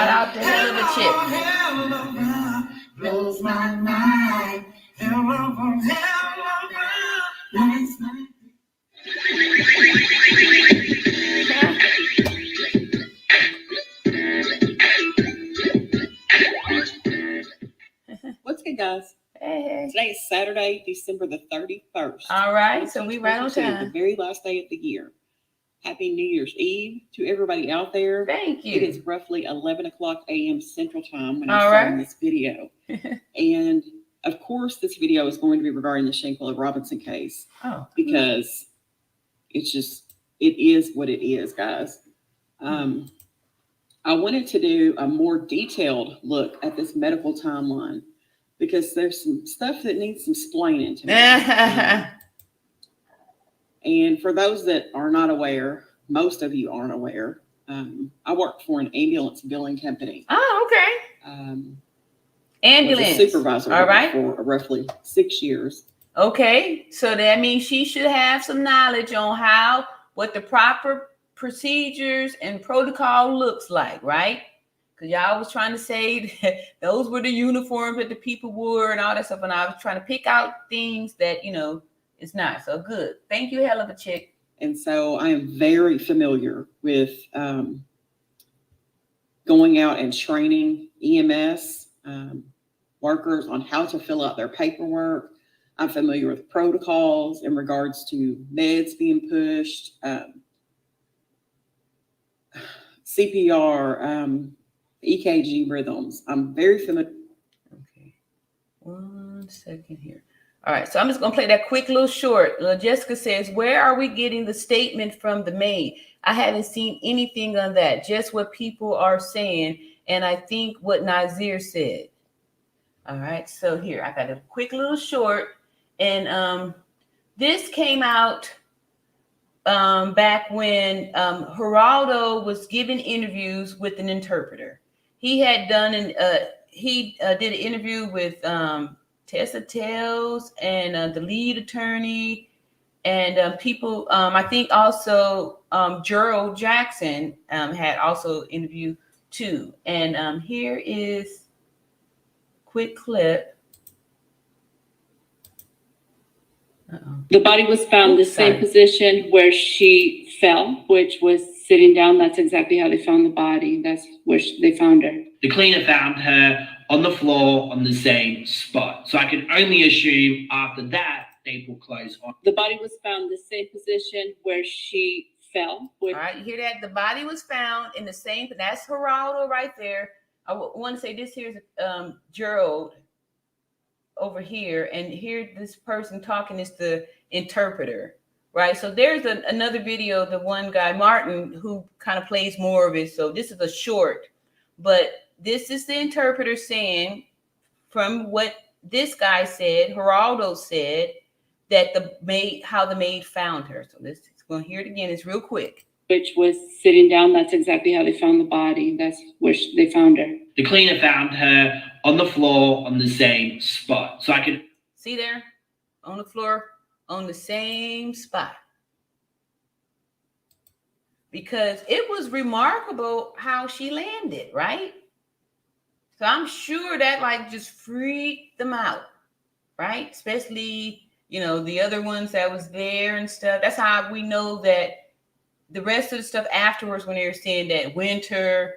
out to Hell of a Chick. Blows my mind. What's good, guys? Hey. Today is Saturday, December the 31st. All right, so we right on time. The very last day of the year. Happy New Year's Eve to everybody out there. Thank you. It is roughly 11 o'clock a.m. Central Time when I'm starting this video. And of course, this video is going to be regarding the Shanquella Robinson case. Because it is what it is, guys. I wanted to do a more detailed look at this medical timeline because there's some stuff that needs some explaining to me. And for those that are not aware, most of you aren't aware, I worked for an ambulance billing company. Oh, okay. Ambulance. Was a supervisor all right. For roughly 6 years. Okay, so that means she should have some knowledge on what the proper procedures and protocol looks like, right? Because y'all was trying to say that those were the uniforms that the people wore and all that stuff, and I was trying to pick out things that, it's not. So good. Thank you, Hell of a Chick. And so I am very familiar with going out and training EMS workers on how to fill out their paperwork. I'm familiar with protocols in regards to meds being pushed, CPR, EKG rhythms. I'm very familiar. Okay. 1 second here. All right, so I'm just going to play that quick little short. Jessica says, where are we getting the statement from the maid? I haven't seen anything on that, just what people are saying, and I think what Nazir said. All right, so here, I got a quick little short, and this came out back when Geraldo was giving interviews with an interpreter. He had done did an interview with Tessa Tales and the lead attorney and people. I think also Gerald Jackson had also interviewed too. And here is a quick clip. The body was found in the same position where she fell, which was sitting down. That's exactly how they found the body. That's where they found her. The cleaner found her on the floor on the same spot. So I can only assume after that, they will close on. The body was found in the same position where she fell. All right, you hear that? The body was found in the same, that's Geraldo right there. I want to say this here's Gerald over here, and here this person talking is the interpreter, right? So there's another video, the one guy, Martin, who kind of plays more of it. So this is a short, but this is the interpreter saying from what this guy said, Geraldo said, that how the maid found her. So let's go hear it again. It's real quick. Which was sitting down. That's exactly how they found the body. That's where they found her. The cleaner found her on the floor on the same spot. So I can see there on the floor on the same spot. Because it was remarkable how she landed, right? So I'm sure that just freaked them out, right? Especially, the other ones that was there and stuff. That's how we know that the rest of the stuff afterwards, when they were saying that Winter,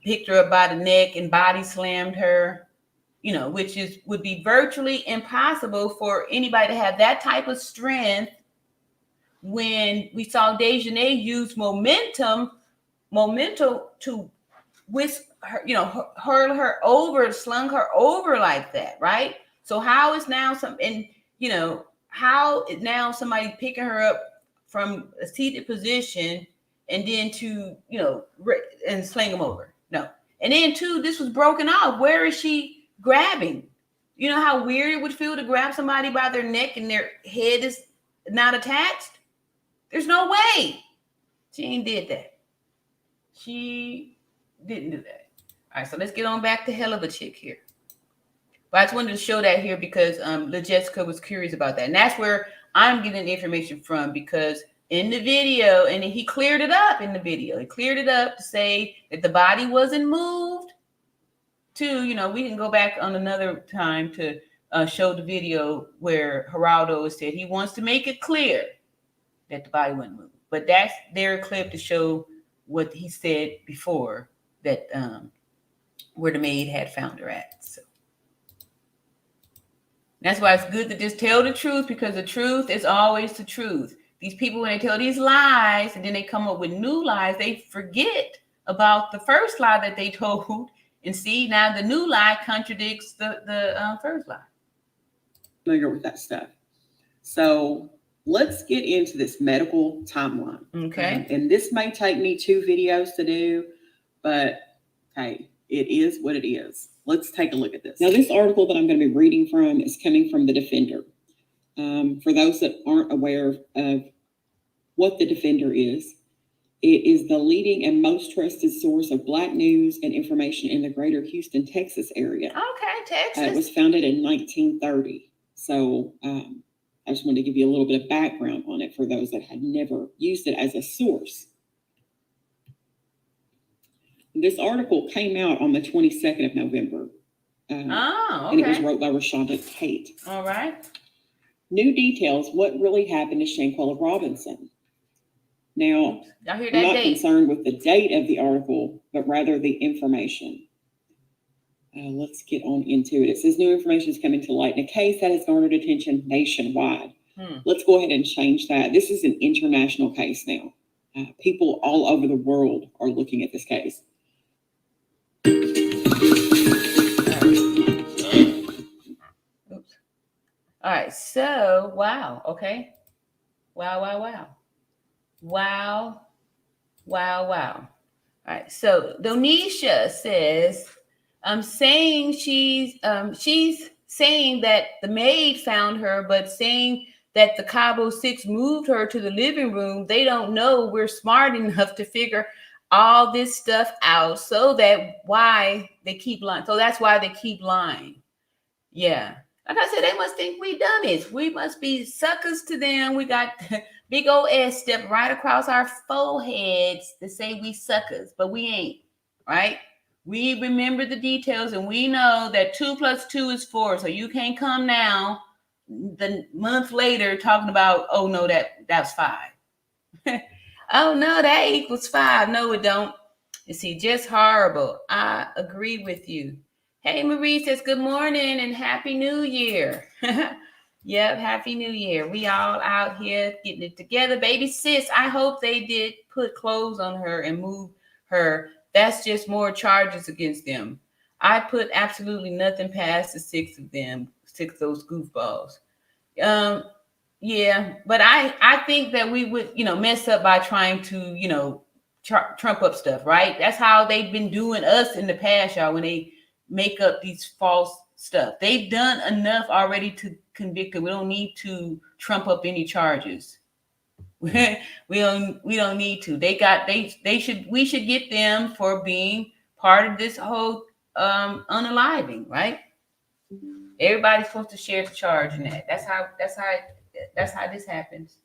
picked her up by the neck and body slammed her, which would be virtually impossible for anybody to have that type of strength. When we saw Dejanay use momentum to whisk her, hurl her over, slung her over like that, right? So how is now how is now somebody picking her up from a seated position and then to, and sling them over? No. And then two, this was broken off. Where is she grabbing? You know how weird it would feel to grab somebody by their neck and their head is not attached? There's no way. She ain't did that. She didn't do that. All right, so let's get on back to hell of a chick here. But I just wanted to show that here because LaJessica was curious about that. And that's where I'm getting the information from, because in the video, and he cleared it up in the video. He cleared it up to say that the body wasn't moved to, we can go back on another time to show the video where Geraldo said he wants to make it clear that the body wasn't moved. But that's their clip to show what he said before, that where the maid had found her at. So that's why it's good to just tell the truth, because the truth is always the truth. These people, when they tell these lies and then they come up with new lies, they forget about the first lie that they told. And see, now the new lie contradicts the first lie. Familiar with that stuff. So let's get into this medical timeline. Okay. And this may take me 2 videos to do, but hey, it is what it is. Let's take a look at this. Now, this article that I'm going to be reading from is coming from The Defender. For those that aren't aware of what The Defender is, it is the leading and most trusted source of Black news and information in the greater Houston, Texas area. Okay, Texas. It was founded in 1930. So I just wanted to give you a little bit of background on it for those that had never used it as a source. This article came out on the 22nd of November. Okay. And it was wrote by Rashonda Tate. All right. New details, what really happened to Shanquella Robinson. Now, Y'all hear I'm that not date? concerned with the date of the article, but rather the information. Let's get on into it. It says new information is coming to light in a case that has garnered attention nationwide. Let's go ahead and change that. This is an international case now. People all over the world are looking at this case. Oops. All right. So, wow. Okay. Wow. All right. So Donisha says, I'm saying she's saying that the maid found her, but saying that the Cabo 6 moved her to the living room. They don't know we're smart enough to figure all this stuff out. So that's why they keep lying. Yeah. Like I said, they must think we dummies. We must be suckers to them. We got big old S step right across our foreheads to say we suckers, but we ain't, right? We remember the details and we know that 2 + 2 is 4. So you can't come now the month later talking about, oh no, that's 5. Oh no, that equals 5. No, it don't. You see, just horrible. I agree with you. Hey, Marie says, good morning and Happy New Year. Yep, Happy New Year. We all out here getting it together. Baby sis, I hope they did put clothes on her and move her. That's just more charges against them. I put absolutely nothing past the 6 of them, 6 of those goofballs. Yeah, but I think that we would, mess up by trying to, trump up stuff, right? That's how they've been doing us in the past, y'all, when they make up these false stuff. They've done enough already to convict them. We don't need to trump up any charges. we don't need to. We should get them for being part of this whole unaliving, right? Everybody's supposed to share the charge in that. That's how this happens.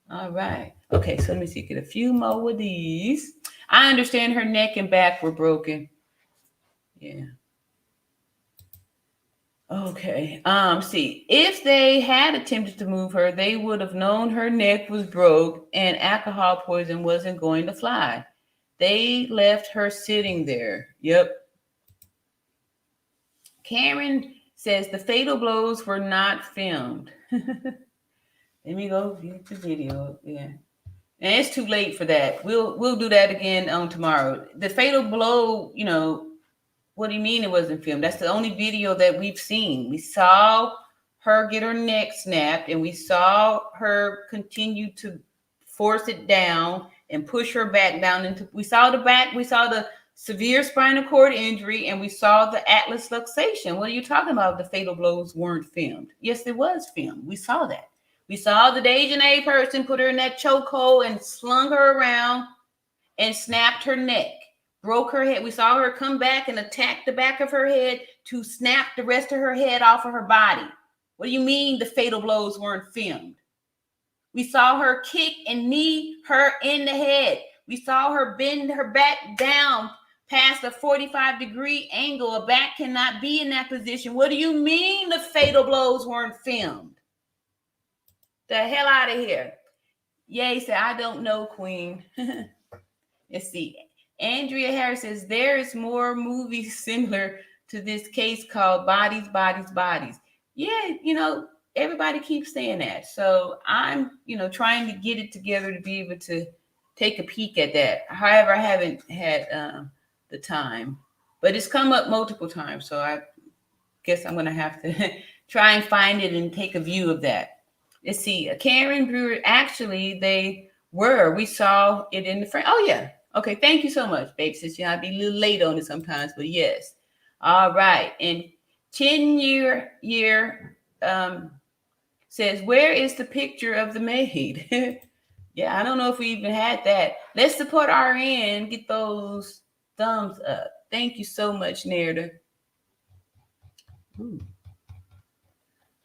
All right. Okay, so let me see. Get a few more of these. I understand her neck and back were broken. Yeah. Okay. See, if they had attempted to move her, they would have known her neck was broke and alcohol poison wasn't going to fly. They left her sitting there. Yep. Karen says the fatal blows were not filmed. Let me go view the video. Yeah. And it's too late for that. We'll do that again on tomorrow. The fatal blow, you know, what do you mean it wasn't filmed? That's the only video that we've seen. We saw her get her neck snapped, and we saw her continue to force it down and push her back down into. We saw the severe spinal cord injury, and we saw the atlas luxation. What are you talking about? The fatal blows weren't filmed. Yes, it was filmed. We saw that. We saw the Dejanay person put her in that chokehold and slung her around and snapped her neck, broke her head. We saw her come back and attack the back of her head to snap the rest of her head off of her body. What do you mean the fatal blows weren't filmed? We saw her kick and knee her in the head. We saw her bend her back down past a 45-degree angle. A back cannot be in that position. What do you mean the fatal blows weren't filmed? The hell out of here. Yay said, I don't know, Queen. Let's see. Andrea Harris says, there is more movies similar to this case called Bodies, Bodies, Bodies. Yeah, you know, everybody keeps saying that. So I'm, you know, trying to get it together to be able to take a peek at that. However, I haven't had the time. But it's come up multiple times. So I guess I'm going to have to try and find it and take a view of that. Let's see. Karen Brewer, actually, we saw it in the front. Oh, yeah. Okay. Thank you so much, babe. Since you know, I'd be a little late on it sometimes, but yes. All right. And 10-year says, where is the picture of the maid? Yeah, I don't know if we even had that. Let's support RN. Get those thumbs up. Thank you so much, Nerda. Ooh.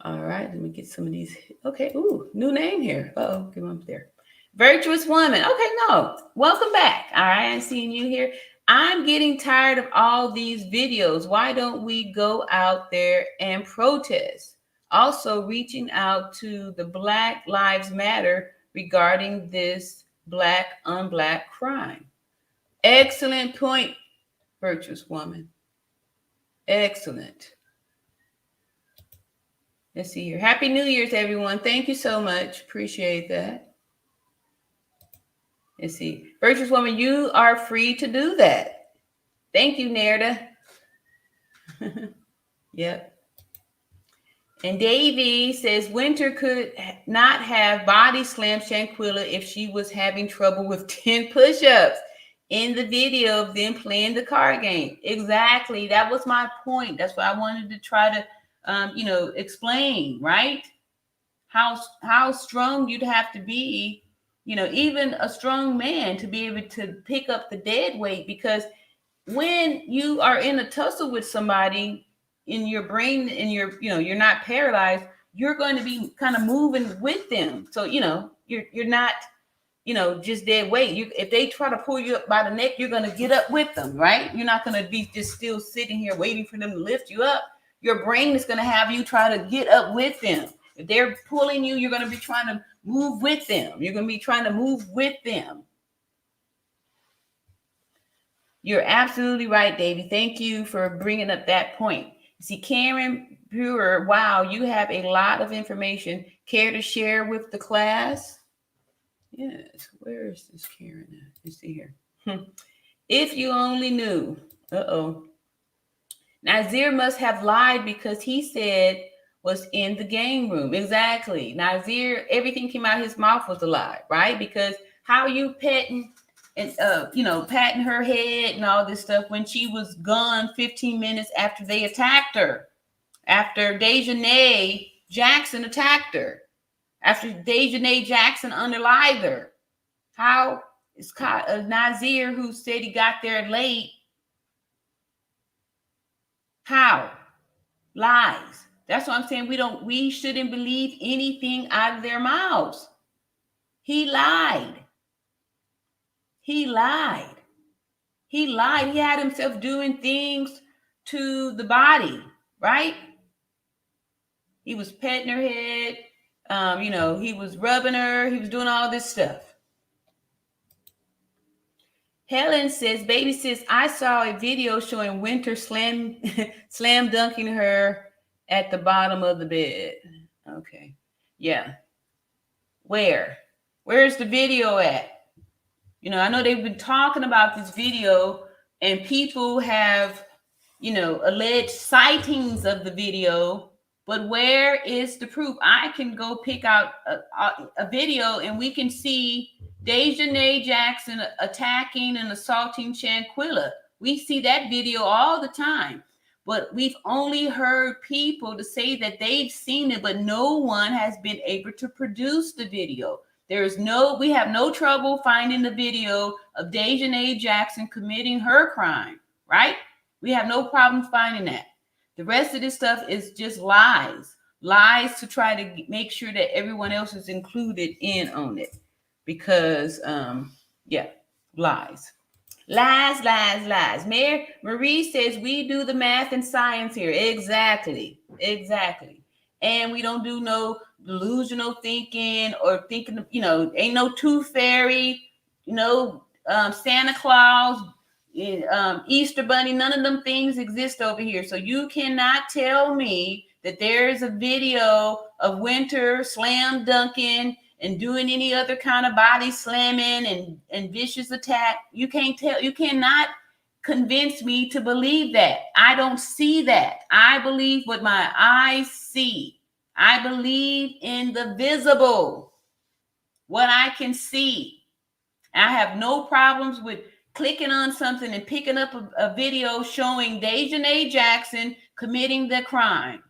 All right, let me get some of these. Okay, ooh, new name here. Uh-oh, get them up there. Virtuous Woman. Okay, no, welcome back. All right, I'm seeing you here. I'm getting tired of all these videos. Why don't we go out there and protest? Also, reaching out to the Black Lives Matter regarding this Black on Black crime. Excellent point, Virtuous Woman. Excellent. Let's see here. Happy New Year's, everyone. Thank you so much. Appreciate that. Let's see. Virtuous Woman, you are free to do that. Thank you, Nerda. Yep. And Davey says Winter could not have body slammed Shanquella if she was having trouble with 10 push-ups in the video of them playing the card game. Exactly. That was my point. That's what I wanted to try to explain, right? How strong you'd have to be, even a strong man to be able to pick up the dead weight, because when you are in a tussle with somebody in your brain and you're not paralyzed, you're going to be kind of moving with them. So, you're not, just dead weight. If they try to pull you up by the neck, you're going to get up with them, right? You're not going to be just still sitting here waiting for them to lift you up. Your brain is going to have you try to get up with them. If they're pulling you, you're going to be trying to move with them. You're going to be trying to move with them. You're absolutely right, Davey. Thank you for bringing up that point. See, Karen Brewer, wow, you have a lot of information. Care to share with the class? Yes. Where is this Karen at? Let's see here. If you only knew. Uh-oh. Nazir must have lied because he said was in the game room. Exactly. Nazir, everything came out of his mouth was a lie, right? Because how you petting and patting her head and all this stuff when she was gone 15 minutes after they attacked her, after Dejanay Jackson attacked her, after Dejanay Jackson unalived her. How is Nazir, who said he got there late, how? Lies. That's what I'm saying. We shouldn't believe anything out of their mouths. He lied. He lied. He lied. He had himself doing things to the body, right? He was petting her head. He was rubbing her. He was doing all this stuff. Helen says, baby sis, I saw a video showing Winter slam dunking her at the bottom of the bed. Okay. Yeah. Where's the video at? You know, I know they've been talking about this video and people have, you know, alleged sightings of the video, but where is the proof? I can go pick out a video and we can see Dejanay Jackson attacking and assaulting Shanquella. We see that video all the time, but we've only heard people to say that they've seen it, but no one has been able to produce the video. We have no trouble finding the video of Dejanay Jackson committing her crime, right? We have no problem finding that. The rest of this stuff is just lies to try to make sure that everyone else is included in on it. Because, lies. Marie says we do the math and science here. Exactly. And we don't do no delusional thinking or thinking, you know, ain't no tooth fairy, you know, Santa Claus, Easter Bunny, none of them things exist over here. So you cannot tell me that there's a video of Winter slam dunking and doing any other kind of body slamming and vicious attack. You cannot convince me to believe that. I don't see that. I believe what my eyes see. I believe in the visible, what I can see. I have no problems with clicking on something and picking up a video showing Dejanay Jackson committing the crime.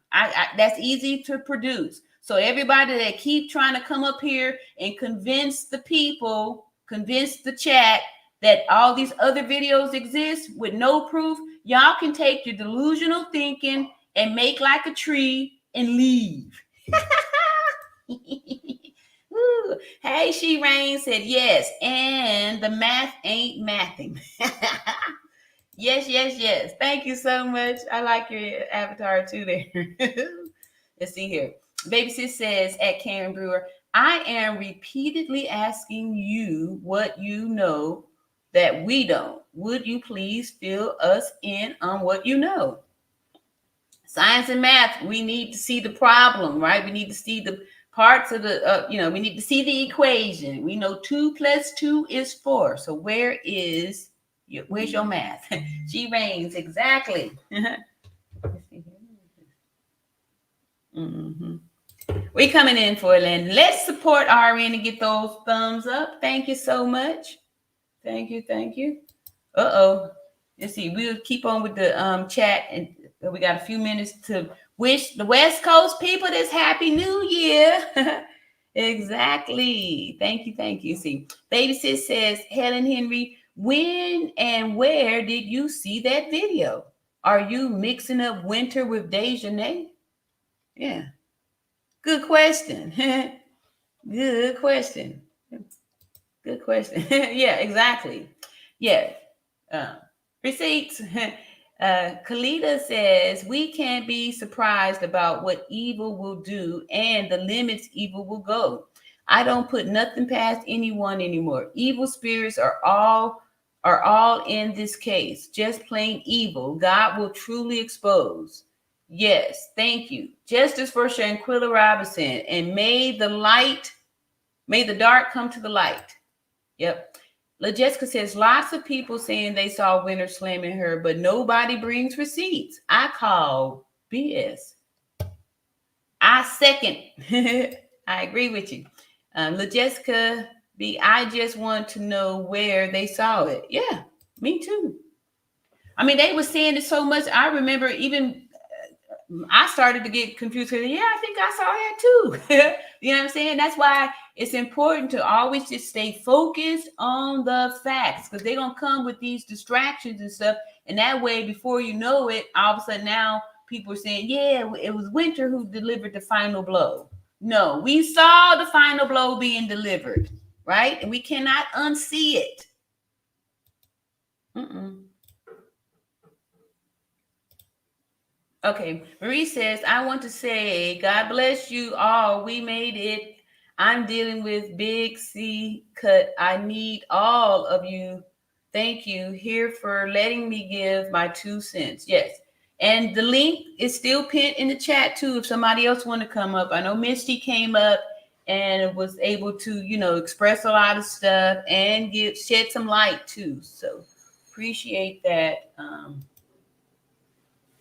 That's easy to produce. So everybody that keep trying to come up here and convince the people, convince the chat that all these other videos exist with no proof, y'all can take your delusional thinking and make like a tree and leave. Ooh. Hey, She Rain said yes, and the math ain't mathing. Yes. Thank you so much. I like your avatar too there. Let's see here. Baby Sis says at Karen Brewer, I am repeatedly asking you what you know that we don't. Would you please fill us in on what you know? Science and math, we need to see the problem, right? We need to see the parts of the, we need to see the equation. We know 2 + 2 is 4. So where's your math? She reigns, exactly. Mm-hmm. We coming in for it, and let's support RN and get those thumbs up. Thank you so much. Thank you. Let's see. We'll keep on with the chat, and we got a few minutes to wish the West Coast people this Happy New Year. Exactly. Thank you. See, Baby Sis says, Helen Henry, when and where did you see that video? Are you mixing up Winter with Dejanay? Yeah. Good question. Good question. Yeah, exactly. Yeah. Receipts. Kalita says, we can't be surprised about what evil will do and the limits evil will go. I don't put nothing past anyone anymore. Evil spirits are all in this case, just plain evil. God will truly expose. Yes, thank you. Justice for Shanquella Robinson, and may the dark come to the light. Yep. La Jessica says, lots of people saying they saw Winter slamming her, but nobody brings receipts. I call BS. I second. I agree with you. La Jessica B, I just want to know where they saw it. Yeah, me too. I mean, they were saying it so much. I remember even I started to get confused. Yeah, I think I saw that too. You know what I'm saying? That's why it's important to always just stay focused on the facts, because they're going to come with these distractions and stuff. And that way, before you know it, all of a sudden now people are saying, yeah, it was Winter who delivered the final blow. No, we saw the final blow being delivered, right? And we cannot unsee it. Okay, Marie says, I want to say, God bless you all. We made it. I'm dealing with big C cut. I need all of you. Thank you here for letting me give my 2 cents. Yes. And the link is still pinned in the chat too. If somebody else want to come up, I know Misty came up and was able to, you know, express a lot of stuff and shed some light too. So appreciate that.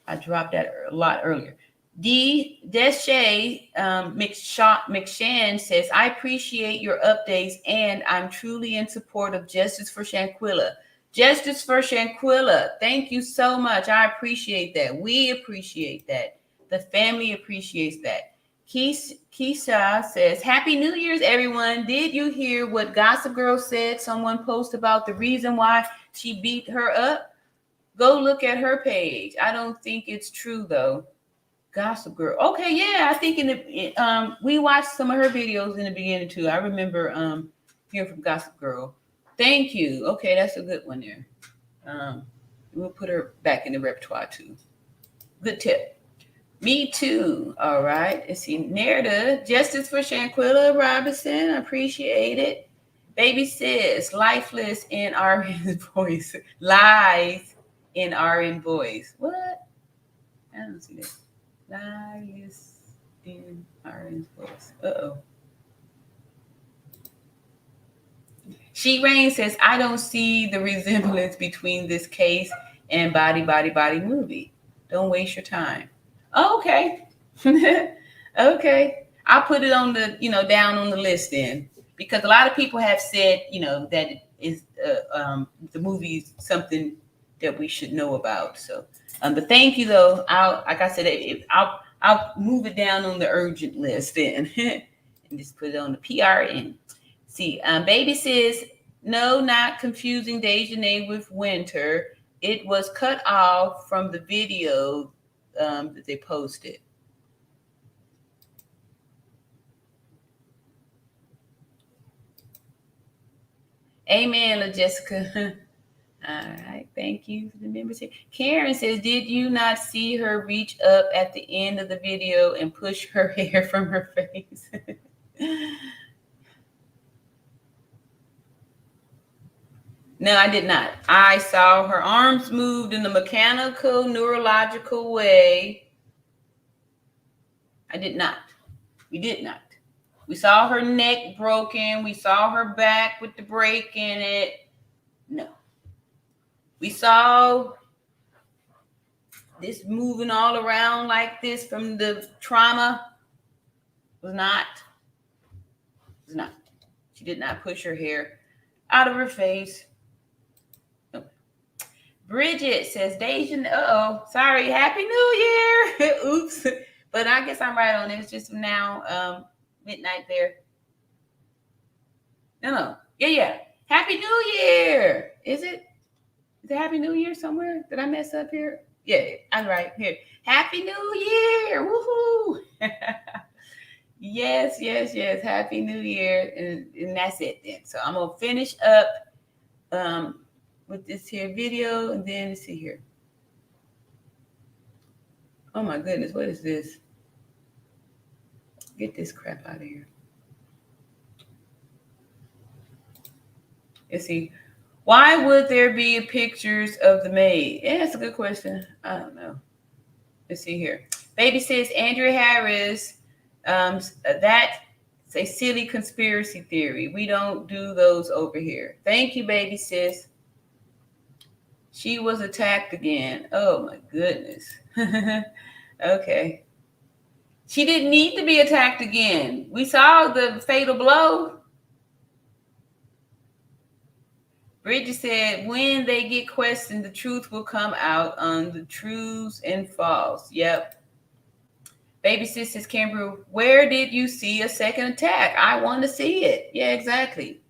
I dropped that a lot earlier. Deshay McShann says, I appreciate your updates and I'm truly in support of justice for Shanquella. Justice for Shanquella. Thank you so much. I appreciate that. We appreciate that. The family appreciates that. Keisha says, Happy New Year's, everyone. Did you hear what Gossip Girl said? Someone posted about the reason why she beat her up. Go look at her page. I don't think it's true, though. Gossip Girl. Okay, yeah. I think we watched some of her videos in the beginning, too. I remember hearing from Gossip Girl. Thank you. Okay, that's a good one there. We'll put her back in the repertoire too. Good tip. Me too. All right. Let's see. Nerda, justice for Shanquella Robinson. I appreciate it. Baby sis, lifeless in RN voice. Lies in RN voice. What? I don't see that. Lies in RN voice. Uh-oh. She Rain says, I don't see the resemblance between this case and Body movie. Don't waste your time. Oh, okay. Okay. I'll put it on the, down on the list then. Because a lot of people have said, that it is the movie is something that we should know about. So, but thank you though. I'll move it down on the urgent list then and just put it on the PRN. See, Baby says, no, not confusing Dejanay with Winter. It was cut off from the video that they posted. Amen, La Jessica. All right, thank you for the members here. Karen says, did you not see her reach up at the end of the video and push her hair from her face? No, I did not. I saw her arms moved in a mechanical, neurological way. I did not. We did not. We saw her neck broken. We saw her back with the break in it. No. We saw this moving all around like this from the trauma. Was not. She did not push her hair out of her face. Bridget says, Dejan, sorry, Happy New Year. Oops. But I guess I'm right on it. It's just now midnight there. No. Yeah. Happy New Year. Is it Happy New Year somewhere? Did I mess up here? Yeah, I'm right here. Happy New Year. Woohoo. Yes. Happy New Year. And that's it then. So I'm going to finish up with this here video, and then let's see here. Oh my goodness, what is this? Get this crap out of here. Let's see. Why would there be pictures of the maid? Yeah, that's a good question. I don't know. Let's see here. Baby says, Andrea Harris, that's a silly conspiracy theory. We don't do those over here. Thank you, baby sis. She was attacked again. Oh, my goodness. Okay. She didn't need to be attacked again. We saw the fatal blow. Bridget said, when they get questioned, the truth will come out on the truths and false. Yep. Baby sis says, Kimber, where did you see a second attack? I want to see it. Yeah, exactly.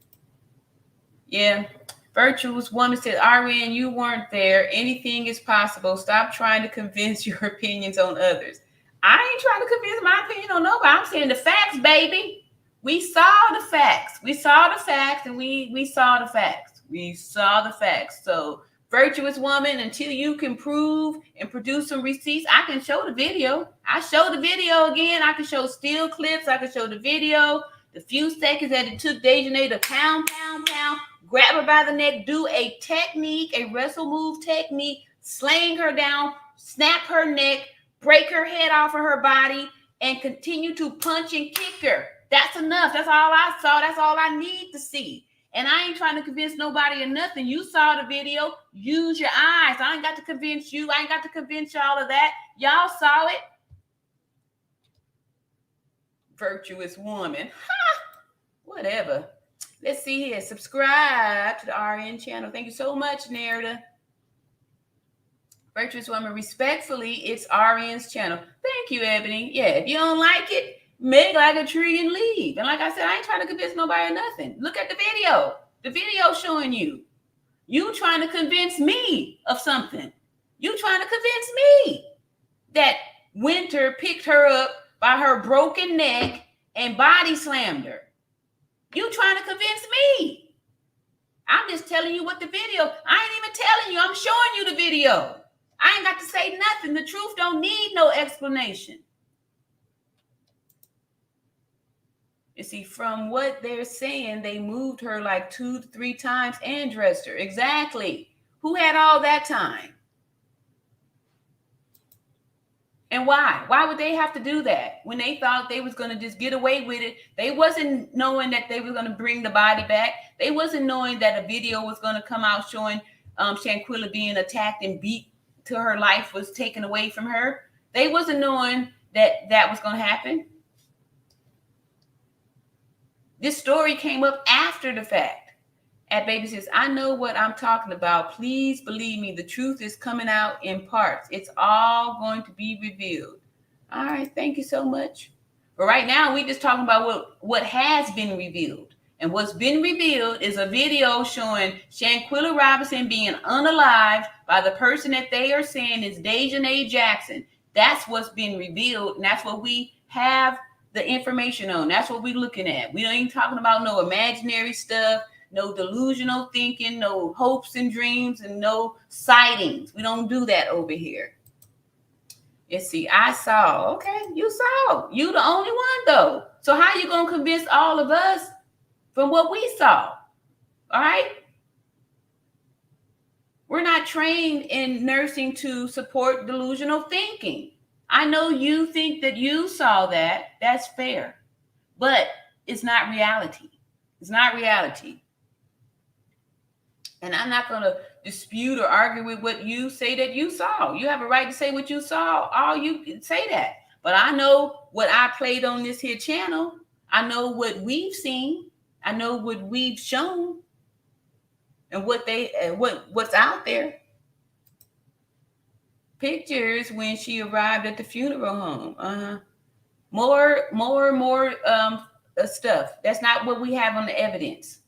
Yeah. Virtuous woman said, RN, you weren't there. Anything is possible. Stop trying to convince your opinions on others. I ain't trying to convince my opinion on nobody. I'm saying the facts, baby. We saw the facts. We saw the facts, and we saw the facts. We saw the facts. So, virtuous woman, until you can prove and produce some receipts, I can show the video. I show the video again. I can show still clips. I can show the video. The few seconds that it took Dejanay to pound, grab her by the neck, do a technique, a wrestle move technique, slaying her down, snap her neck, break her head off of her body, and continue to punch and kick her. That's enough. That's all I saw. That's all I need to see. And I ain't trying to convince nobody or nothing. You saw the video. Use your eyes. I ain't got to convince you. I ain't got to convince y'all of that. Y'all saw it. Virtuous woman. Ha! Whatever. Let's see here. Subscribe to the RN channel. Thank you so much, Nerida. Virtuous woman, respectfully, it's RN's channel. Thank you, Ebony. Yeah, if you don't like it, make like a tree and leave. And like I said, I ain't trying to convince nobody or nothing. Look at the video. The video showing you. You trying to convince me of something. You trying to convince me that Winter picked her up by her broken neck and body slammed her. You trying to convince me. I'm just telling you what the video. I ain't even telling you. I'm showing you the video. I ain't got to say nothing. The truth don't need no explanation. You see, from what they're saying, they moved her like 2 to 3 times and dressed her. Exactly. Who had all that time? And why? Why would they have to do that when they thought they was going to just get away with it? They wasn't knowing that they were going to bring the body back. They wasn't knowing that a video was going to come out showing Shanquella being attacked and beat till her life was taken away from her. They wasn't knowing that that was going to happen. This story came up after the fact. At Baby says, I know what I'm talking about. Please believe me. The truth is coming out in parts. It's all going to be revealed. All right. Thank you so much. But right now, we just talking about what has been revealed. And what's been revealed is a video showing Shanquella Robinson being unalived by the person that they are saying is Dejanay Jackson. That's what's been revealed. And that's what we have the information on. That's what we're looking at. We ain't talking about no imaginary stuff, no delusional thinking, no hopes and dreams, and no sightings. We don't do that over here. You see, I saw. Okay, you saw. You the only one, though. So how you going to convince all of us from what we saw? All right? We're not trained in nursing to support delusional thinking. I know you think that you saw that. That's fair. But it's not reality. It's not reality. And I'm not going to dispute or argue with what you say that you saw. You have a right to say what you saw. All you can say that. But I know what I played on this here channel. I know what we've seen. I know what we've shown. And what's out there. Pictures when she arrived at the funeral home. More stuff. That's not what we have on the evidence.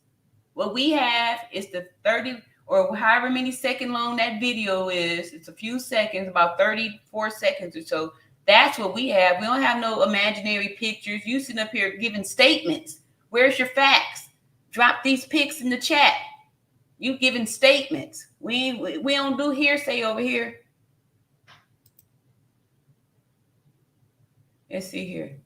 What we have is the 30 or however many second long that video is. It's a few seconds, about 34 seconds or so. That's what we have. We don't have no imaginary pictures. You sitting up here giving statements. Where's your facts? Drop these pics in the chat. You giving statements. We don't do hearsay over here. Let's see here.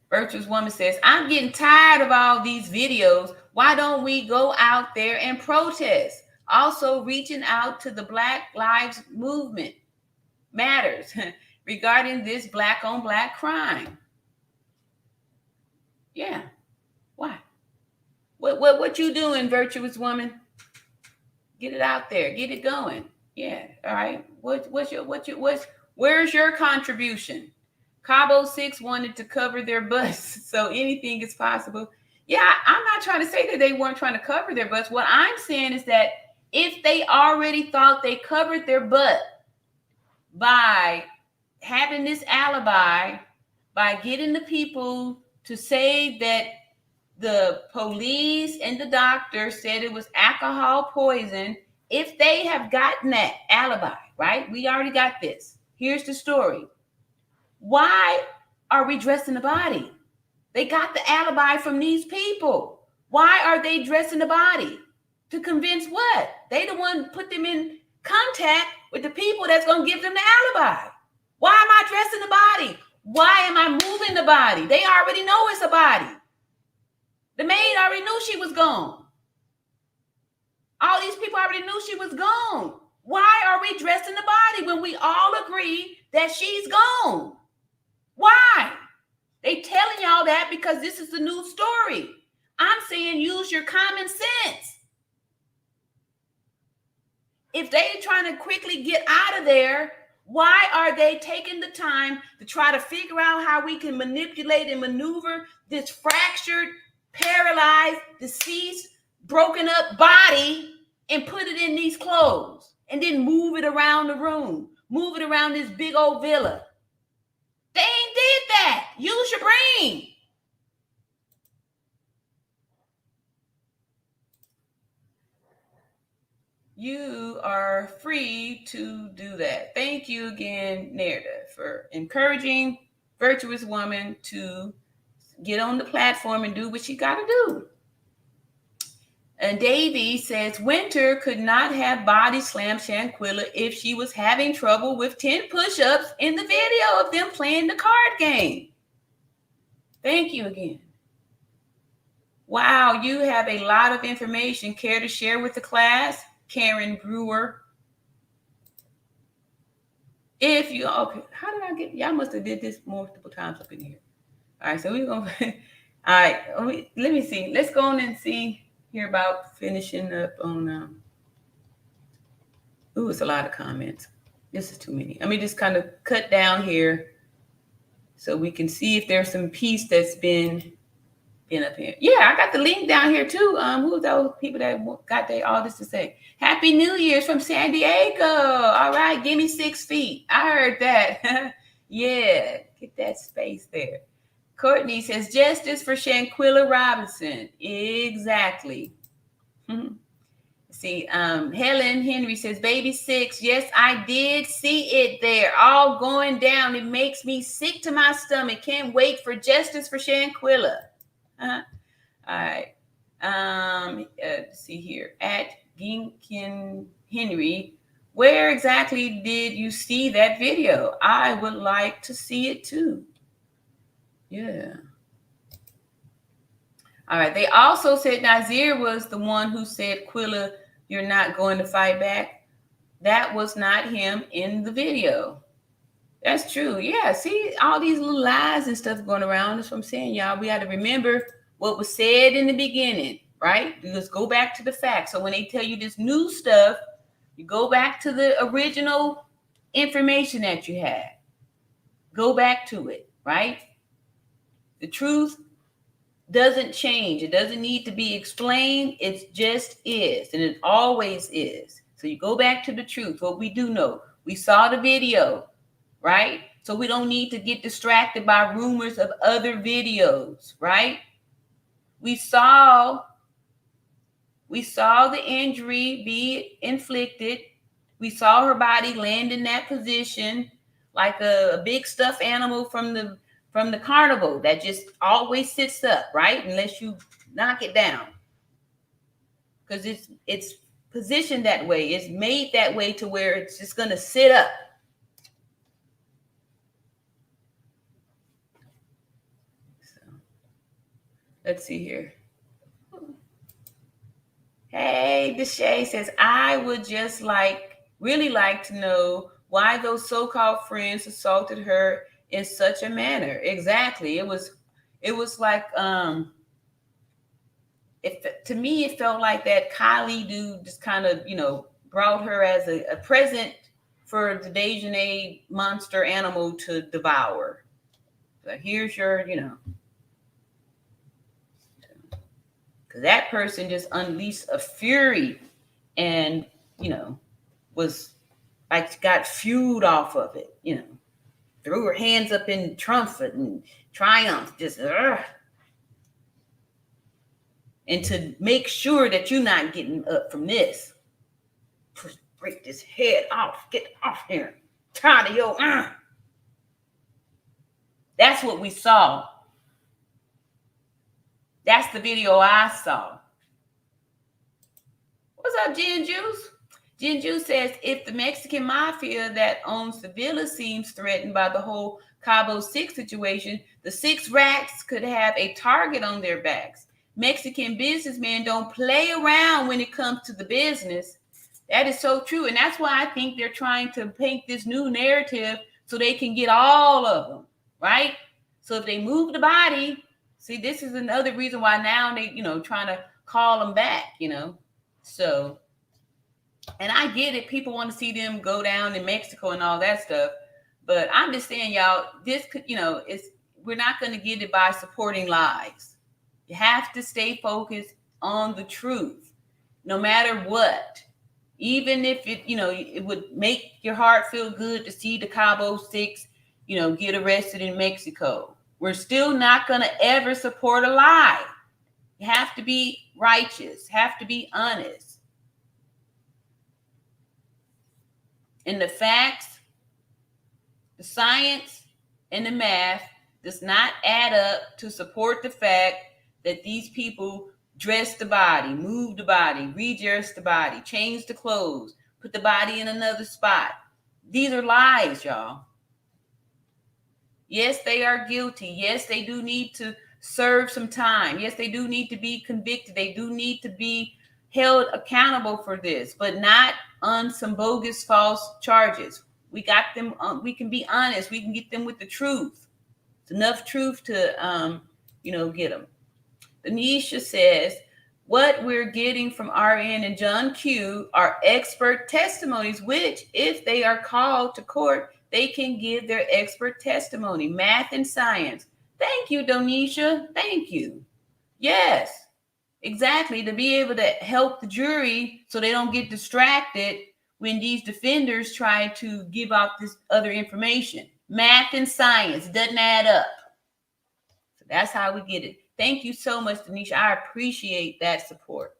Virtuous woman says, I'm getting tired of all these videos. Why don't we go out there and protest? Also reaching out to the Black Lives Movement matters regarding this black on black crime. Yeah. Why? What you doing, virtuous woman? Get it out there. Get it going. Yeah. All right. Where's your contribution? Cabo 6 wanted to cover their butts, so anything is possible. Yeah, I'm not trying to say that they weren't trying to cover their butts. What I'm saying is that if they already thought they covered their butt by having this alibi, by getting the people to say that the police and the doctor said it was alcohol poison, if they have gotten that alibi, right? We already got this. Here's the story. Why are we dressing the body? They got the alibi from these people. Why are they dressing the body? To convince what? They the one put them in contact with the people that's going to give them the alibi. Why am I dressing the body? Why am I moving the body? They already know it's a body. The maid already knew she was gone. All these people already knew she was gone. Why are we dressing the body when we all agree that she's gone? Why? They telling y'all that because this is a new story. I'm saying use your common sense. If they're trying to quickly get out of there, why are they taking the time to try to figure out how we can manipulate and maneuver this fractured, paralyzed, deceased, broken up body and put it in these clothes and then move it around the room, move it around this big old villa? They ain't did that. Use your brain. You are free to do that. Thank you again, Nerda, for encouraging Virtuous Woman to get on the platform and do what she got to do. And Davey says, Winter could not have body slammed Shanquella if she was having trouble with 10 push-ups in the video of them playing the card game. Thank you again. Wow, you have a lot of information. Care to share with the class? Karen Brewer. If you, okay, how did I get, y'all must have did this multiple times up in here. All right, so we're going to, all right, let me see. Let's go on and see here about finishing up on, ooh, it's a lot of comments. This is too many. Let me just kind of cut down here so we can see if there's some piece that's been up here. Yeah, I got the link down here too. Who's those people that got all this to say? Happy New Year's from San Diego. All right, give me 6 feet. I heard that. Yeah, get that space there. Courtney says, justice for Shanquella Robinson. Exactly. See, Helen Henry says, baby 6. Yes, I did see it there, all going down. It makes me sick to my stomach. Can't wait for justice for Shanquella. All right. Let's see here. At Ginkin Henry, where exactly did you see that video? I would like to see it too. Yeah. All right. They also said Nazir was the one who said, Quilla, you're not going to fight back. That was not him in the video. That's true. Yeah. See, all these little lies and stuff going around. That's what I'm saying, y'all. We got to remember what was said in the beginning, right? Let's go back to the facts. So when they tell you this new stuff, you go back to the original information that you had. Go back to it, right? The truth doesn't change. It doesn't need to be explained. It just is, and it always is. So you go back to the truth. What we do know, we saw the video, right? So we don't need to get distracted by rumors of other videos, right? We saw the injury be inflicted. We saw her body land in that position like a big stuffed animal from the carnival that just always sits up, right? Unless you knock it down. Because it's positioned that way. It's made that way to where it's just going to sit up. So, let's see here. Hey, Deshay says, I would just really like to know why those so-called friends assaulted her in such a manner. Exactly. It was like, to me, it felt like that Kylie dude just kind of, brought her as a present for the Dejanay monster animal to devour. So here's your, because that person just unleashed a fury and, was like, got fueled off of it, threw her hands up in triumphant and triumph, just, and to make sure that you're not getting up from this. Break this head off. Get off here. Tired of your, That's what we saw. That's the video I saw. What's up, Jen Juice? Jen Juice says, if the Mexican mafia that owns the villa seems threatened by the whole Cabo 6 situation, the 6 rats could have a target on their backs. Mexican businessmen don't play around when it comes to the business. That is so true. And that's why I think they're trying to paint this new narrative so they can get all of them, right? So if they move the body, see, this is another reason why now they, trying to call them back, So, and I get it. People want to see them go down in Mexico and all that stuff. But I'm just saying, y'all, this could, we're not going to get it by supporting lies. You have to stay focused on the truth, no matter what. Even if it would make your heart feel good to see the Cabo Six, get arrested in Mexico. We're still not going to ever support a lie. You have to be righteous, have to be honest. And the facts, the science, and the math does not add up to support the fact that these people dress the body, move the body, redress the body, change the clothes, put the body in another spot. These are lies, y'all. Yes, they are guilty. Yes, they do need to serve some time. Yes, they do need to be convicted. They do need to be held accountable for this, but not on some bogus false charges. We got them. We can be honest. We can get them with the truth. It's enough truth to, get them. Anisha says, what we're getting from RN and John Q are expert testimonies, which, if they are called to court, they can give their expert testimony, math and science. Thank you, Donisha. Thank you. Yes, exactly. To be able to help the jury so they don't get distracted when these defenders try to give out this other information. Math and science doesn't add up. So that's how we get it. Thank you so much, Denisha. I appreciate that support.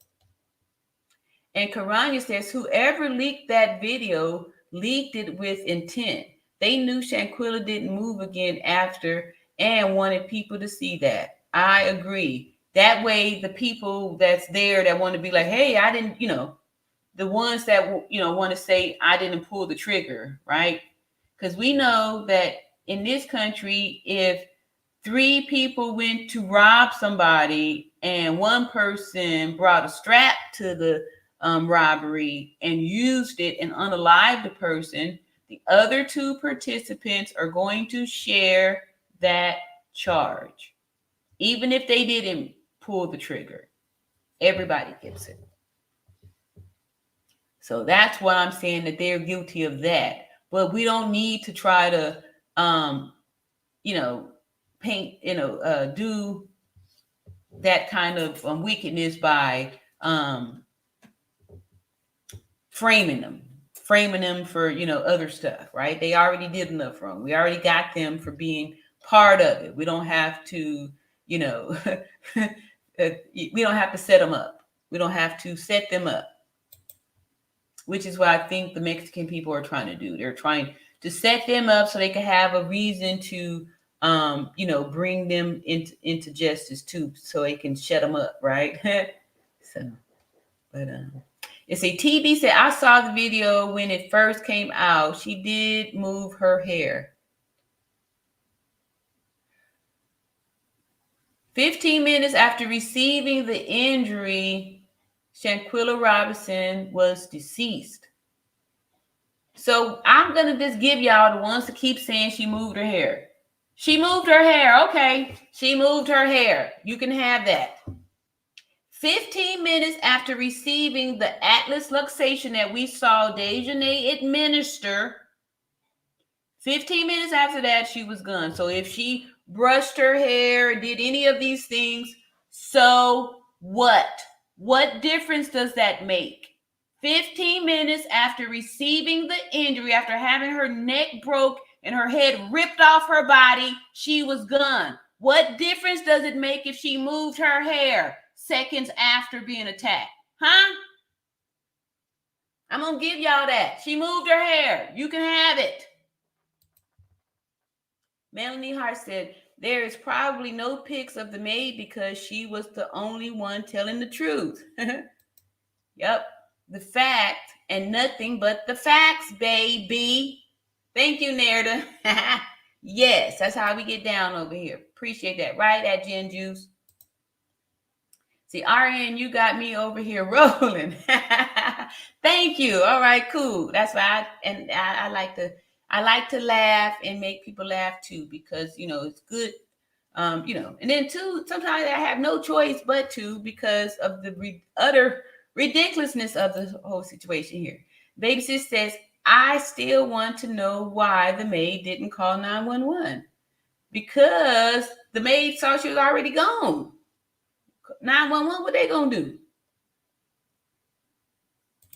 And Karanya says, whoever leaked that video leaked it with intent. They knew Shanquella didn't move again after and wanted people to see that. I agree. That way, the people that's there that want to be like, hey, I didn't, the ones that, want to say, I didn't pull the trigger, right? Because we know that in this country, if 3 people went to rob somebody and one person brought a strap to the robbery and used it and unalived the person, the other 2 participants are going to share that charge. Even if they didn't pull the trigger, everybody gets it. So that's why I'm saying that they're guilty of that. But we don't need to try to, paint, do that kind of wickedness by framing them for, other stuff, right? They already did enough wrong. We already got them for being part of it. We don't have to, we don't have to set them up. We don't have to set them up, which is what I think the Mexican people are trying to do. They're trying to set them up so they can have a reason to, bring them into justice too, so they can shut them up, right? So, but it's a TB said, I saw the video when it first came out. She did move her hair. 15 minutes after receiving the injury, Shanquella Robinson was deceased. So I'm going to just give y'all the ones to keep saying she moved her hair. She moved her hair. Okay. She moved her hair. You can have that. 15 minutes after receiving the Atlas luxation that we saw Dejanay administer, 15 minutes after that, she was gone. So if she brushed her hair, did any of these things, so what? What difference does that make? 15 minutes after receiving the injury, after having her neck broke and her head ripped off her body, she was gone. What difference does it make if she moved her hair seconds after being attacked? Huh? I'm going to give y'all that. She moved her hair. You can have it. Melanie Hart said, there is probably no pics of the maid because she was the only one telling the truth. Yep. The fact and nothing but the facts, baby. Thank you, Nerda. Yes, that's how we get down over here. Appreciate that. Right at Gin Juice. See, RN, you got me over here rolling. Thank you. All right, cool. That's why I like to laugh and make people laugh too, because it's good. And then too, sometimes I have no choice but to, because of the utter ridiculousness of the whole situation here. Baby sis says, I still want to know why the maid didn't call 911, because the maid saw she was already gone. 911, what they gonna do?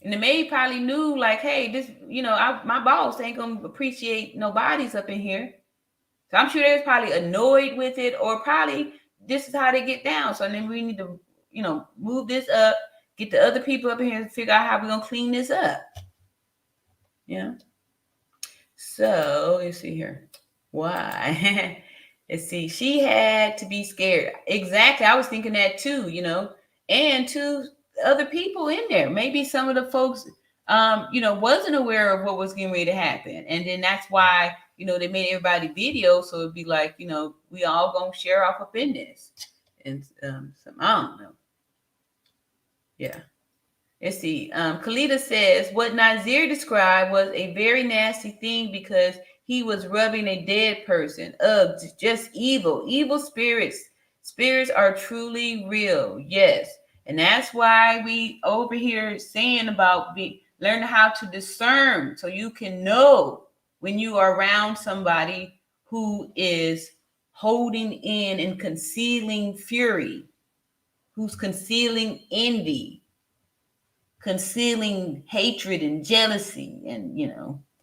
And the maid probably knew, like, hey, this, my boss ain't gonna appreciate no bodies up in here. So I'm sure they was probably annoyed with it, or probably this is how they get down. So then we need to, move this up, get the other people up in here and figure out how we're gonna clean this up. Yeah. So let's see here. Why? Let's see. She had to be scared. Exactly. I was thinking that too, and to other people in there. Maybe some of the folks, wasn't aware of what was getting ready to happen. And then that's why, they made everybody video. So it'd be like, we all gonna share off up in this. And I don't know. Yeah. Let's see. Kalita says, what Nazir described was a very nasty thing, because he was rubbing a dead person. Just evil spirits. Spirits are truly real. Yes. And that's why we over here saying about learn how to discern, so you can know when you are around somebody who is holding in and concealing fury, who's concealing envy, concealing hatred and jealousy, and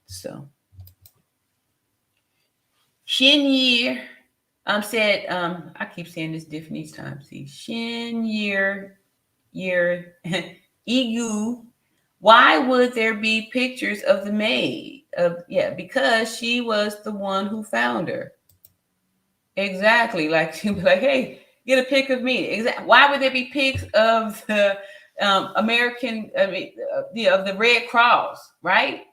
so. Shin said, I keep saying this different each time. See, Shin Igu, why would there be pictures of the maid? Because she was the one who found her. Exactly. Like, she'd be like, hey, get a pic of me. Exactly. Why would there be pics of the of the Red Cross, right?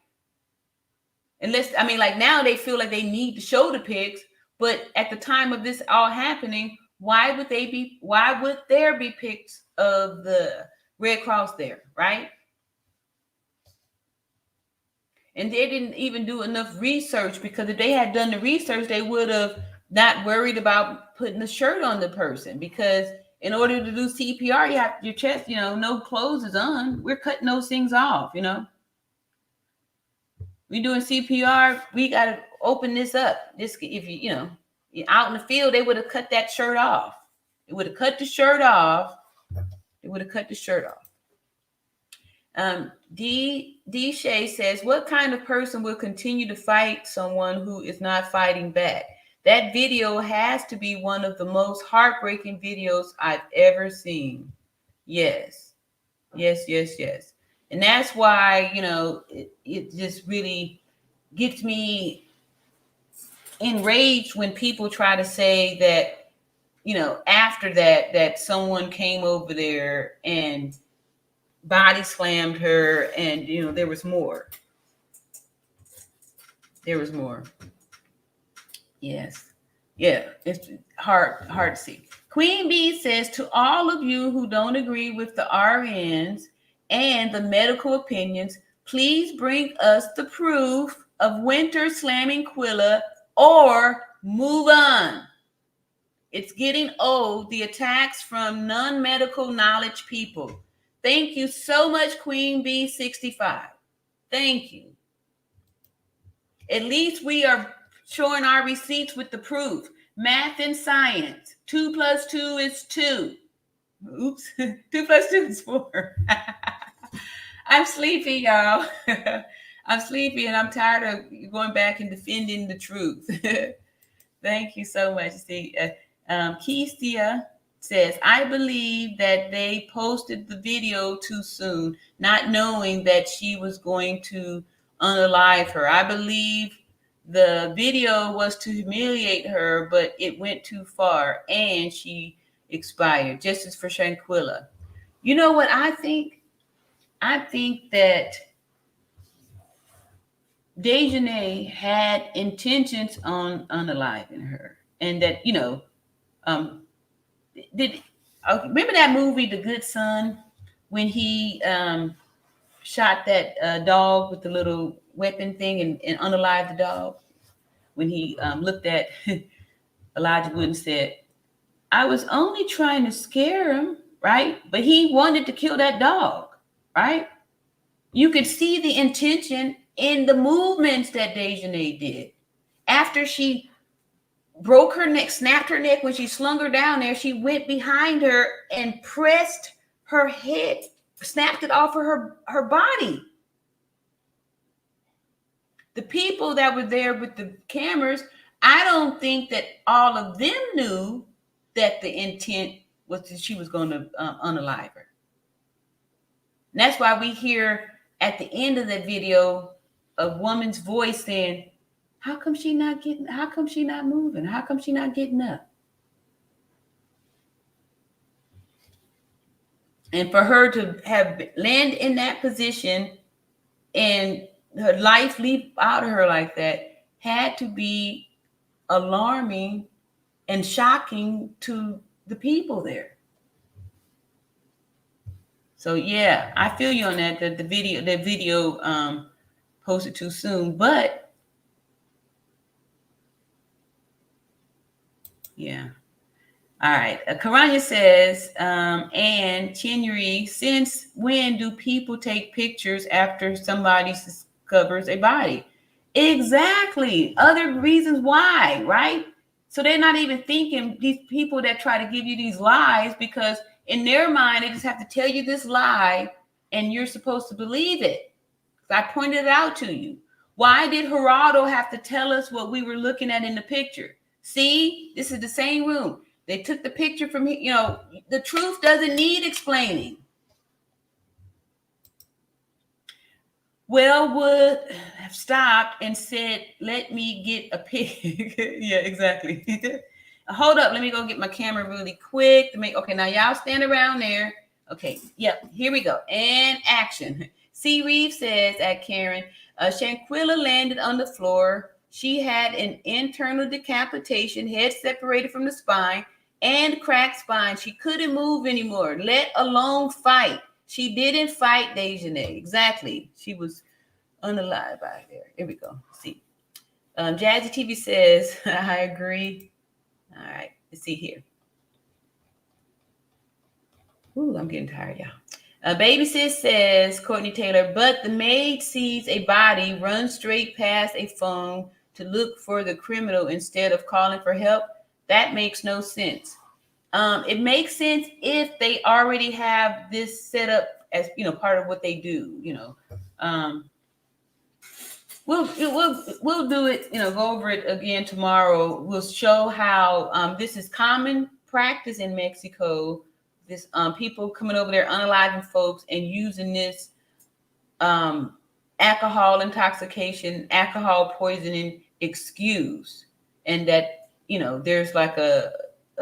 Unless, like, now they feel like they need to show the pics, but at the time of this all happening, why would there be pics of the Red Cross there, right? And they didn't even do enough research, because if they had done the research, they would have not worried about putting a shirt on the person, because in order to do CPR, you have your chest, no clothes is on. We're cutting those things off, We doing CPR, we got to open this up. This, if you're out in the field, they would have cut that shirt off. They would have cut the shirt off. D. Shay says, what kind of person will continue to fight someone who is not fighting back? That video has to be one of the most heartbreaking videos I've ever seen. Yes. And that's why, it just really gets me enraged when people try to say that, after that someone came over there and body slammed her, and there was more. Yes. Yeah, it's hard to see. Queen Bee says, to all of you who don't agree with the RNs and the medical opinions, please bring us the proof of Winter slamming Quilla, or move on. It's getting old, the attacks from non-medical knowledge people. Thank you so much, Queen Bee 65. Thank you. At least we are showing our receipts with the proof. Math and science. 2 + 2 is 2. Oops. 2 + 2 is 4. I'm sleepy, y'all. I'm sleepy, and I'm tired of going back and defending the truth. Thank you so much. See, Keistia says, I believe that they posted the video too soon, not knowing that she was going to unalive her. I believe the video was to humiliate her, but it went too far and she expired. Justice for Shanquella. You know what I think? I think that Dejanay had intentions on unaliving her, and that, remember that movie, The Good Son, when he shot that dog with the little weapon thing and unalived the dog? When he looked at Elijah Wood and said, I was only trying to scare him, right? But he wanted to kill that dog, right? You could see the intention in the movements that Dejanay did. After she broke her neck, snapped her neck, when she slung her down there, she went behind her and pressed her head, snapped it off of her body. The people that were there with the cameras, I don't think that all of them knew that the intent was that she was going to unalive her. And that's why we hear at the end of that video a woman's voice saying, how come she not moving? How come she not getting up? And for her to have land in that position and her life leap out of her like that had to be alarming and shocking to the people there. So yeah, I feel you on that. The video posted too soon, but yeah. All right. Karanya says, and Chinuri, since when do people take pictures after somebody discovers a body? Exactly. Other reasons why, right? So they're not even thinking, these people that try to give you these lies, because in their mind, they just have to tell you this lie and you're supposed to believe it. I pointed it out to you. Why did Geraldo have to tell us what we were looking at in the picture? See, this is the same room. They took the picture from, the truth doesn't need explaining. Well, would have stopped and said, let me get a pic. Yeah, exactly. Hold up. Let me go get my camera really quick to make, okay, now y'all stand around there. Okay, yep, here we go. And action. C. Reeve says at Karen, Shanquella landed on the floor. She had an internal decapitation, head separated from the spine, and cracked spine. She couldn't move anymore, let alone fight. She didn't fight Dejanay. Exactly. She was unalive out there. Here we go. See. Jazzy TV says, I agree. All right. Let's see here. Ooh, I'm getting tired, y'all. Baby Sis says, Courtney Taylor, but the maid sees a body, runs straight past a phone to look for the criminal instead of calling for help. That makes no sense. It makes sense if they already have this set up as, part of what they do, We'll do it, go over it again tomorrow. We'll show how this is common practice in Mexico. This people coming over there, unaliving folks and using this alcohol intoxication, alcohol poisoning excuse. And that, there's like a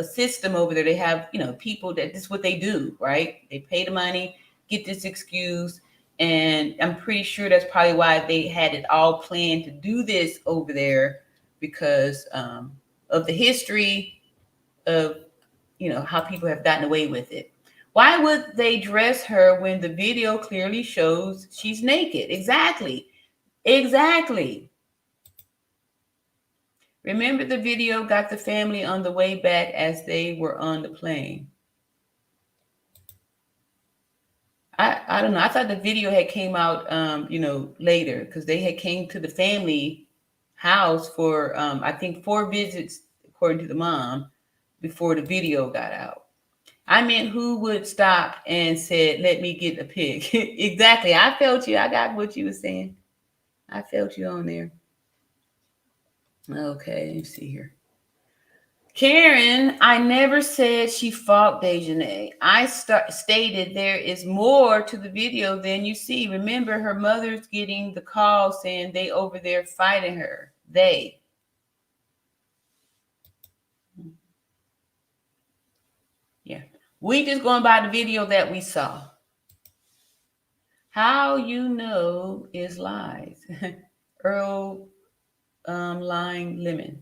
system over there. They have, people that this is what they do, right? They pay the money, get this excuse. And I'm pretty sure that's probably why they had it all planned to do this over there, because of the history of, how people have gotten away with it. Why would they dress her when the video clearly shows she's naked? Exactly. Remember, the video got the family on the way back as they were on the plane. I don't know. I thought the video had came out, later, because they had came to the family house for, I think 4 visits, according to the mom, before the video got out. I meant who would stop and said, let me get a pic. Exactly. I felt you. I got what you were saying. I felt you on there. Okay, let's see here. Karen, I never said she fought Dejanay. I stated there is more to the video than you see. Remember, her mother's getting the call saying they over there fighting her. They. Yeah. We just going by the video that we saw. How you know is lies. Earl Lying Lemon.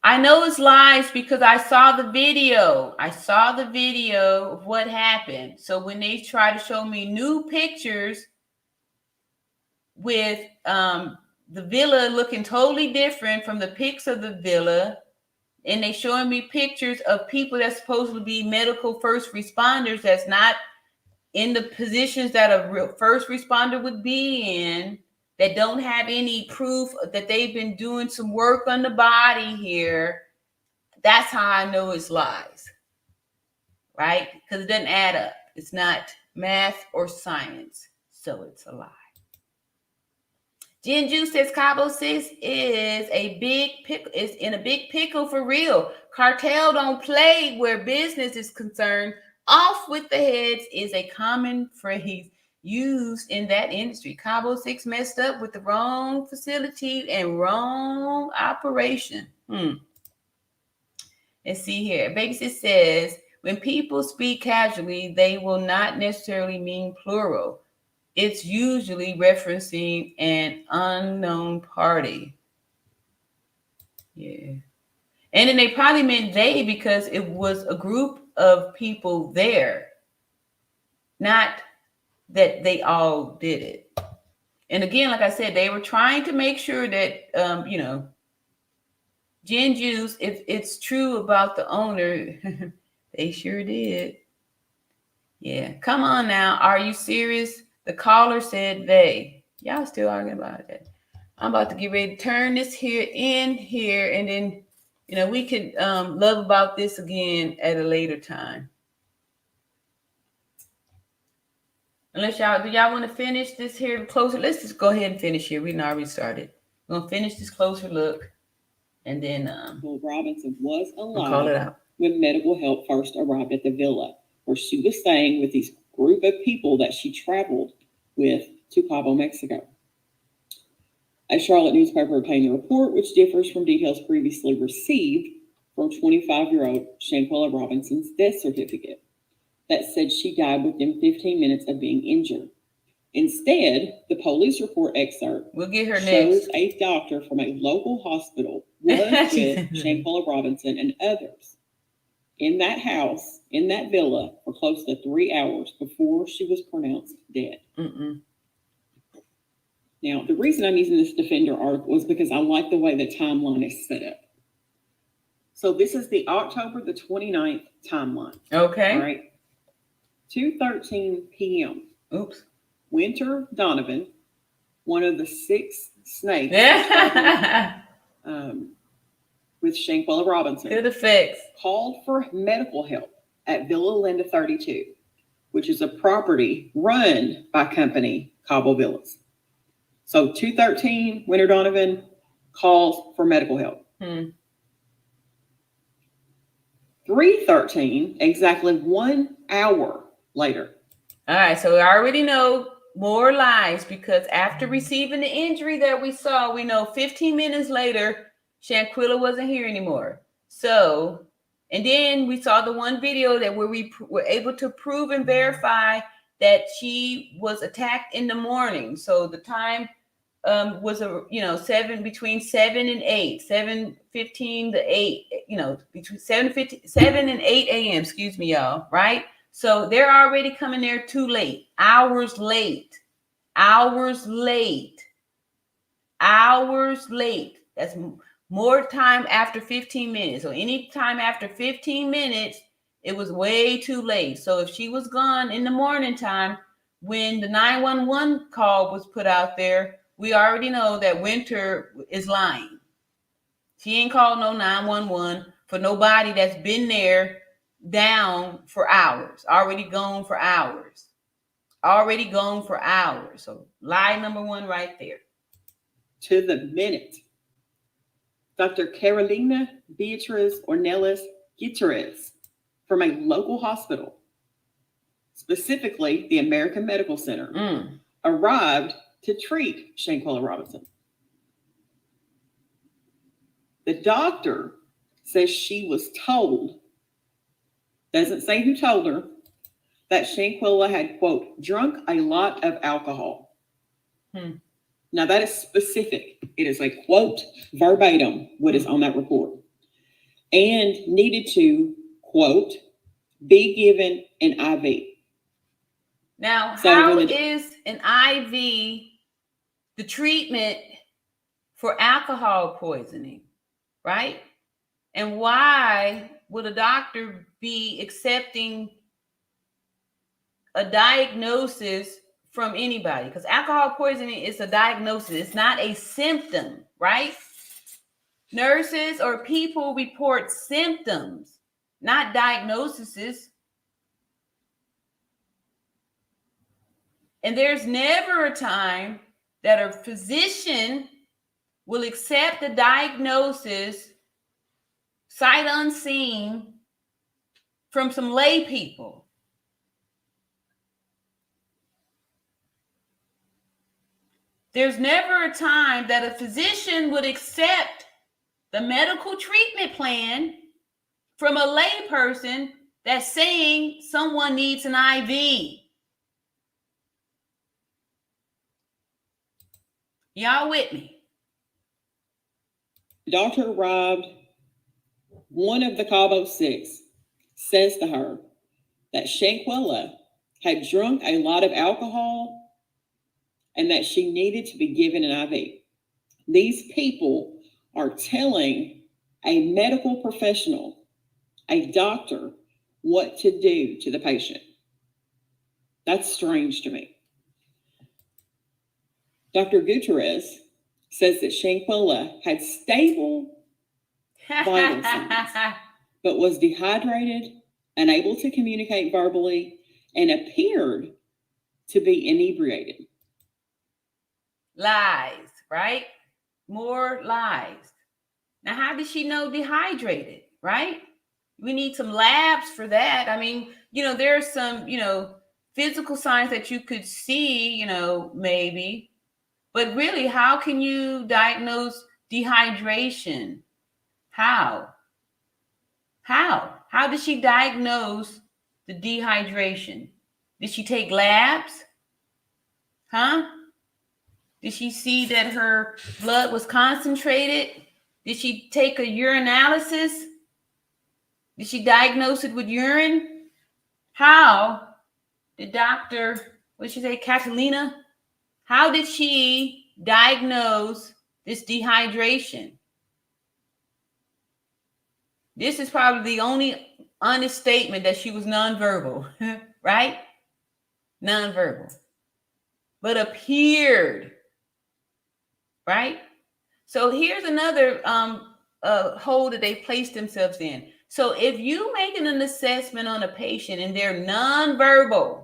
I know it's lies because I saw the video. I saw the video of what happened. So when they try to show me new pictures with the villa looking totally different from the pics of the villa, and they showing me pictures of people that's supposed to be medical first responders that's not in the positions that a real first responder would be in, that don't have any proof that they've been doing some work on the body here. That's how I know it's lies, right? Because it doesn't add up. It's not math or science, so it's a lie. Jen Ju says Cabo 6 is a big pickle, is in a big pickle for real. Cartel don't play where business is concerned. Off with the heads is a common phrase used in that industry. Cabo 6 messed up with the wrong facility and wrong operation. Let's see here. Babysit says, when people speak casually, they will not necessarily mean plural. It's usually referencing an unknown party. Yeah. And then they probably meant they because it was a group of people there. Not that they all did it. And again, like I said, they were trying to make sure that, Gen Jews, if it's true about the owner, they sure did. Yeah. Come on now. Are you serious? The caller said they. Y'all still arguing about that. I'm about to get ready to turn this here in here, and then, we could love about this again at a later time. Unless do y'all want to finish this here closer? Let's just go ahead and finish here. We already started. We're going to finish this closer look. And then Robinson was call it alive out. when medical help first arrived at the villa, where she was staying with these group of people that she traveled with to Cabo, Mexico. A Charlotte newspaper obtained a report which differs from details previously received from 25-year-old Shanquella Robinson's death certificate that said she died within 15 minutes of being injured. Instead, the police report excerpt we'll get her shows next. A doctor from a local hospital was with Shanquella Robinson and others in that house, in that villa, for close to 3 hours before she was pronounced dead. Now, the reason I'm using this Defender article is because I like the way the timeline is set up. So this is the October the 29th timeline. Okay. All right. 2:13 p.m. Oops. Winter Donovan, one of the 6 snakes with Shanquella Robinson, good effects, called for medical help at Villa Linda 32, which is a property run by company Cabo Villas. So 2:13, Winter Donovan calls for medical help. 3:13, exactly 1 hour later. All right, so we already know more lies because after receiving the injury that we saw, we know 15 minutes later, Shanquella wasn't here anymore. So, and then we saw the one video that where we were able to prove and verify that she was attacked in the morning. So the time was between 7 and 8, 7:15 to 8, between 7 and 8 a.m. Excuse me, y'all. Right. So they're already coming there too late, hours late. That's more time after 15 minutes. So any time after 15 minutes, it was way too late. So if she was gone in the morning time, when the 911 call was put out there, we already know that Winter is lying. She ain't called no 911 for nobody that's been there down for hours, already gone for hours. So lie number 1 right there. To the minute. Dr. Carolina Beatriz Ornelas Gutierrez from a local hospital, specifically the American Medical Center, arrived to treat Shanquella Robinson. The doctor says she was told, doesn't say who told her, that Shanquella had, quote, drunk a lot of alcohol. Now that is specific. It is a quote verbatim what is on that report. and needed to, quote, be given an IV. Now, So how when is an IV the treatment for alcohol poisoning, right? And why would a doctor be accepting a diagnosis from anybody? Because alcohol poisoning is a diagnosis. It's not a symptom, right? Nurses or people report symptoms, not diagnoses. And there's never a time that a physician will accept a diagnosis sight unseen from some lay people. There's never a time that a physician would accept the medical treatment plan from a lay person that's saying someone needs an IV. Y'all with me? Doctor arrived, one of the Cabo Six says to her that Shanquella had drunk a lot of alcohol and that she needed to be given an IV. These people are telling a medical professional, a doctor, what to do to the patient. That's strange to me. Dr. Gutierrez says that Shanquella had stable vital signs, but was dehydrated, unable to communicate verbally, and appeared to be inebriated. Lies, right? More lies. Now, how did she know dehydrated, right? We need some labs for that. I mean, there's some, physical signs that you could see, maybe. But really, how can you diagnose dehydration? How? How did she diagnose the dehydration? Did she take labs? Huh? Did she see that her blood was concentrated? Did she take a urinalysis? Did she diagnose it with urine? How did Dr. what did she say, Catalina? How did she diagnose this dehydration? This is probably the only honest statement that she was nonverbal, right? Nonverbal. But appeared, right? So here's another hole that they placed themselves in. So if you making an assessment on a patient and they're nonverbal,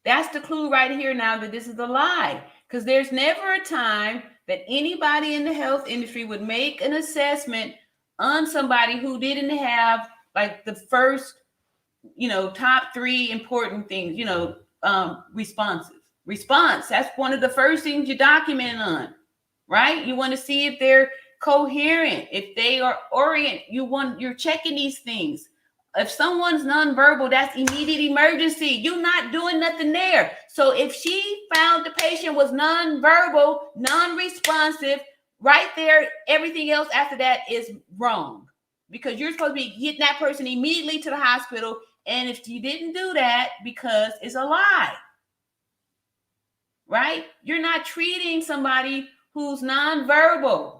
that's the clue right here now that this is a lie. Because there's never a time that anybody in the health industry would make an assessment on somebody who didn't have like the first, top three important things, response. That's one of the first things you document on, right? You want to see if they're coherent, if they are orient. You're checking these things. If someone's nonverbal, that's immediate emergency. You're not doing nothing there. So if she found the patient was nonverbal, non-responsive, right there, everything else after that is wrong. Because you're supposed to be getting that person immediately to the hospital. And if you didn't do that, because it's a lie, right? You're not treating somebody who's nonverbal.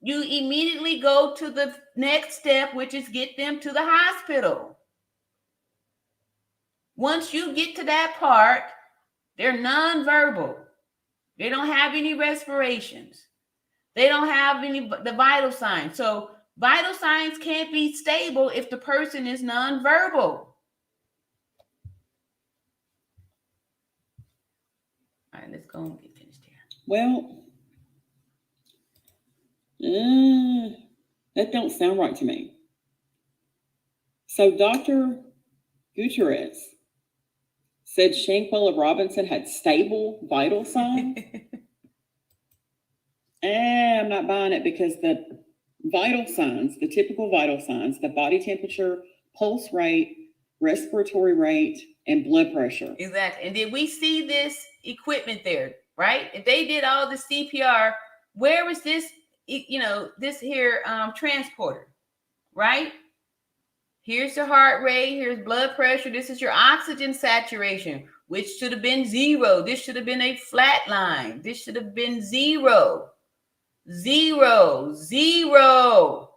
You immediately go to the next step, which is get them to the hospital. Once you get to that part, they're nonverbal. They don't have any respirations. They don't have the vital signs. So vital signs can't be stable if the person is nonverbal. All right, let's go and get finished here. Well, that don't sound right to me. So Dr. Gutierrez said Shanquella Robinson had stable vital signs. I'm not buying it, because the vital signs, the typical vital signs, the body temperature, pulse rate, respiratory rate, and blood pressure. Exactly. And did we see this equipment there? right? If they did all the CPR, where was this, this here transporter, right? Here's the heart rate, here's blood pressure, this is your oxygen saturation, which should have been 0. This should have been a flat line. This should have been 0. 0. 0.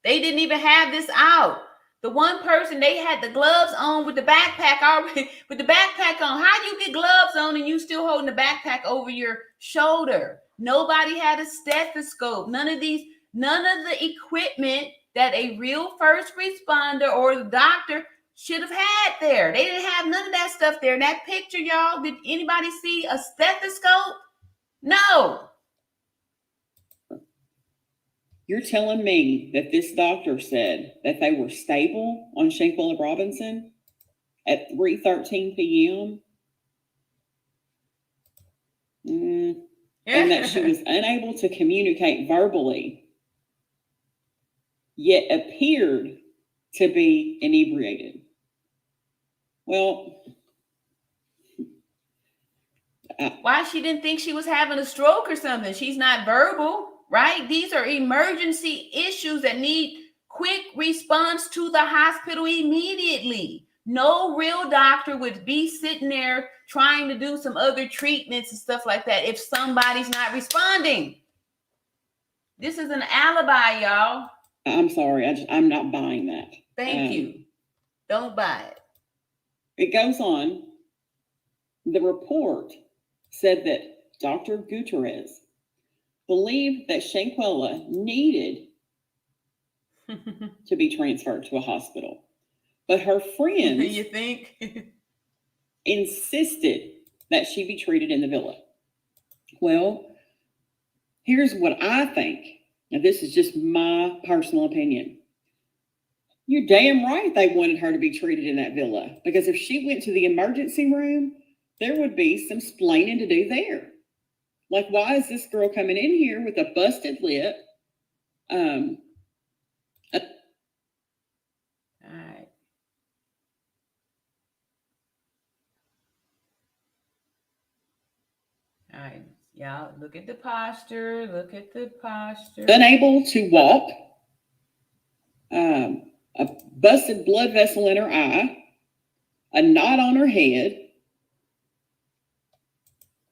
They didn't even have this out. The one person, they had the gloves on with the backpack already, with the backpack on. How do you get gloves on and you still holding the backpack over your shoulder? Nobody had a stethoscope. None of the equipment that a real first responder or the doctor should have had there. They didn't have none of that stuff there. In that picture, y'all, did anybody see a stethoscope? No. You're telling me that this doctor said that they were stable on Shanquella Robinson at 3:13 p.m. And that she was unable to communicate verbally, yet appeared to be inebriated. Well, why she didn't think she was having a stroke or something? She's not verbal. Right? These are emergency issues that need quick response to the hospital immediately. No real doctor would be sitting there trying to do some other treatments and stuff like that if somebody's not responding. This is an alibi, y'all. I'm sorry. I'm not buying that. Thank you. Don't buy it. It goes on. The report said that Dr. Gutierrez believed that Shanquella needed to be transferred to a hospital, but her friends you think insisted that she be treated in the villa. Well, here's what I think. Now, this is just my personal opinion. You're damn right they wanted her to be treated in that villa, because if she went to the emergency room, there would be some splaining to do there. Like, why is this girl coming in here with a busted lip? All right. All right. Y'all, look at the posture. Look at the posture. Unable to walk. A busted blood vessel in her eye. A knot on her head.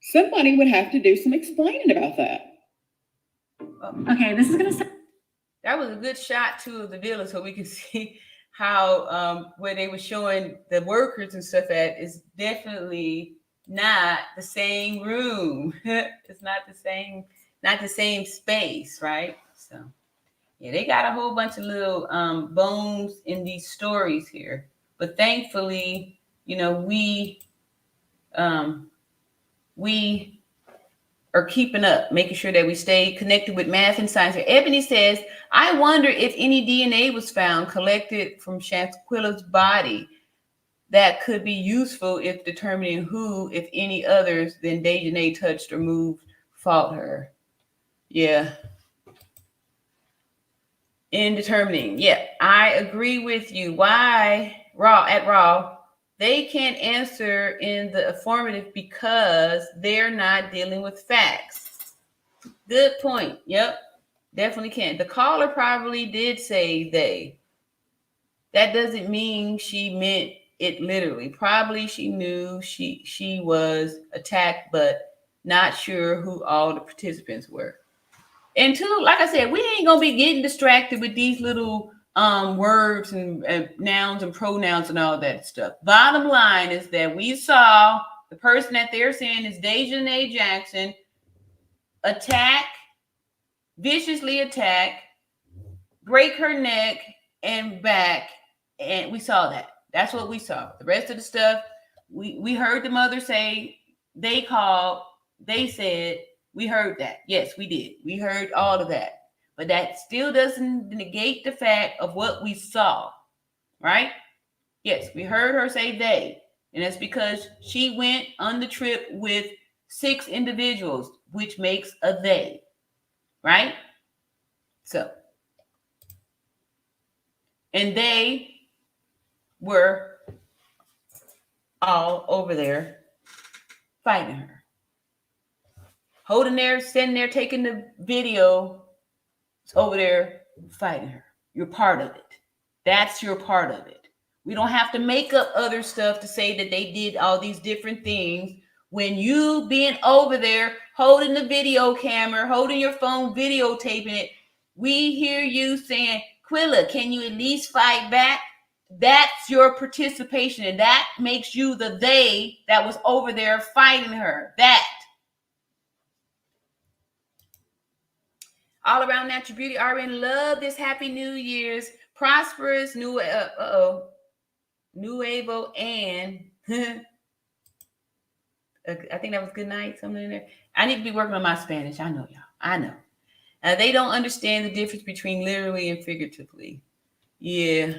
Somebody would have to do some explaining about that. Okay, this is going to... That was a good shot, too, of the villa, so we can see how where they were showing the workers and stuff at is definitely not the same room. It's not the same space, right? So, yeah, they got a whole bunch of little bones in these stories here. But thankfully, we are keeping up, making sure that we stay connected with math and science. Ebony says, I wonder if any DNA was found collected from Shanquella's body that could be useful if determining who, if any others than Dejanay touched or moved, fought her. Yeah. In determining. Yeah, I agree with you. Why, Raw, they can't answer in the affirmative because they're not dealing with facts. Good point. Yep, definitely can't. The caller probably did say they. That doesn't mean she meant it literally. Probably she knew she was attacked, but not sure who all the participants were. And two, like I said, we ain't gonna be getting distracted with these little words and nouns and pronouns and all that stuff. Bottom line is that we saw the person that they're saying is Dejanay Jackson viciously attack, break her neck and back, and we saw that. That's what we saw. The rest of the stuff, we heard the mother say, they called, they said, we heard that. Yes, we did. We heard all of that. But that still doesn't negate the fact of what we saw, right? Yes, we heard her say they. And that's because she went on the trip with 6 individuals, which makes a they, right? So, and they were all over there fighting her. holding there, standing there, taking the video, over there fighting her. You're part of it. That's your part of it. We don't have to make up other stuff to say that they did all these different things. When you being over there, holding the video camera, holding your phone, videotaping it, we hear you saying, Quilla, can you at least fight back? That's your participation, and that makes you the they that was over there fighting her. That. All around natural beauty. RN, love this. Happy New Year's. Prosperous, nuevo, and I think that was good night, something in there. I need to be working on my Spanish. I know, y'all. I know. They don't understand the difference between literally and figuratively. Yeah.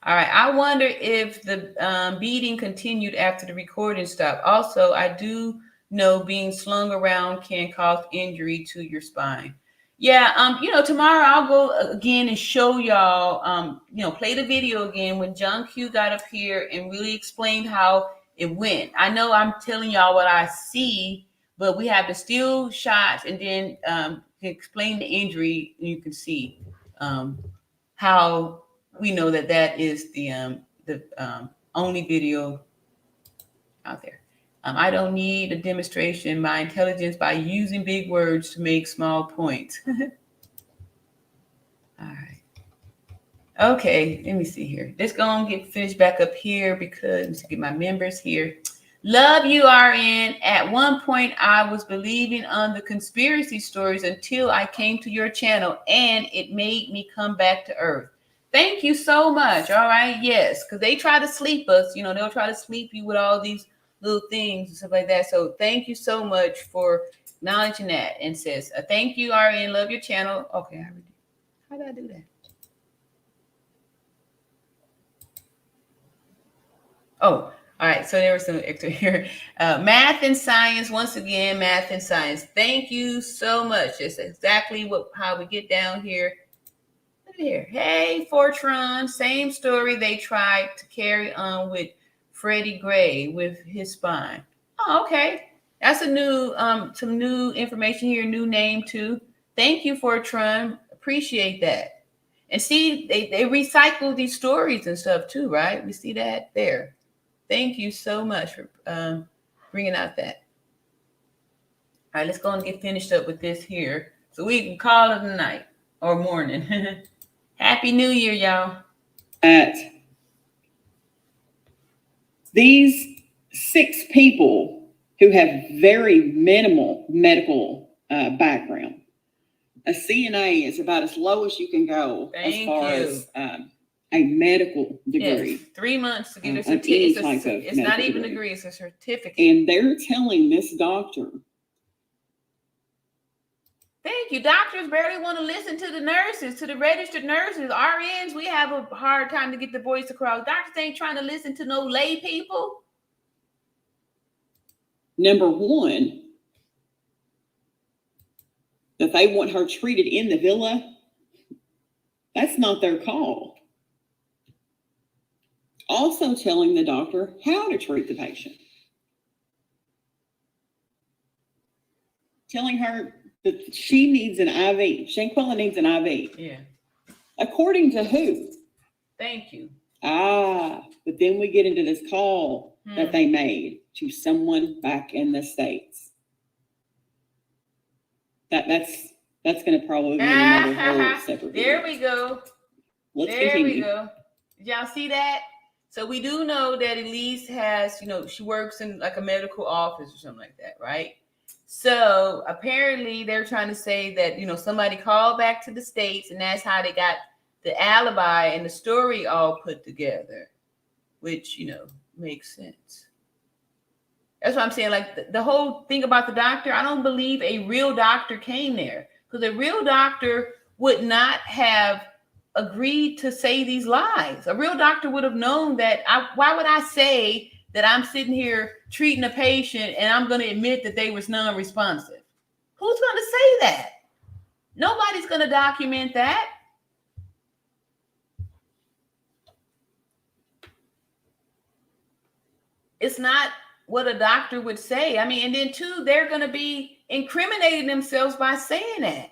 All right. I wonder if the beating continued after the recording stopped. Also, I do know being slung around can cause injury to your spine. Yeah, tomorrow I'll go again and show y'all, play the video again when John Q got up here and really explained how it went. I know I'm telling y'all what I see, but we have the still shots and then explain the injury, and you can see how we know that is the only video out there. I don't need a demonstration. My intelligence by using big words to make small points. All right. Okay, let me see here. Let's go and get finished back up here because let's get my members here. Love you, RN. At one point, I was believing on the conspiracy stories until I came to your channel, and it made me come back to earth. Thank you so much. All right. Yes, because they try to sleep us. They'll try to sleep you with all these little things and stuff like that. So thank you so much for acknowledging that. And says, thank you, RN. Love your channel. Okay. How did I do that? Oh, all right. So there was some extra here. Math and science. Once again, math and science. Thank you so much. It's exactly how we get down here. Look here. Hey, Fortron. Same story they tried to carry on with Freddie Gray with his spine. Oh, okay. That's a new, some new information here, new name too. Thank you, Fortran. Appreciate that. And see, they recycle these stories and stuff too, right? We see that there. Thank you so much for bringing out that. All right, let's go and get finished up with this here so we can call it a night or morning. Happy New Year, y'all. These 6 people who have very minimal medical background. A CNA is about as low as you can go as far as a medical degree. Yes, 3 months to get a certificate. It's not even a degree, it's a certificate. And they're telling this doctor. Thank you. Doctors barely want to listen to the nurses, to the registered nurses. RNs, we have a hard time to get the voice across. Doctors ain't trying to listen to no lay people. Number one, that they want her treated in the villa, that's not their call. Also telling the doctor how to treat the patient. Telling her that she needs an IV. Shanquella needs an IV. Yeah. According to who? Thank you. But then we get into this call that they made to someone back in the States. That's going to probably be another whole separate There video. we go. Let's there continue. we go. Did y'all see that? So we do know that Elise has, she works in like a medical office or something like that, right? So apparently they're trying to say that, somebody called back to the States and that's how they got the alibi and the story all put together, which, makes sense. That's what I'm saying. Like the whole thing about the doctor, I don't believe a real doctor came there because a real doctor would not have agreed to say these lies. A real doctor would have known that. Why would I say that I'm sitting here treating a patient and I'm going to admit that they was non-responsive? Who's going to say that? Nobody's going to document that. It's not what a doctor would say. I mean, and then too, they're going to be incriminating themselves by saying that.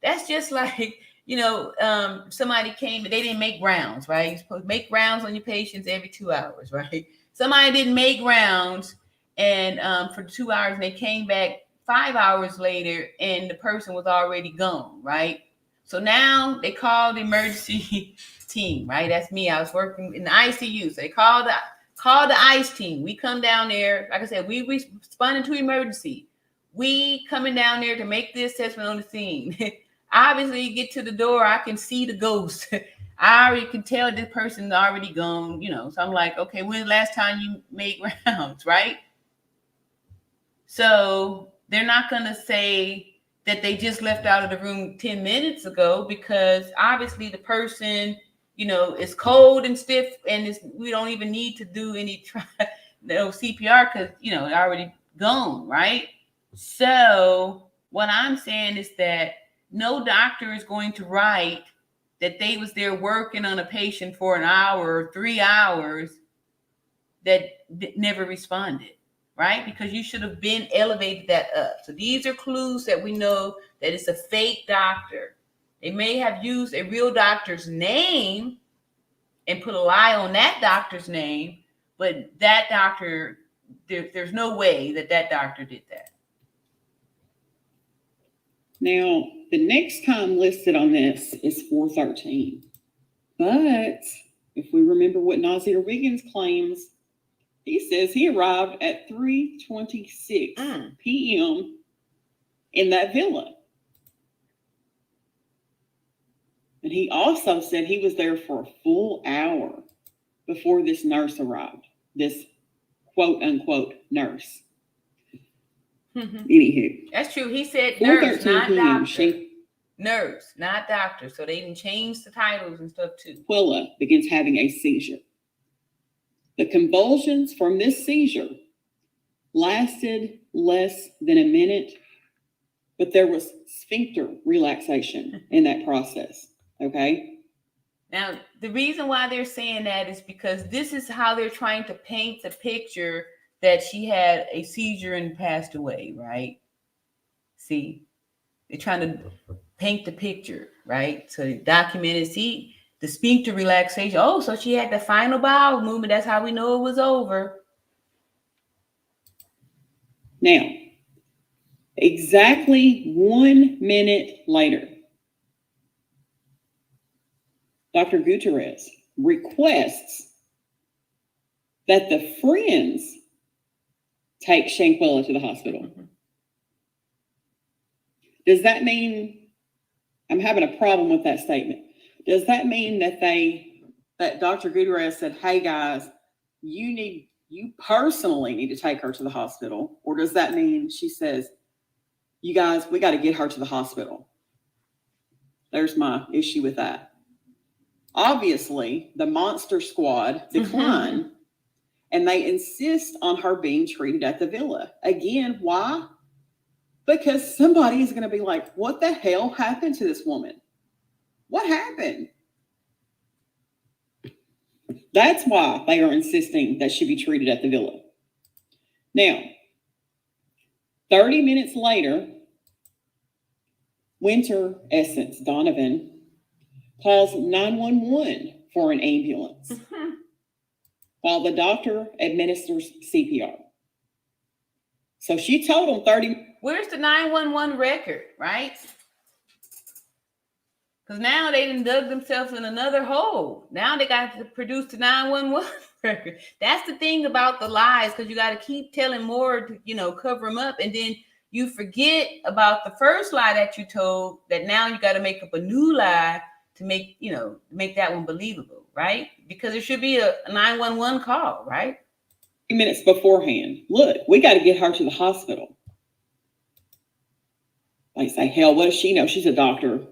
That's just like, somebody came, they didn't make rounds, right? You're supposed to make rounds on your patients every 2 hours, right? Somebody didn't make rounds and for 2 hours, and they came back 5 hours later and the person was already gone, right? So now they called the emergency team, right? That's me. I was working in the ICU. So they called the ICE team. We come down there. Like I said, we responded to emergency. We coming down there to make the assessment on the scene. Obviously, you get to the door, I can see the ghost. I already can tell this person's already gone, So I'm like, okay, when's the last time you made rounds, right? So they're not going to say that they just left out of the room 10 minutes ago, because obviously the person, is cold and stiff, and we don't even need to do any CPR because, they're already gone, right? So what I'm saying is that no doctor is going to write that they was there working on a patient for an hour or 3 hours that never responded, right? Because you should have been elevated that up. So these are clues that we know that it's a fake doctor. They may have used a real doctor's name and put a lie on that doctor's name, but that doctor, there's no way that doctor did that. Now, the next time listed on this is 4:13. But if we remember what Nazir Wiggins claims, he says he arrived at 3:26 p.m. in that villa. And he also said he was there for a full hour before this nurse arrived, this quote unquote nurse. Anywho. That's true. He said nurse, not doctor. Nurse, not doctor. So they didn't change the titles and stuff too. Shanquella begins having a seizure. The convulsions from this seizure lasted less than a minute, but there was sphincter relaxation in that process. Okay. Now, the reason why they're saying that is because this is how they're trying to paint the picture that she had a seizure and passed away, right? See, they're trying to paint the picture, right? So documented, see the sphincter relaxation. Oh, so she had the final bowel movement. That's how we know it was over. Now, exactly 1 minute later, Dr. Gutierrez requests that the friends take Shanquella to the hospital. Does that mean, I'm having a problem with that statement. Does that mean that Dr. Gutierrez said, hey guys, you personally need to take her to the hospital? Or does that mean she says, you guys, we got to get her to the hospital? There's my issue with that. Obviously, the monster squad declined and they insist on her being treated at the villa. Again, why? Because somebody is going to be like, what the hell happened to this woman? What happened? That's why they are insisting that she be treated at the villa. Now, 30 minutes later, Winter Essence Donovan calls 911 for an ambulance while the doctor administers CPR. So she told him 30. Where's the 911 record, right? Because now they done dug themselves in another hole. Now they got to produce the 911 record. That's the thing about the lies, because you got to keep telling more to, cover them up. And then you forget about the first lie that you told, that now you got to make up a new lie to make that one believable, right? Because there should be a 911 call, right? 3 minutes beforehand. Look, we got to get her to the hospital. They say, hell, what does she know? She's a doctor.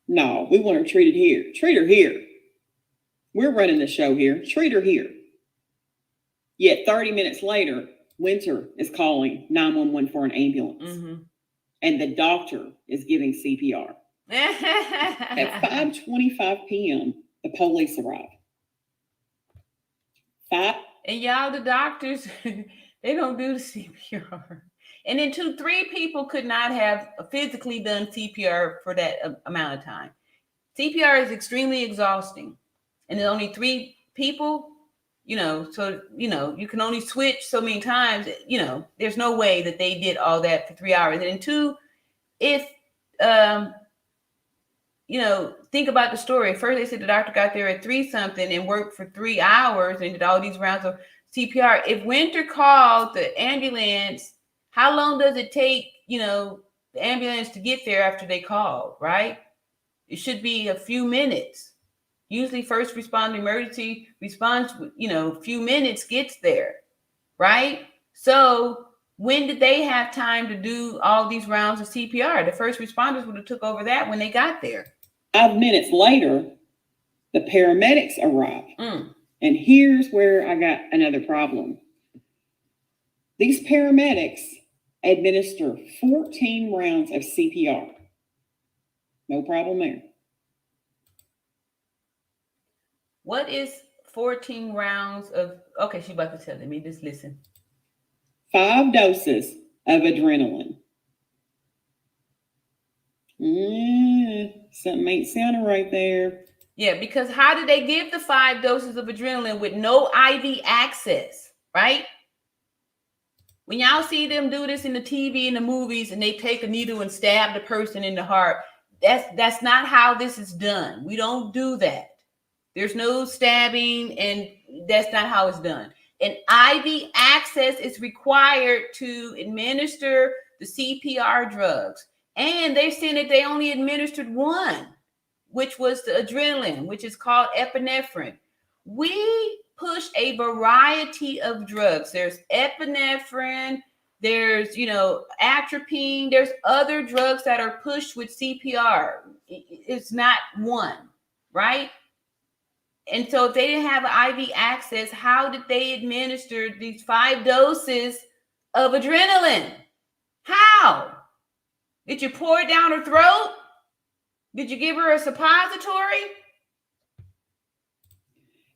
No, we want her treated here. Treat her here. We're running the show here. Treat her here. Yet 30 minutes later, Winter is calling 911 for an ambulance. And the doctor is giving CPR. At 5:25 p.m., the police arrive. And y'all, the doctors, They don't do the CPR. And then 3 people could not have physically done CPR for that amount of time. CPR is extremely exhausting. And there's only 3 people, so, you can only switch so many times, there's no way that they did all that for 3 hours. And 2, if, think about the story. First, they said the doctor got there at 3-something and worked for 3 hours and did all these rounds of CPR. If Winter called the ambulance, how long does it take, the ambulance to get there after they called, right? It should be a few minutes. Usually first responder emergency response, a few minutes gets there, right? So when did they have time to do all these rounds of CPR? The first responders would have took over that when they got there. 5 minutes later, the paramedics arrived. And here's where I got another problem. These paramedics administer 14 rounds of CPR. No problem there. What is 14 rounds of, okay, she's about to tell me, just listen. 5 doses of adrenaline. Something ain't sounding right there. Yeah, because how did they give the 5 doses of adrenaline with no IV access, right? When y'all see them do this in the TV and the movies and they take a needle and stab the person in the heart, that's not how this is done. We don't do that. There's no stabbing, and that's not how it's done. An IV access is required to administer the CPR drugs. And they've seen that they only administered 1, which was the adrenaline, which is called epinephrine. We push a variety of drugs. There's epinephrine, there's, atropine, there's other drugs that are pushed with CPR. It's not one, right? And so if they didn't have IV access, how did they administer these 5 doses of adrenaline? How? Did you pour it down her throat? Did you give her a suppository?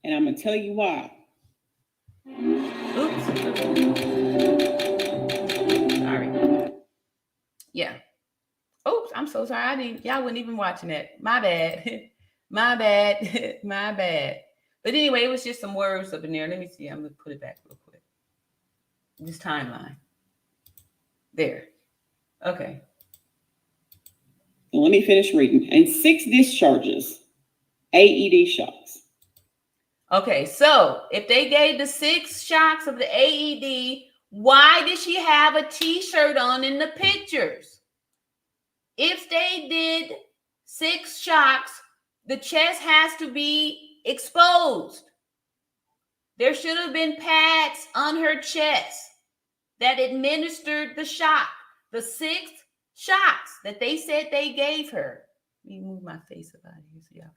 And I'm going to tell you why. Oops. Sorry. Yeah. Oops, I'm so sorry. Y'all wasn't even watching that. My bad. My bad. My bad. But anyway, it was just some words up in there. Let me see. I'm going to put it back real quick. This timeline. There. Okay. Let me finish reading. And 6 discharges, AED shocks. Okay, so if they gave the 6 shocks of the AED, why did she have a t-shirt on in the pictures? If they did 6 shocks, the chest has to be exposed. There should have been pads on her chest that administered the shock. The 6 shocks that they said they gave her. Let me move my face about here so y'all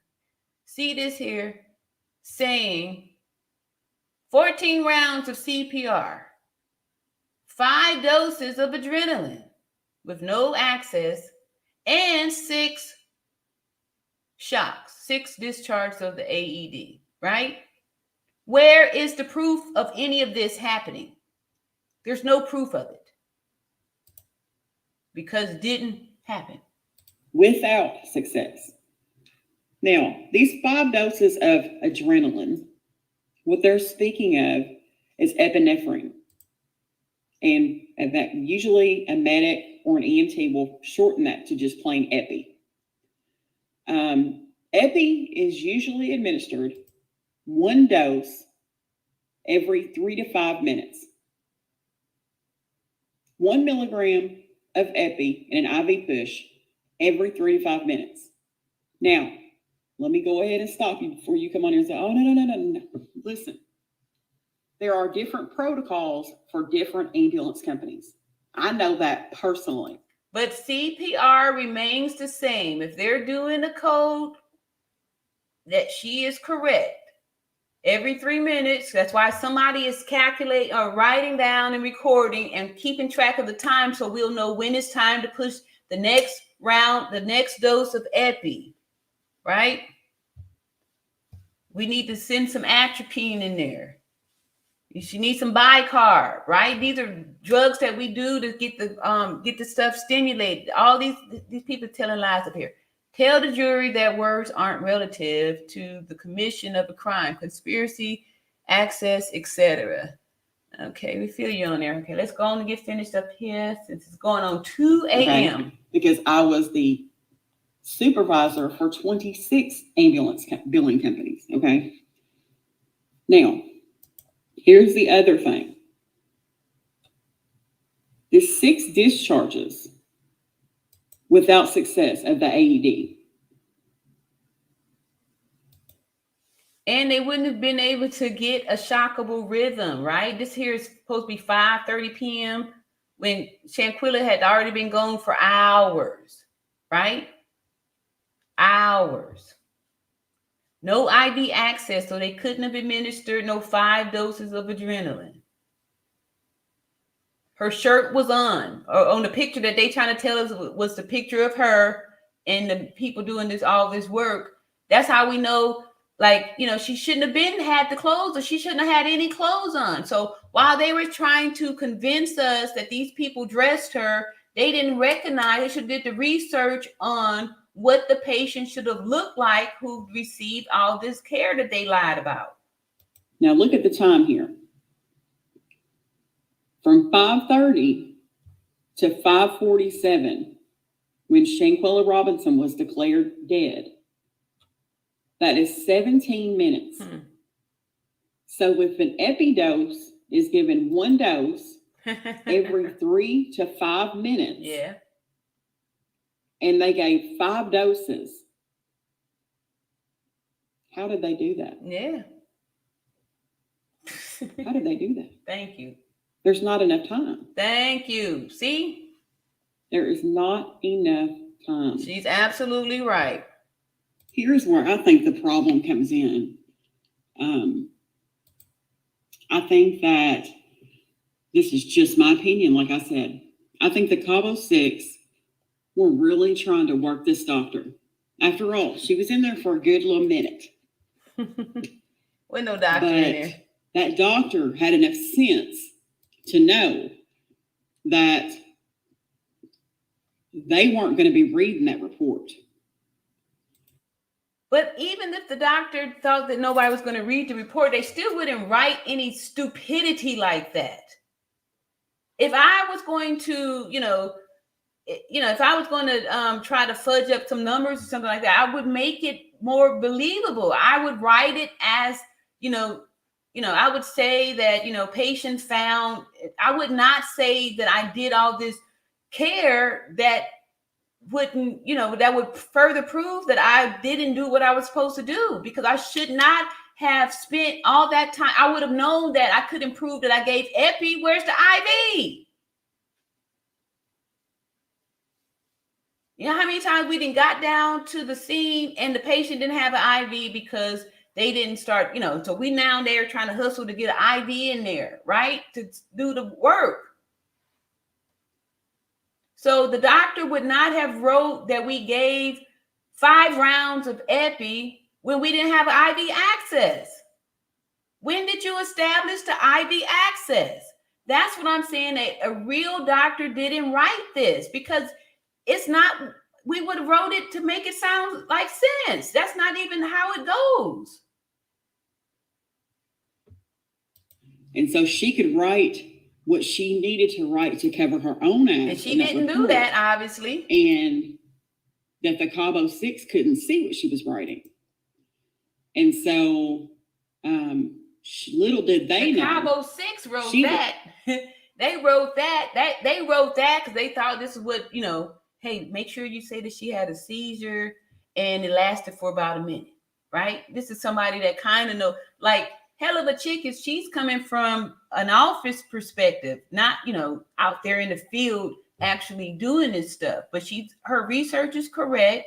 see this here, saying 14 rounds of CPR, 5 doses of adrenaline with no access, and 6 shocks, 6 discharges of the AED, right? Where is the proof of any of this happening? There's no proof of it. Because it didn't happen. Without success. Now, these 5 doses of adrenaline, what they're speaking of is epinephrine. And that usually a medic or an EMT will shorten that to just plain epi. Epi is usually administered 1 dose every 3 to 5 minutes. 1 milligram of epi in an IV push every 3 to 5 minutes. Now, let me go ahead and stop you before you come on here and say, oh, no. Listen, there are different protocols for different ambulance companies. I know that personally. But CPR remains the same. If they're doing a code that she is correct, every 3 minutes, that's why somebody is calculating or writing down and recording and keeping track of the time so we'll know when it's time to push the next round, the next dose of epi, right? We need to send some atropine in there. She needs some bicarb, right? These are drugs that we do to get the stuff stimulated. All these people telling lies up here. Tell the jury that words aren't relative to the commission of a crime, conspiracy, access, etc. Okay, we feel you on there. Okay, let's go on and get finished up here since it's going on 2 a.m. Okay, because I was the supervisor for 26 ambulance billing companies. Okay. Now, here's the other thing. There's 6 discharges without success of the AED. And they wouldn't have been able to get a shockable rhythm, right? This here is supposed to be 5:30 p.m. when Shanquella had already been gone for hours, right? Hours. No IV access, so they couldn't have administered no 5 doses of adrenaline. Her shirt was on, or on the picture that they trying to tell us was the picture of her and the people doing all this work. That's how we know, like, you know, she shouldn't have had the clothes, or she shouldn't have had any clothes on. So while they were trying to convince us that these people dressed her, they didn't recognize, they should have did the research on what the patient should have looked like who received all this care that they lied about. Now look at the time here. From 5:30 to 5:47, when Shanquella Robinson was declared dead, that is 17 minutes. So if an epidose is given 1 dose every 3 to 5 minutes, yeah, and they gave 5 doses, how did they do that? Yeah. How did they do that? Thank you. There's not enough time. Thank you. See? There is not enough time. She's absolutely right. Here's where I think the problem comes in. I think that this is just my opinion. Like I said, I think the Cabo 6 were really trying to work this doctor. After all, she was in there for a good little minute. With no doctor in there. That doctor had enough sense to know that they weren't going to be reading that report. But even if the doctor thought that nobody was going to read the report, they still wouldn't write any stupidity like that. If I was going to, if I was going to try to fudge up some numbers or something like that, I would make it more believable. I would write it as, I would say that, patient found. I would not say that I did all this care that wouldn't, that would further prove that I didn't do what I was supposed to do, because I should not have spent all that time. I would have known that I couldn't prove that I gave epi. Where's the IV? You know how many times we didn't got down to the scene and the patient didn't have an IV because they didn't start, so we now they're trying to hustle to get an IV in there, right? To do the work. So the doctor would not have wrote that we gave 5 rounds of epi when we didn't have IV access. When did you establish the IV access? That's what I'm saying. A real doctor didn't write this, because it's not, we would have wrote it to make it sound like sense. That's not even how it goes. And so she could write what she needed to write to cover her own ass. And she didn't do that, obviously. And that the Cabo 6 couldn't see what she was writing. And so little did they know. Cabo 6 wrote that. They wrote that. They wrote that because they thought this is what, hey, make sure you say that she had a seizure and it lasted for about a minute, right? This is somebody that kind of know, like, hell of a chick is she's coming from an office perspective, not, out there in the field actually doing this stuff. But her research is correct,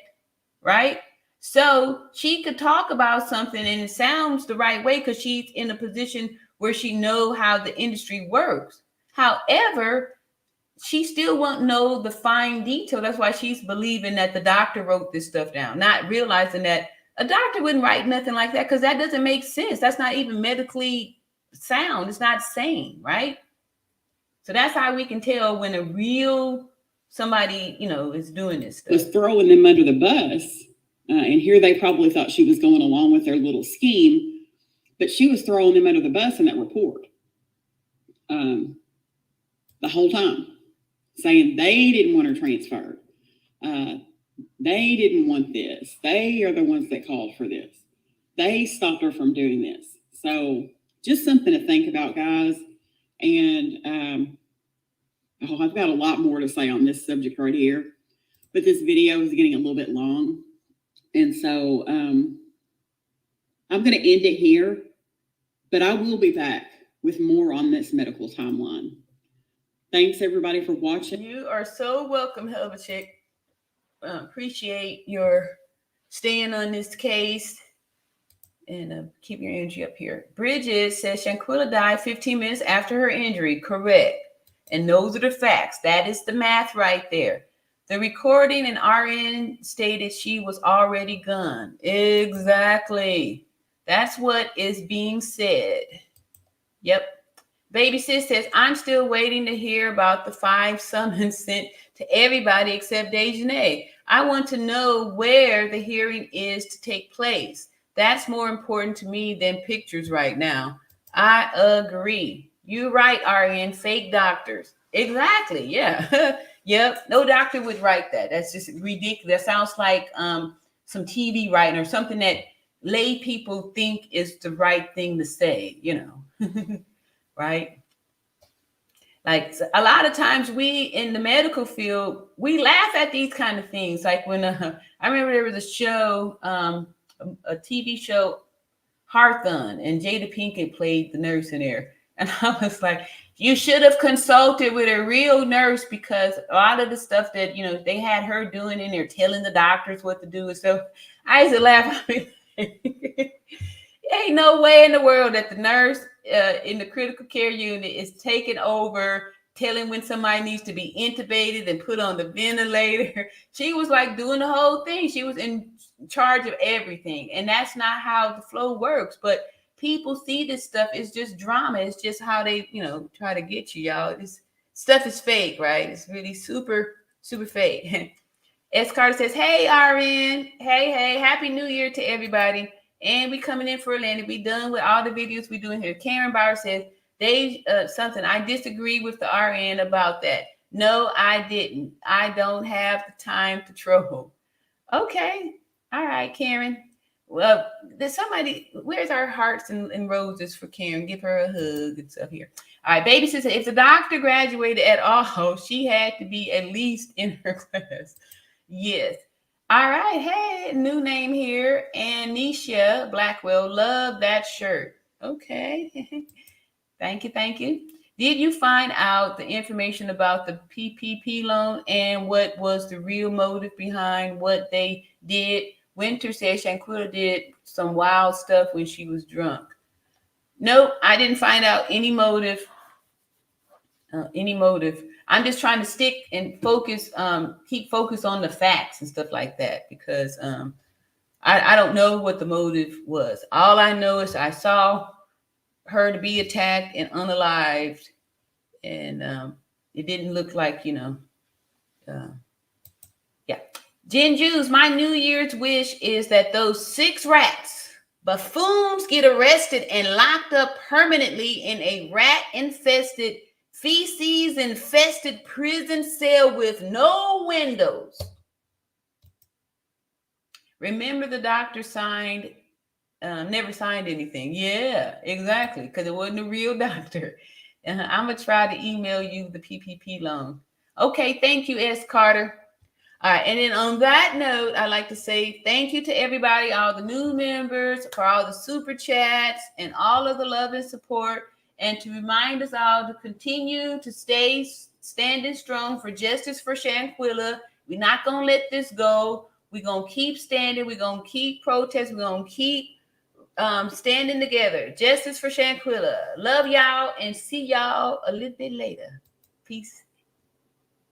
right? So she could talk about something and it sounds the right way because she's in a position where she knows how the industry works. However, she still won't know the fine detail. That's why she's believing that the doctor wrote this stuff down, not realizing that a doctor wouldn't write nothing like that, because that doesn't make sense. That's not even medically sound. It's not sane, right? So that's how we can tell when a real somebody, is doing this stuff. Was throwing them under the bus. And here they probably thought she was going along with their little scheme, but she was throwing them under the bus in that report the whole time, saying they didn't want her transferred. They didn't want this. They are the ones that called for this. They stopped her from doing this. So just something to think about, guys. And I've got a lot more to say on this subject right here, but this video is getting a little bit long. And so I'm going to end it here, but I will be back with more on this medical timeline. Thanks, everybody, for watching. You are so welcome, Helva. Appreciate your staying on this case. And keep your energy up here. Bridget says Shanquella died 15 minutes after her injury. Correct. And those are the facts. That is the math right there. The recording in RN stated she was already gone. Exactly. That's what is being said. Yep. Baby Sis says, I'm still waiting to hear about the 5 summons sent to everybody except Dejanay. I want to know where the hearing is to take place. That's more important to me than pictures right now. I agree. You're right, RN. Fake doctors. Exactly. Yeah. Yep. No doctor would write that. That's just ridiculous. That sounds like some TV writing or something that lay people think is the right thing to say, right? Like a lot of times we in the medical field, we laugh at these kind of things. Like when I remember there was a show, a TV show, Hearthon, and Jada Pinkett played the nurse in there. And I was like, you should have consulted with a real nurse, because a lot of the stuff that, they had her doing in there, telling the doctors what to do. And so I used to laugh. Ain't no way in the world that the nurse in the critical care unit is taking over, telling when somebody needs to be intubated and put on the ventilator. She was like doing the whole thing. She was in charge of everything. And that's not how the flow works. But people see this stuff. It's just drama. It's just how they, try to get you, y'all. This stuff is fake, right? It's really super, super fake. S. Carter says, hey, RN. Hey, Happy New Year to everybody. And we coming in for a landing. We done with all the videos we doing here. Karen Bauer says, something. I disagree with the RN about that. No, I didn't. I don't have the time to troll. Okay. All right, Karen. Well, there's somebody, where's our hearts and roses for Karen? Give her a hug and stuff here. All right, baby sister, if the doctor graduated at all, she had to be at least in her class. Yes. All right. Hey, new name here. Anisha Blackwell. Love that shirt. Okay. Thank you. Did you find out the information about the PPP loan and what was the real motive behind what they did? Winter says Shanquella did some wild stuff when she was drunk. Nope, I didn't find out any motive. I'm just trying to stick and focus, keep focus on the facts and stuff like that, because I don't know what the motive was. All I know is I saw her to be attacked and unalived, and it didn't look like, yeah. Jen Jews, my New Year's wish is that those 6 rats, buffoons, get arrested and locked up permanently in a rat-infested, feces-infested prison cell with no windows. Remember, the doctor never signed anything. Yeah, exactly, because it wasn't a real doctor. I'm going to try to email you the PPP loan. Okay, thank you, S. Carter. All right, and then on that note, I'd like to say thank you to everybody, all the new members, for all the super chats and all of the love and support, and to remind us all to continue to stay standing strong for justice for Shanquella. We're not going to let this go. We're going to keep standing. We're going to keep protesting. We're going to keep standing together. Justice for Shanquella. Love y'all, and see y'all a little bit later. Peace.